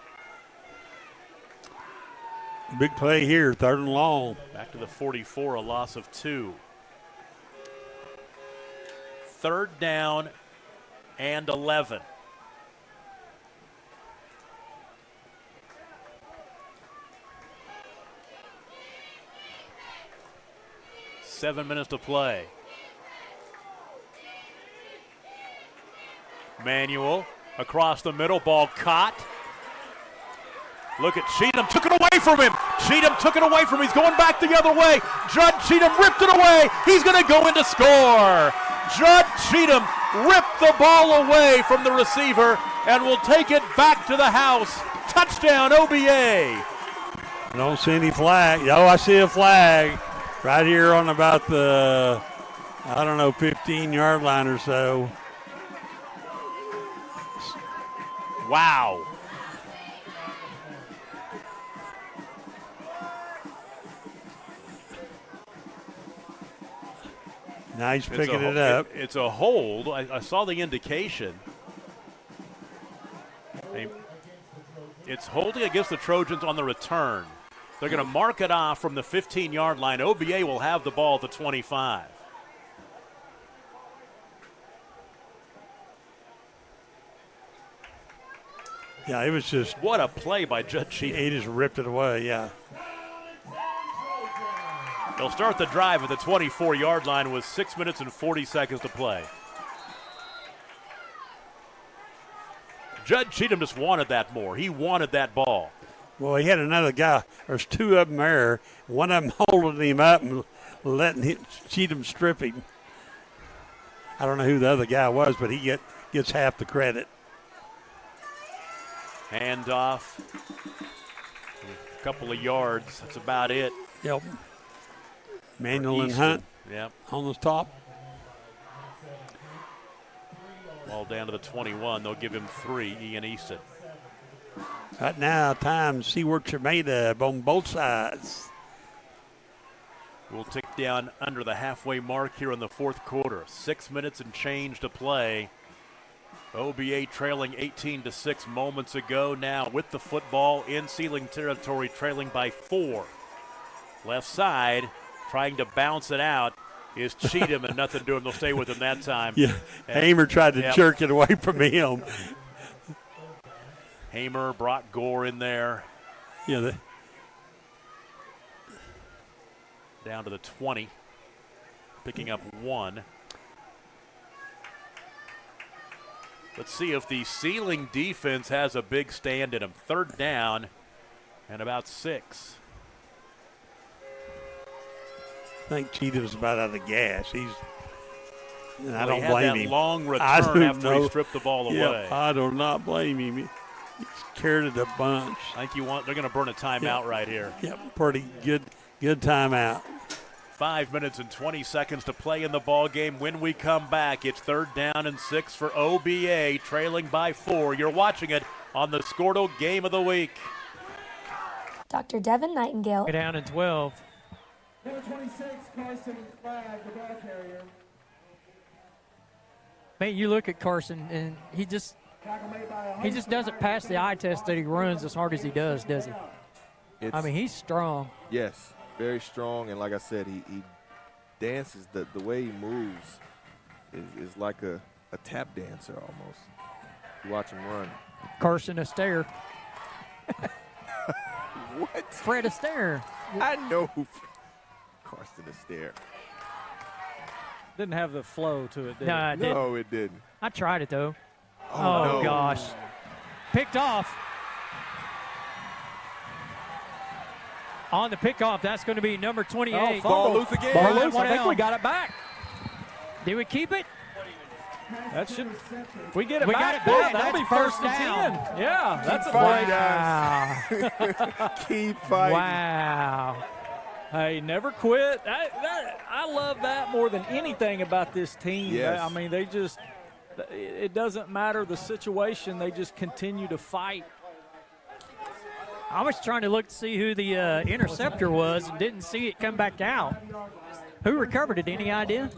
Big play here, 3rd and long. Back to the 44, a loss of 2. 3rd down and 11. Seven minutes to play. Manuel across the middle, ball caught. Look at Cheatham, took it away from him. Cheatham took it away from him. He's going back the other way. Judd Cheatham ripped it away. He's going to go in to score. Judd Cheatham ripped the ball away from the receiver and will take it back to the house. Touchdown, OBA. I don't see any flag. Oh, I see a flag right here on about the, 15-yard line or so. Wow. Nice picking it up. It's a hold. I saw the indication. It's holding against the Trojans on the return. They're going to mark it off from the 15-yard line. OBA will have the ball at the 25. Yeah, it was just. What a play by Judd Cheatham. He just ripped it away, yeah. They'll start the drive at the 24-yard line with 6 minutes and 40 seconds to play. Judd Cheatham just wanted that more. He wanted that ball. Well, he had another guy. There's 2 of them there. One of them holding him up and letting Cheatham strip him. I don't know who the other guy was, but he gets half the credit. Hand off. A couple of yards. That's about it. Yep. Manuel and Hunt. Yep. On the top. Ball down to the 21. They'll give him 3, Ian Easton. Right now, time to see what you're made of on both sides. We'll tick down under the halfway mark here in the 4th quarter. 6 minutes and change to play. OBA trailing 18-6 moments ago. Now with the football in ceiling territory, trailing by 4. Left side, trying to bounce it out, is Cheatham, and nothing doing. They'll stay with him that time. Yeah, Hamer tried to jerk it away from him. Hamer brought Gore in there. Yeah. Down to the 20, picking up 1. Let's see if the ceiling defense has a big stand in them. 3rd down and about 6. I think Cheatham's about out of gas. I don't blame blame that him. Long return after he stripped the ball away. I do not blame him. He's carried it a bunch. I think they're going to burn a timeout right here. Yep, pretty good timeout. 5 minutes and 20 seconds to play in the ball game. When we come back, it's 3rd down and 6 for OBA, trailing by 4. You're watching it on the Skordle Game of the Week. Dr. Devin Nightingale. Down in 12. Number 26, Carson Flagg, the ball carrier. Man, you look at Carson, and he just doesn't pass the eye test that he runs as hard as he does he? He's strong. Yes, very strong, and like I said, he dances. The way he moves is like a tap dancer almost. You watch him run. Carson Astaire. What? Fred Astaire. I know who Carson Astaire. Didn't have the flow to it, did No, it? I didn't. No, it didn't. I tried it, though. Oh, no. Gosh. Picked off. On the pickoff, that's going to be number 28. Oh, fumble. Ball loose again. Ball loose. One I think down. we got it back. Did we keep it? That should. If we get it We back, got it back. that'll be That's first first and down. 10. Yeah, that's a fighting, play. guys. Keep fighting. Wow. Hey, never quit. I love that more than anything about this team. Yes. I mean, they just. It doesn't matter the situation. They just continue to fight. I was trying to look to see who the interceptor was and didn't see it come back out. Who recovered it? Any idea?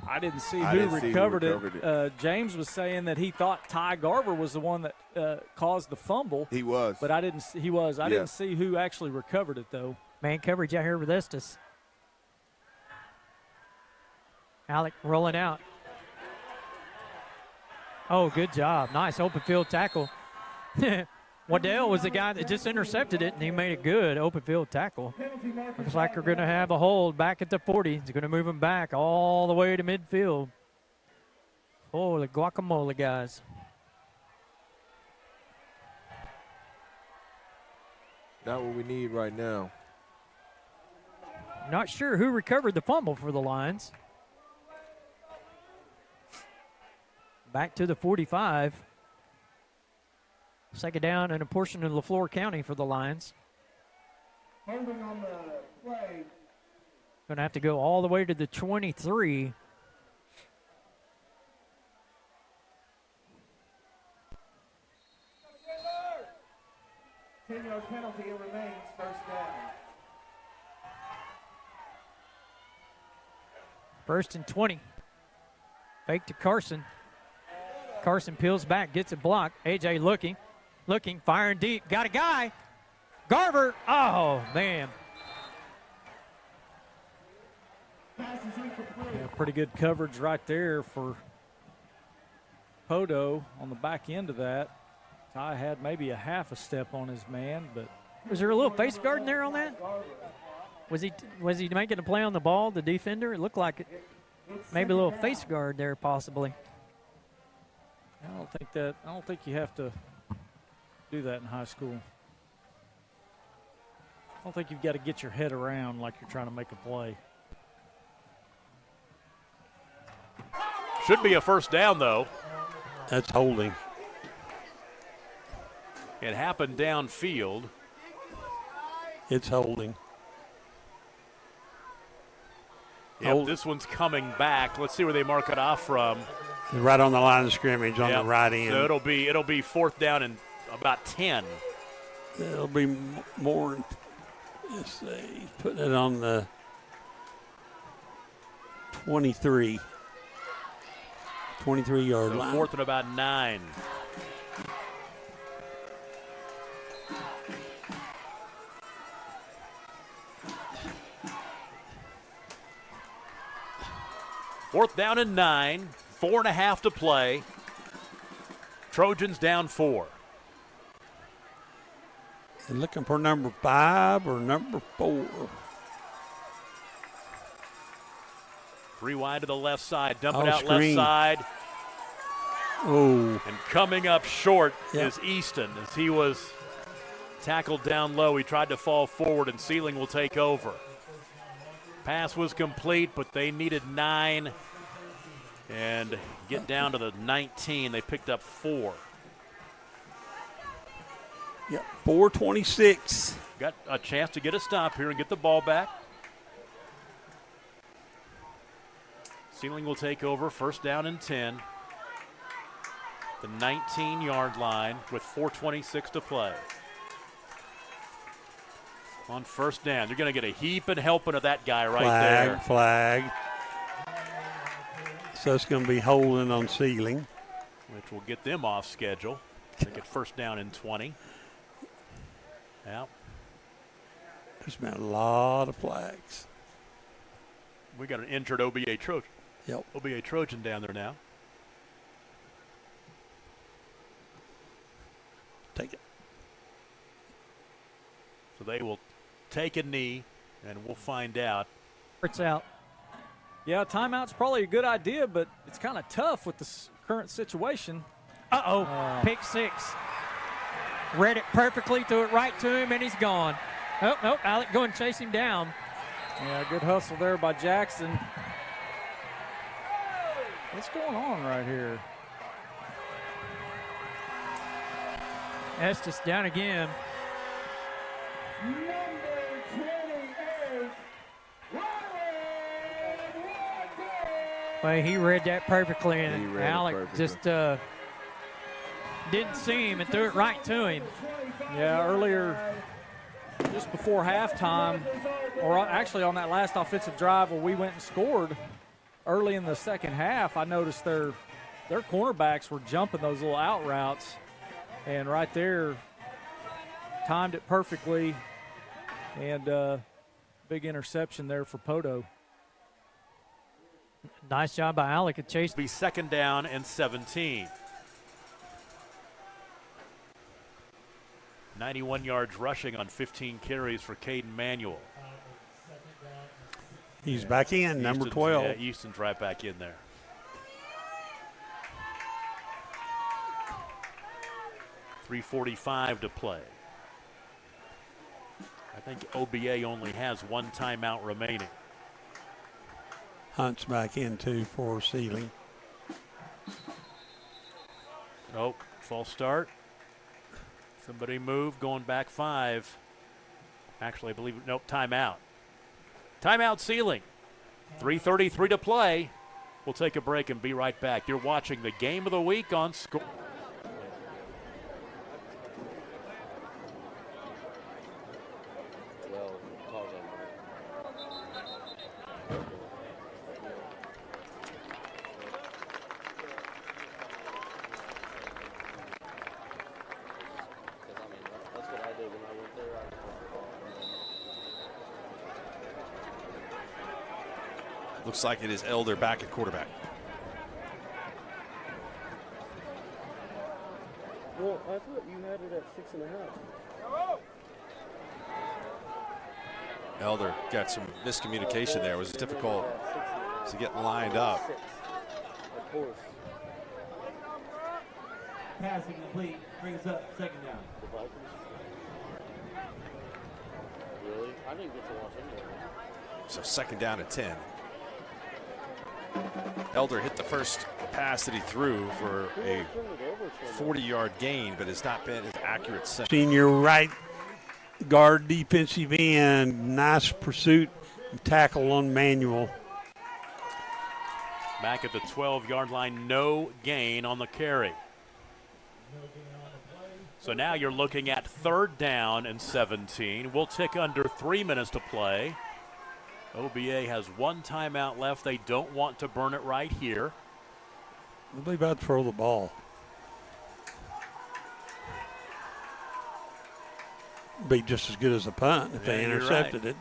I didn't see I who didn't see who recovered recovered it. James was saying that he thought Ty Garver was the one that caused the fumble. He was. But I didn't. He was. I Yeah. didn't see who actually recovered it though. Man coverage out here with Estes. Alec rolling out. Oh, good job. Nice open field tackle. Waddell was the guy that just intercepted it, and he made it good. Open field tackle. Looks like we're going to have a hold back at the 40. He's going to move him back all the way to midfield. Holy guacamole, guys. Not what we need right now. Not sure who recovered the fumble for the Lions. Back to the 45. Second down and a portion of LaFleur County for the Lions. Holding on the play. Going to have to go all the way to the 23. Ten-yard penalty, it remains first down. First and 20. Fake to Carson. Carson peels back, gets it blocked. AJ looking, firing deep. Got a guy. Garver. Oh, man. Yeah, pretty good coverage right there for Hodo on the back end of that. Ty had maybe a half a step on his man, but Was there a little face guard in there on that? Was he making a play on the ball, the defender? It looked like it. Maybe a little face guard there, possibly. I don't think you have to do that in high school. I don't think you've got to get your head around like you're trying to make a play. Should be a first down, though. That's holding. It happened downfield. It's holding. Yep, this one's coming back. Let's see where they mark it off from. Right on the line of scrimmage on the right end. So it'll be fourth down and about 10. It'll be more. Let's see, putting it on the 23. 23-yard So line. fourth and about 9. Fourth down and 9. 4.5 to play. Trojans down 4. They're looking for number 5 or number 4. 3 wide to the left side. Dump it Oh, out screen. left side. Oh. And coming up short Yep. is Easton as he was tackled down low. He tried to fall forward, and Sealing will take over. Pass was complete, but they needed 9 and get down to the 19. They picked up 4. Yep, 4:26. Got a chance to get a stop here and get the ball back. Sealing will take over, first down and 10. The 19-yard line with 4:26 to play. On first down, they're going to get a heap and helping of that guy right there. Flag. So it's going to be holding on Sealing. Which will get them off schedule. They get first down and 20. Yep. There's been a lot of flags. We got an injured OBA Trojan. Yep. OBA Trojan down there now. Take it. So they will take a knee, and we'll find out. It's out. Yeah, timeout's probably a good idea, but it's kind of tough with the current situation. Uh-oh, pick six. Read it perfectly, threw it right to him, and he's gone. Oh, no, Alec go and chase him down. Yeah, good hustle there by Jackson. What's going on right here? That's just down again. Well, he read that perfectly, and Alec just didn't see him and threw it right to him. Yeah, earlier, just before halftime, or actually on that last offensive drive where we went and scored early in the second half, I noticed their cornerbacks were jumping those little out routes, and right there, timed it perfectly, and big interception there for Poto. Nice job by Alec at chase. Be second down and 17. 91 yards rushing on 15 carries for Caden Manuel. He's back in, number 12. Yeah, Easton's right back in there. .345 to play. I think OBA only has one timeout remaining. Hunt's back in, too, for Sealy. Nope, false start. Somebody moved, going back 5. Actually, I believe, nope, timeout. Timeout Sealing. 3:33 to play. We'll take a break and be right back. You're watching the game of the week on Skordle. Looks like it is Elder back at quarterback. Well, I thought you had it at 6.5. Elder got some miscommunication there. It was difficult to get lined up. Of course. Passing complete brings up second down. Really? I didn't get to watch him. So second down at 10. Elder hit the first pass that he threw for a 40-yard gain, but has not been as accurate since. Senior right guard, defensive end. Nice pursuit and tackle on Manuel. Back at the 12-yard line, no gain on the carry. So now you're looking at third down and 17. We'll tick under 3 minutes to play. OBA has one timeout left. They don't want to burn it right here. They'll be about to throw the ball. Be just as good as a punt if they intercepted it.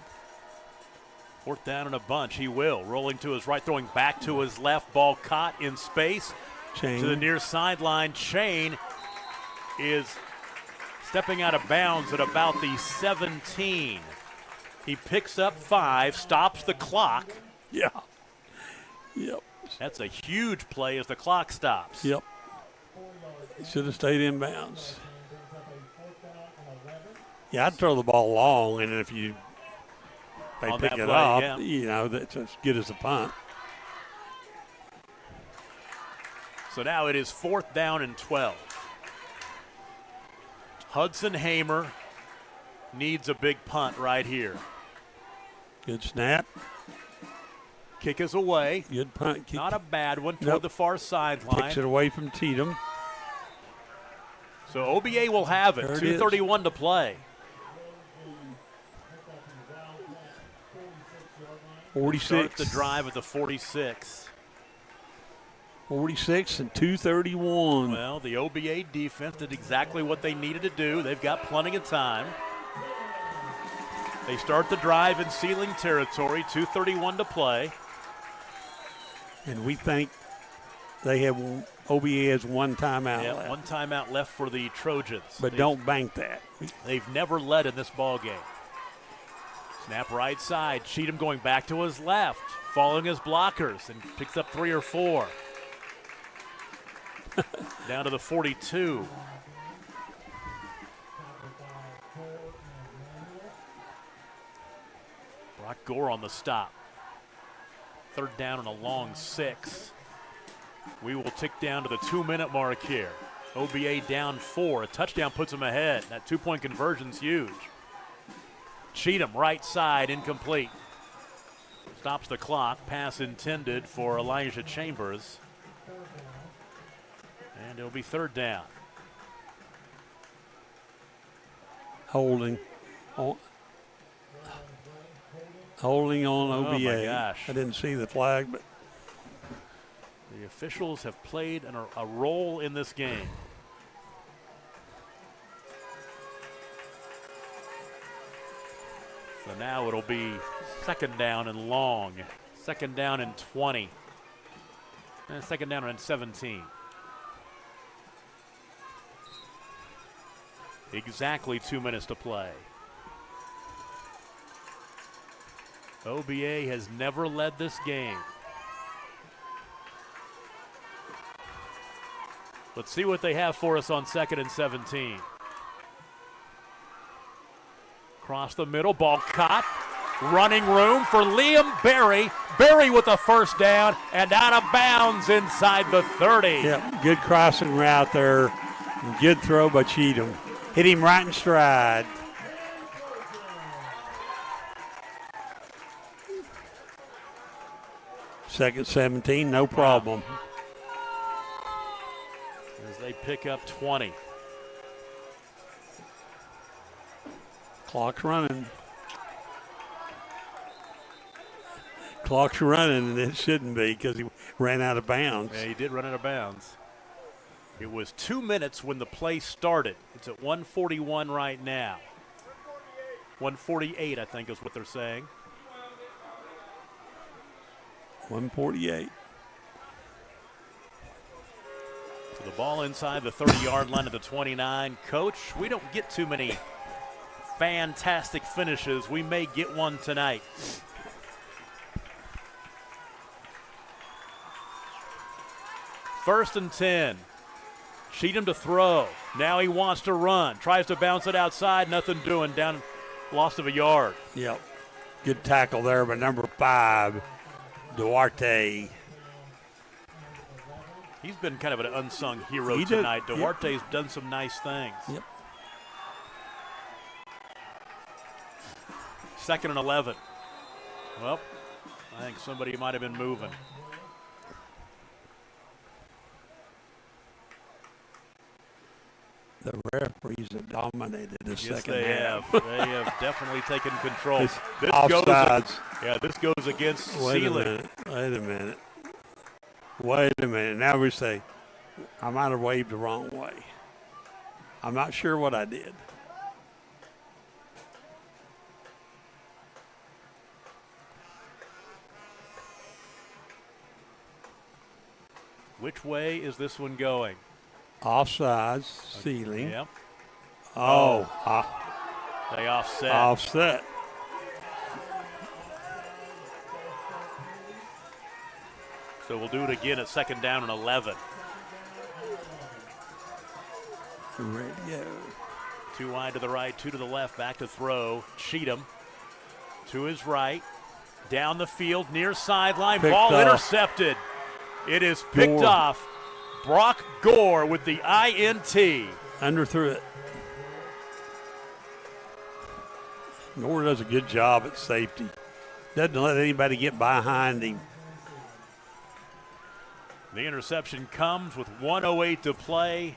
Fourth down and a bunch. He will. Rolling to his right, throwing back to his left. Ball caught in space. Chain. To the near sideline. Chain is stepping out of bounds at about the 17. He picks up 5, stops the clock. Yeah. Yep. That's a huge play as the clock stops. Yep. Should have stayed in bounds. Yeah, I'd throw the ball long, and if they On pick that it play, up, yeah. you know, that's as good as a punt. So now it is fourth down and 12. Hudson Hamer needs a big punt right here. Good snap. Kick is away. Good punt. Not a bad one toward the far sideline. Kicks it away from Tatum. So OBA will have it. There it 2:31 to play. 46. Start the drive at the 46. 46 and 2:31. Well, the OBA defense did exactly what they needed to do. They've got plenty of time. They start the drive in Sealing territory, 2:31 to play. And we think they have OBA has one timeout left. One timeout left for the Trojans. But don't bank that. They've never led in this ball game. Snap right side. Cheatham going back to his left, following his blockers, and picks up 3 or 4. Down to the 42. Brock Gore on the stop. 3rd down and a long 6. We will tick down to the 2-minute mark here. OBA down 4. A touchdown puts them ahead. That 2-point conversion's huge. Cheatham, right side, incomplete. Stops the clock. Pass intended for Elijah Chambers. And it'll be 3rd down. Holding on OBA. Oh, my gosh. I didn't see the flag, but The officials have played a role in this game. So now it'll be 2nd down and long. 2nd down and 20. And 2nd down and 17. Exactly 2 minutes to play. OBA has never led this game. Let's see what they have for us on 2nd and 17. Across the middle, ball caught. Running room for Liam Berry. Berry with a 1st down and out of bounds inside the 30. yeah, good crossing route there. Good throw by Cheatham. Hit him right in stride. Second 17, no problem. As they pick up 20. Clock's running. Clock's running, and it shouldn't be because he ran out of bounds. Yeah, he did run out of bounds. It was 2 minutes when the play started. It's at 1:41 right now. 1:48, I think, is what they're saying. 148. So the ball inside the 30-yard line of the 29. Coach, we don't get too many fantastic finishes. We may get one tonight. First and 10. Cheatham to throw. Now he wants to run. Tries to bounce it outside. Nothing doing. Down, loss of a yard. Yep. Good tackle there by number 5, Duarte. He's been kind of an unsung hero He did, tonight. yep. Duarte's done some nice things. Yep. 2nd and 11. Well, I think somebody might have been moving. The referees have dominated the Yes, second they half. have. They have definitely taken control. It's This offsides. this goes against Sealing. Wait a minute. Now we say, I might have waved the wrong way. I'm not sure what I did. Which way is this one going? Offsides, Sealing. Yep. They offset. Offset. So we'll do it again at 2nd down and 11. Ready to go. 2 wide to the right, 2 to the left, back to throw. Cheatham to his right, down the field, near sideline, Picked ball off. intercepted. It is picked Gore. off. Brock Gore with the INT. Underthrew it. Gore does a good job at safety. Doesn't let anybody get behind him. The interception comes with 1:08 to play,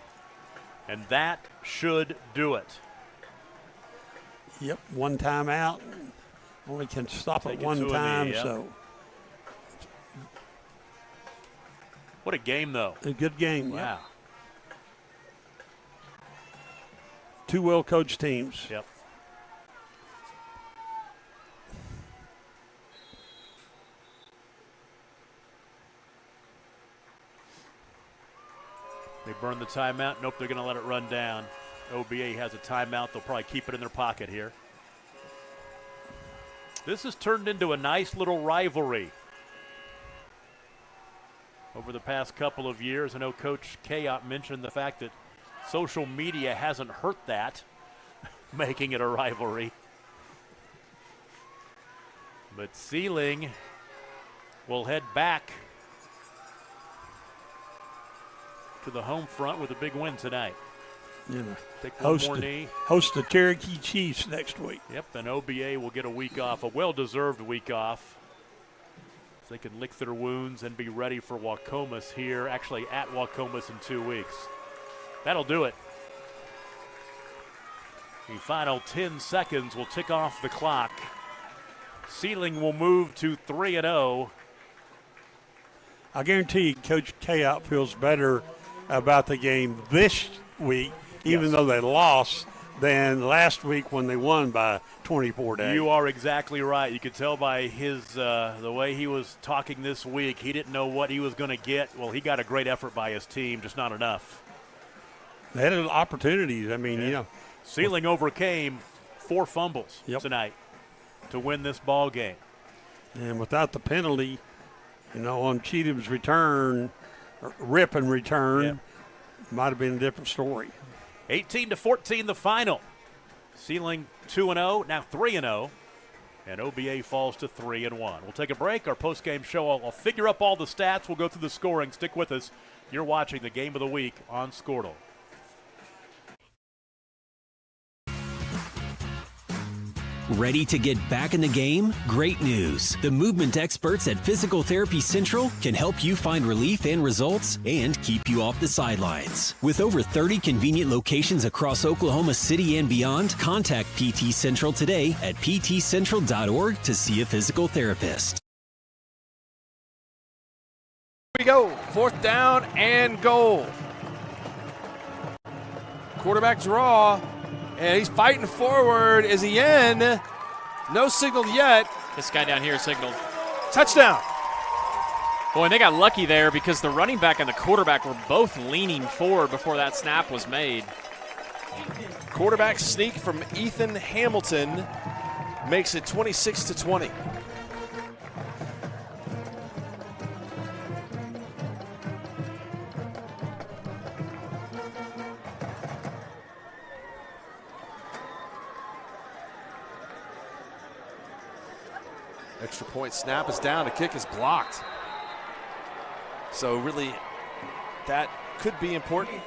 and that should do it. Yep, one timeout. Only can stop Take it it one to a knee, time, yep. so What a game, though. a good game. Wow. Yep. Two well-coached teams. Yep. They burn the timeout. Nope, they're going to let it run down. OBA has a timeout. They'll probably keep it in their pocket here. This has turned into a nice little rivalry over the past couple of years. I know Coach Kayop mentioned the fact that social media hasn't hurt that, making it a rivalry. But Sealing will head back to the home front with a big win tonight. Yeah. Take one more knee. Host the Cherokee Chiefs next week. Yep, and OBA will get a week off, a well-deserved week off. So they can lick their wounds and be ready for Wacomas here, actually at Wacomas in 2 weeks. That'll do it. The final 10 seconds will tick off the clock. Sealing will move to 3-0. I guarantee you Coach Kayop feels better about the game this week, even though they lost, than last week when they won by 24 days. You are exactly right. You could tell by his the way he was talking this week. He didn't know what he was going to get. Well, he got a great effort by his team, just not enough. They had opportunities. I mean, you know. Sealing overcame 4 fumbles tonight to win this ball game. And without the penalty, you know, on Cheatham's return, rip and return, might have been a different story. 18-14 the final. Sealing 2-0, now 3-0. And OBA falls to 3-1. We'll take a break. Our post-game show, I'll figure up all the stats. We'll go through the scoring. Stick with us. You're watching the Game of the Week on Skordle. Ready to get back in the game? Great news. The movement experts at Physical Therapy Central can help you find relief and results and keep you off the sidelines. With over 30 convenient locations across Oklahoma City and beyond, contact PT Central today at ptcentral.org to see a physical therapist. Here we go. 4th down and goal. Quarterback draw. And he's fighting forward. Is he in? No signal yet. This guy down here signaled. Touchdown. Boy, and they got lucky there because the running back and the quarterback were both leaning forward before that snap was made. Quarterback sneak from Ethan Hamilton makes it 26-20. Extra point snap is down. The kick is blocked. So really, that could be important.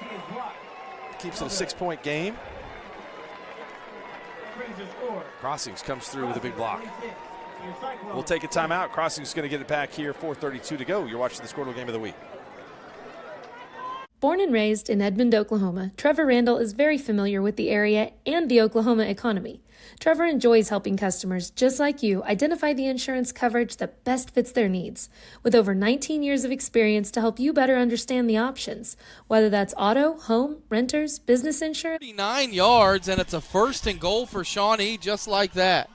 Keeps it a 6-point game. Crossings comes through with a big block. We'll take a timeout. Crossings going to get it back here. 4:32 to go. You're watching the Skordle Game of the Week. Born and raised in Edmond, Oklahoma, Trevor Randall is very familiar with the area and the Oklahoma economy. Trevor enjoys helping customers just like you identify the insurance coverage that best fits their needs, with over 19 years of experience to help you better understand the options, whether that's auto, home, renters, business insurance. 39 yards, and it's a 1st and goal for Shawnee just like that.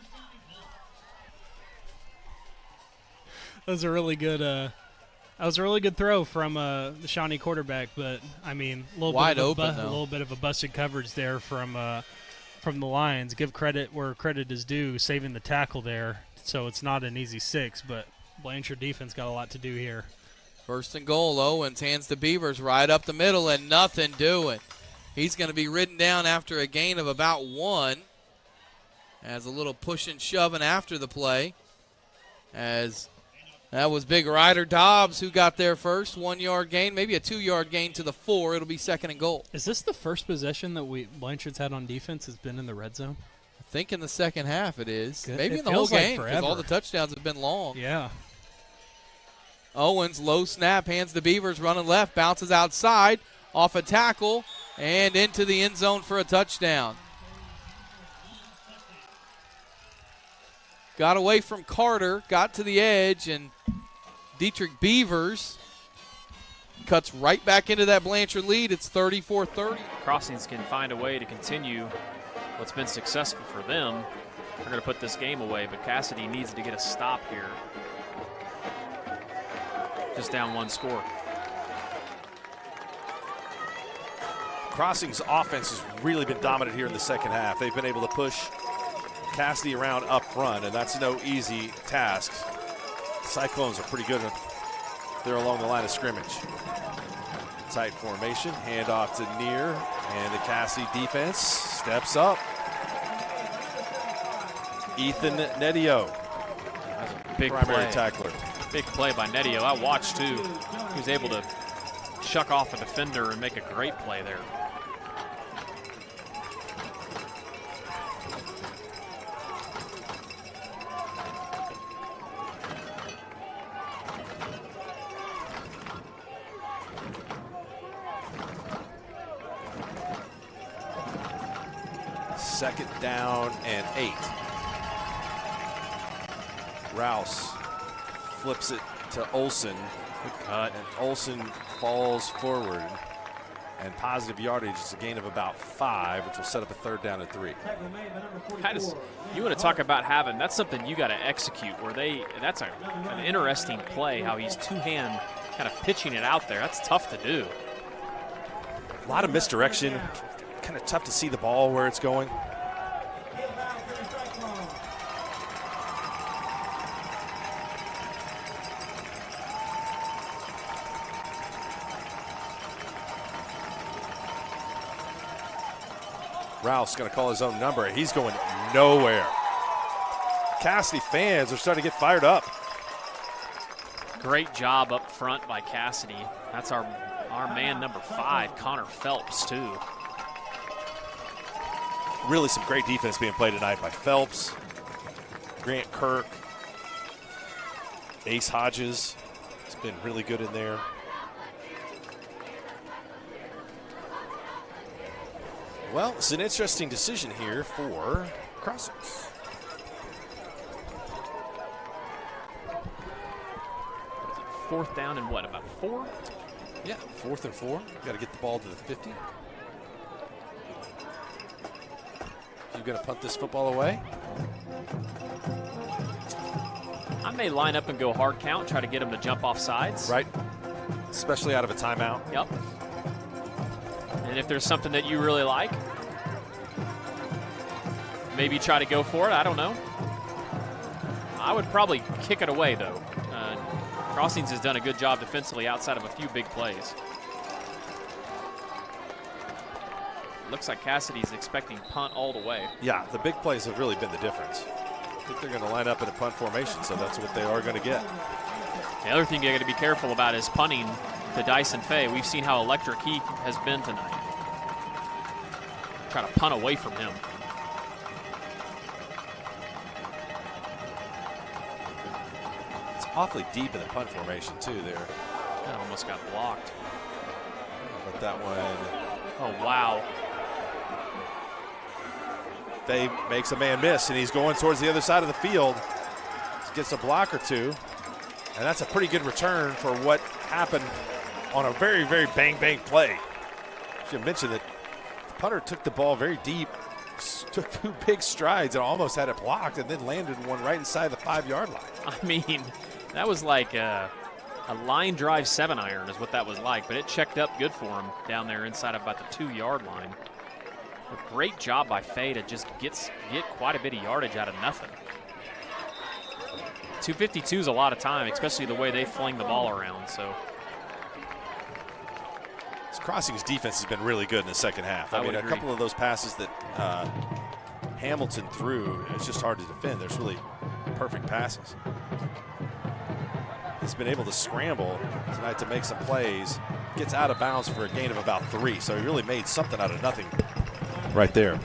That was a really good throw from the Shawnee quarterback, but I mean, a little bit of a busted coverage there from the Lions. Give credit where credit is due, saving the tackle there. So it's not an easy 6, but Blanchard defense got a lot to do here. 1st and goal. Owens hands to Beavers right up the middle and nothing doing. He's going to be ridden down after a gain of about 1. As a little push and shoving after the play. As that was big Ryder Dobbs who got there first. 1-yard gain, maybe a 2-yard gain to the 4. It'll be 2nd and goal. Is this the first possession that Blanchard's had on defense has been in the red zone? I think in the second half it is. Good. Maybe it in the whole game like because all the touchdowns have been long. Yeah. Owens, low snap, hands to Beavers, running left, bounces outside, off a tackle, and into the end zone for a touchdown. Got away from Carter, got to the edge, and Dietrich Beavers cuts right back into that Blanchard lead. It's 34-30. Crossings can find a way to continue what's been successful for them. They're going to put this game away, but Cassidy needs to get a stop here. Just down 1 score. Crossings offense has really been dominant here in the second half. They've been able to push Cassidy around up front, and that's no easy task. Cyclones are pretty good there along the line of scrimmage. Tight formation, handoff to near, and the Cassidy defense steps up. Ethan Nedio, Big primary play. tackler. Big play by Nedio. I watched too. He was able to shuck off a defender and make a great play there. Second down and 8. Rouse flips it to Olsen. Good cut. And Olsen falls forward. And positive yardage is a gain of about 5, which will set up a 3rd down and 3. You want to talk about that's something you got to execute where that's an interesting play, how he's two-hand kind of pitching it out there. That's tough to do. A lot of misdirection. Kind of tough to see the ball where it's going. Rouse going to call his own number. He's going nowhere. Cassidy fans are starting to get fired up. Great job up front by Cassidy. That's our man number 5, Connor Phelps, too. Really some great defense being played tonight by Phelps, Grant Kirk, Ace Hodges. He's been really good in there. Well, it's an interesting decision here for Crossings. Fourth down and what, about 4? Yeah, 4th and 4. Got to get the ball to the 50. You going to punt this football away? I may line up and go hard count, try to get him to jump off sides. Right, especially out of a timeout. Yep. And if there's something that you really like, maybe try to go for it. I don't know. I would probably kick it away, though. Crossings has done a good job defensively outside of a few big plays. Looks like Cassidy's expecting punt all the way. Yeah, the big plays have really been the difference. I think they're going to line up in a punt formation, so that's what they are going to get. The other thing you got to be careful about is punting to Dyson Fay. We've seen how electric he has been tonight. Try to punt away from him. It's awfully deep in the punt formation, too, there. That almost got blocked. But that one. Oh, wow. Fay makes a man miss, and he's going towards the other side of the field. Gets a block or two. And that's a pretty good return for what happened on a very, very bang-bang play. I should mention that the punter took the ball very deep, took 2 big strides and almost had it blocked, and then landed one right inside the 5-yard line. I mean, that was like a line drive 7-iron is what that was like, but it checked up good for him down there inside about the 2-yard line. A great job by Fay to just get quite a bit of yardage out of nothing. 252 is a lot of time, especially the way they fling the ball around. So Crossing's defense has been really good in the second half. I mean, a couple of those passes that Hamilton threw, it's just hard to defend. There's really perfect passes. He's been able to scramble tonight to make some plays. Gets out of bounds for a gain of about 3. So he really made something out of nothing right there.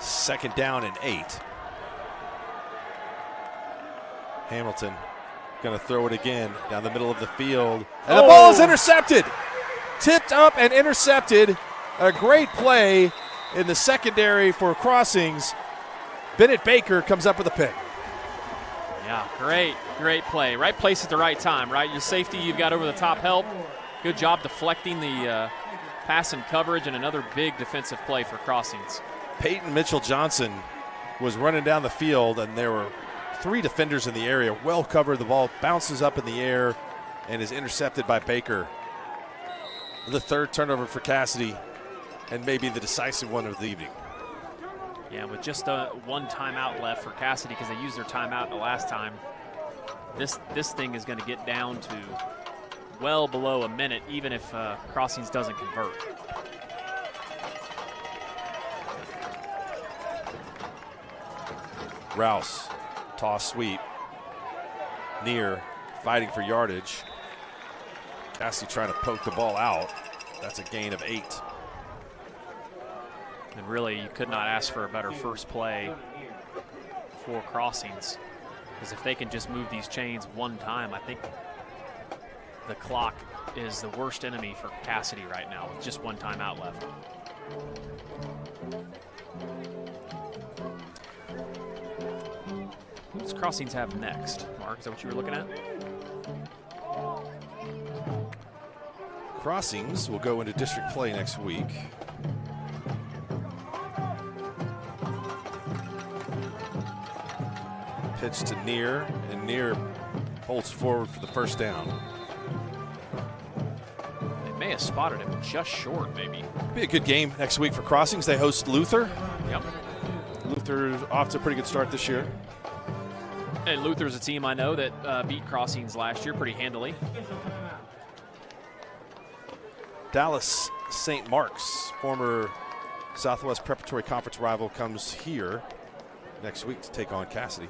Second down and 8. Hamilton going to throw it again down the middle of the field. And the ball is intercepted. Tipped up and intercepted. A great play in the secondary for Crossings. Bennett Baker comes up with a pick. Yeah, great play. Right place at the right time, right? Your safety, you've got over the top help. Good job deflecting the pass and coverage, and another big defensive play for Crossings. Peyton Mitchell-Johnson was running down the field, and there were 3 defenders in the area, well covered. The ball bounces up in the air and is intercepted by Baker. The 3rd turnover for Cassidy, and maybe the decisive one of the evening. Yeah, with just one timeout left for Cassidy because they used their timeout the last time. This thing is going to get down to well below a minute, even if Crossings doesn't convert. Rouse, toss sweep. Near, fighting for yardage. Cassidy trying to poke the ball out. That's a gain of 8. And really, you could not ask for a better first play for Crossings. Because if they can just move these chains one time, I think the clock is the worst enemy for Cassidy right now with just one timeout left. Who does Crossings have next? Mark, is that what you were looking at? Crossings will go into district play next week. Pitch to Near, and Near holds forward for the first down. They may have spotted him just short, maybe. Be a good game next week for Crossings. They host Luther. Yep. Luther's off to a pretty good start this year. And Luther's a team I know that beat Crossings last year pretty handily. Dallas St. Mark's, former Southwest Preparatory Conference rival, comes here next week to take on Cassidy.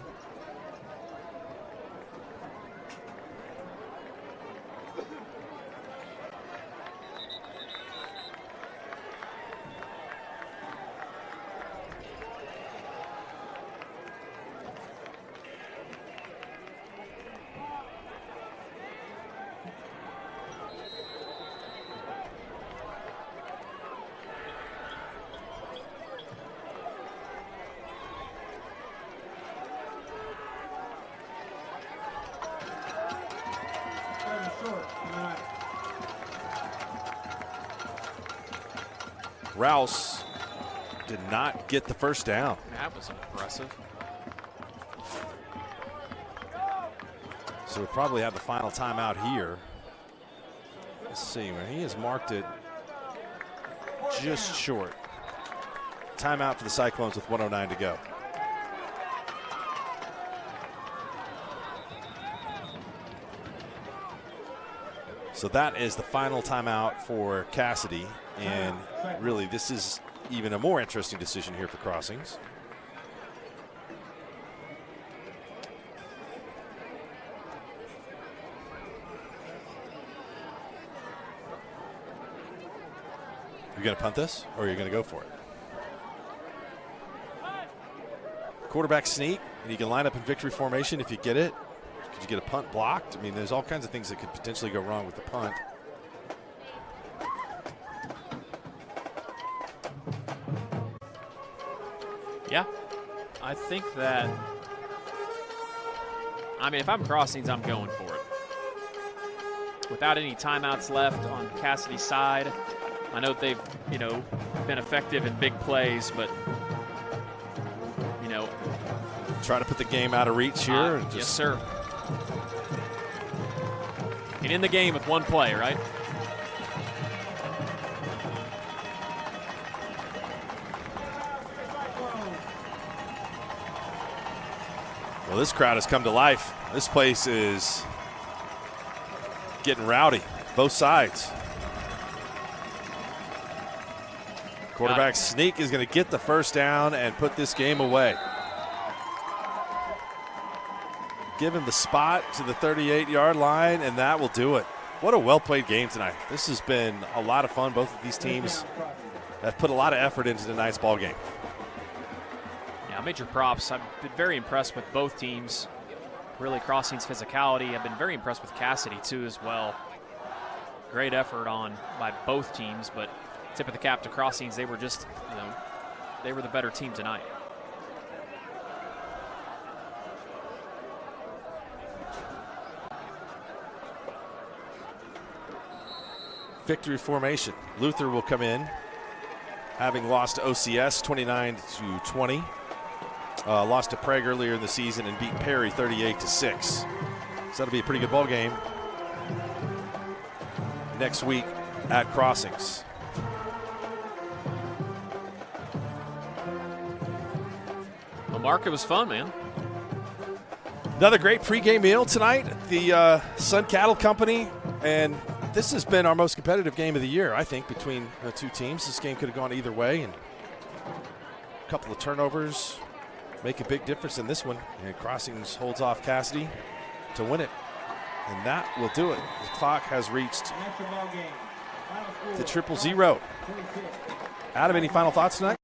Rouse did not get the first down. That was impressive. So we'll probably have the final timeout here. Let's see, when he has marked it just short. Timeout for the Cyclones with 1:09 to go. So that is the final timeout for Cassidy. And really, this is even a more interesting decision here for Crossings. You going to punt this, or are you going to go for it? Quarterback sneak, and you can line up in victory formation if you get it. Could you get a punt blocked? I mean, there's all kinds of things that could potentially go wrong with the punt. Yeah, I think that, I mean, if I'm Crossings, I'm going for it. Without any timeouts left on Cassidy's side, I know they've, been effective in big plays, but, try to put the game out of reach here. And just yes, sir. And in the game with one play, right? Well, this crowd has come to life. This place is getting rowdy, both sides. Quarterback sneak is going to get the first down and put this game away. Give him the spot to the 38-yard line, and that will do it. What a well-played game tonight. This has been a lot of fun. Both of these teams have put a lot of effort into tonight's ball game. Yeah, major props. I've been very impressed with both teams. Really, Crossings' physicality. I've been very impressed with Cassidy, too, as well. Great effort by both teams, but tip of the cap to Crossings. They were just, they were the better team tonight. Victory formation. Luther will come in. having lost to OCS 29-20. Lost to Prague earlier in the season and beat Perry 38-6. So that'll be a pretty good ball game next week at Crossings. Well, Mark, it was fun, man. Another great pregame meal tonight at the Sun Cattle Company, and this has been our most competitive game of the year, I think, between the two teams. This game could have gone either way, and a couple of turnovers make a big difference in this one. And Crossings holds off Cassidy to win it, and that will do it. The clock has reached the 0-0. Adam, any final thoughts tonight?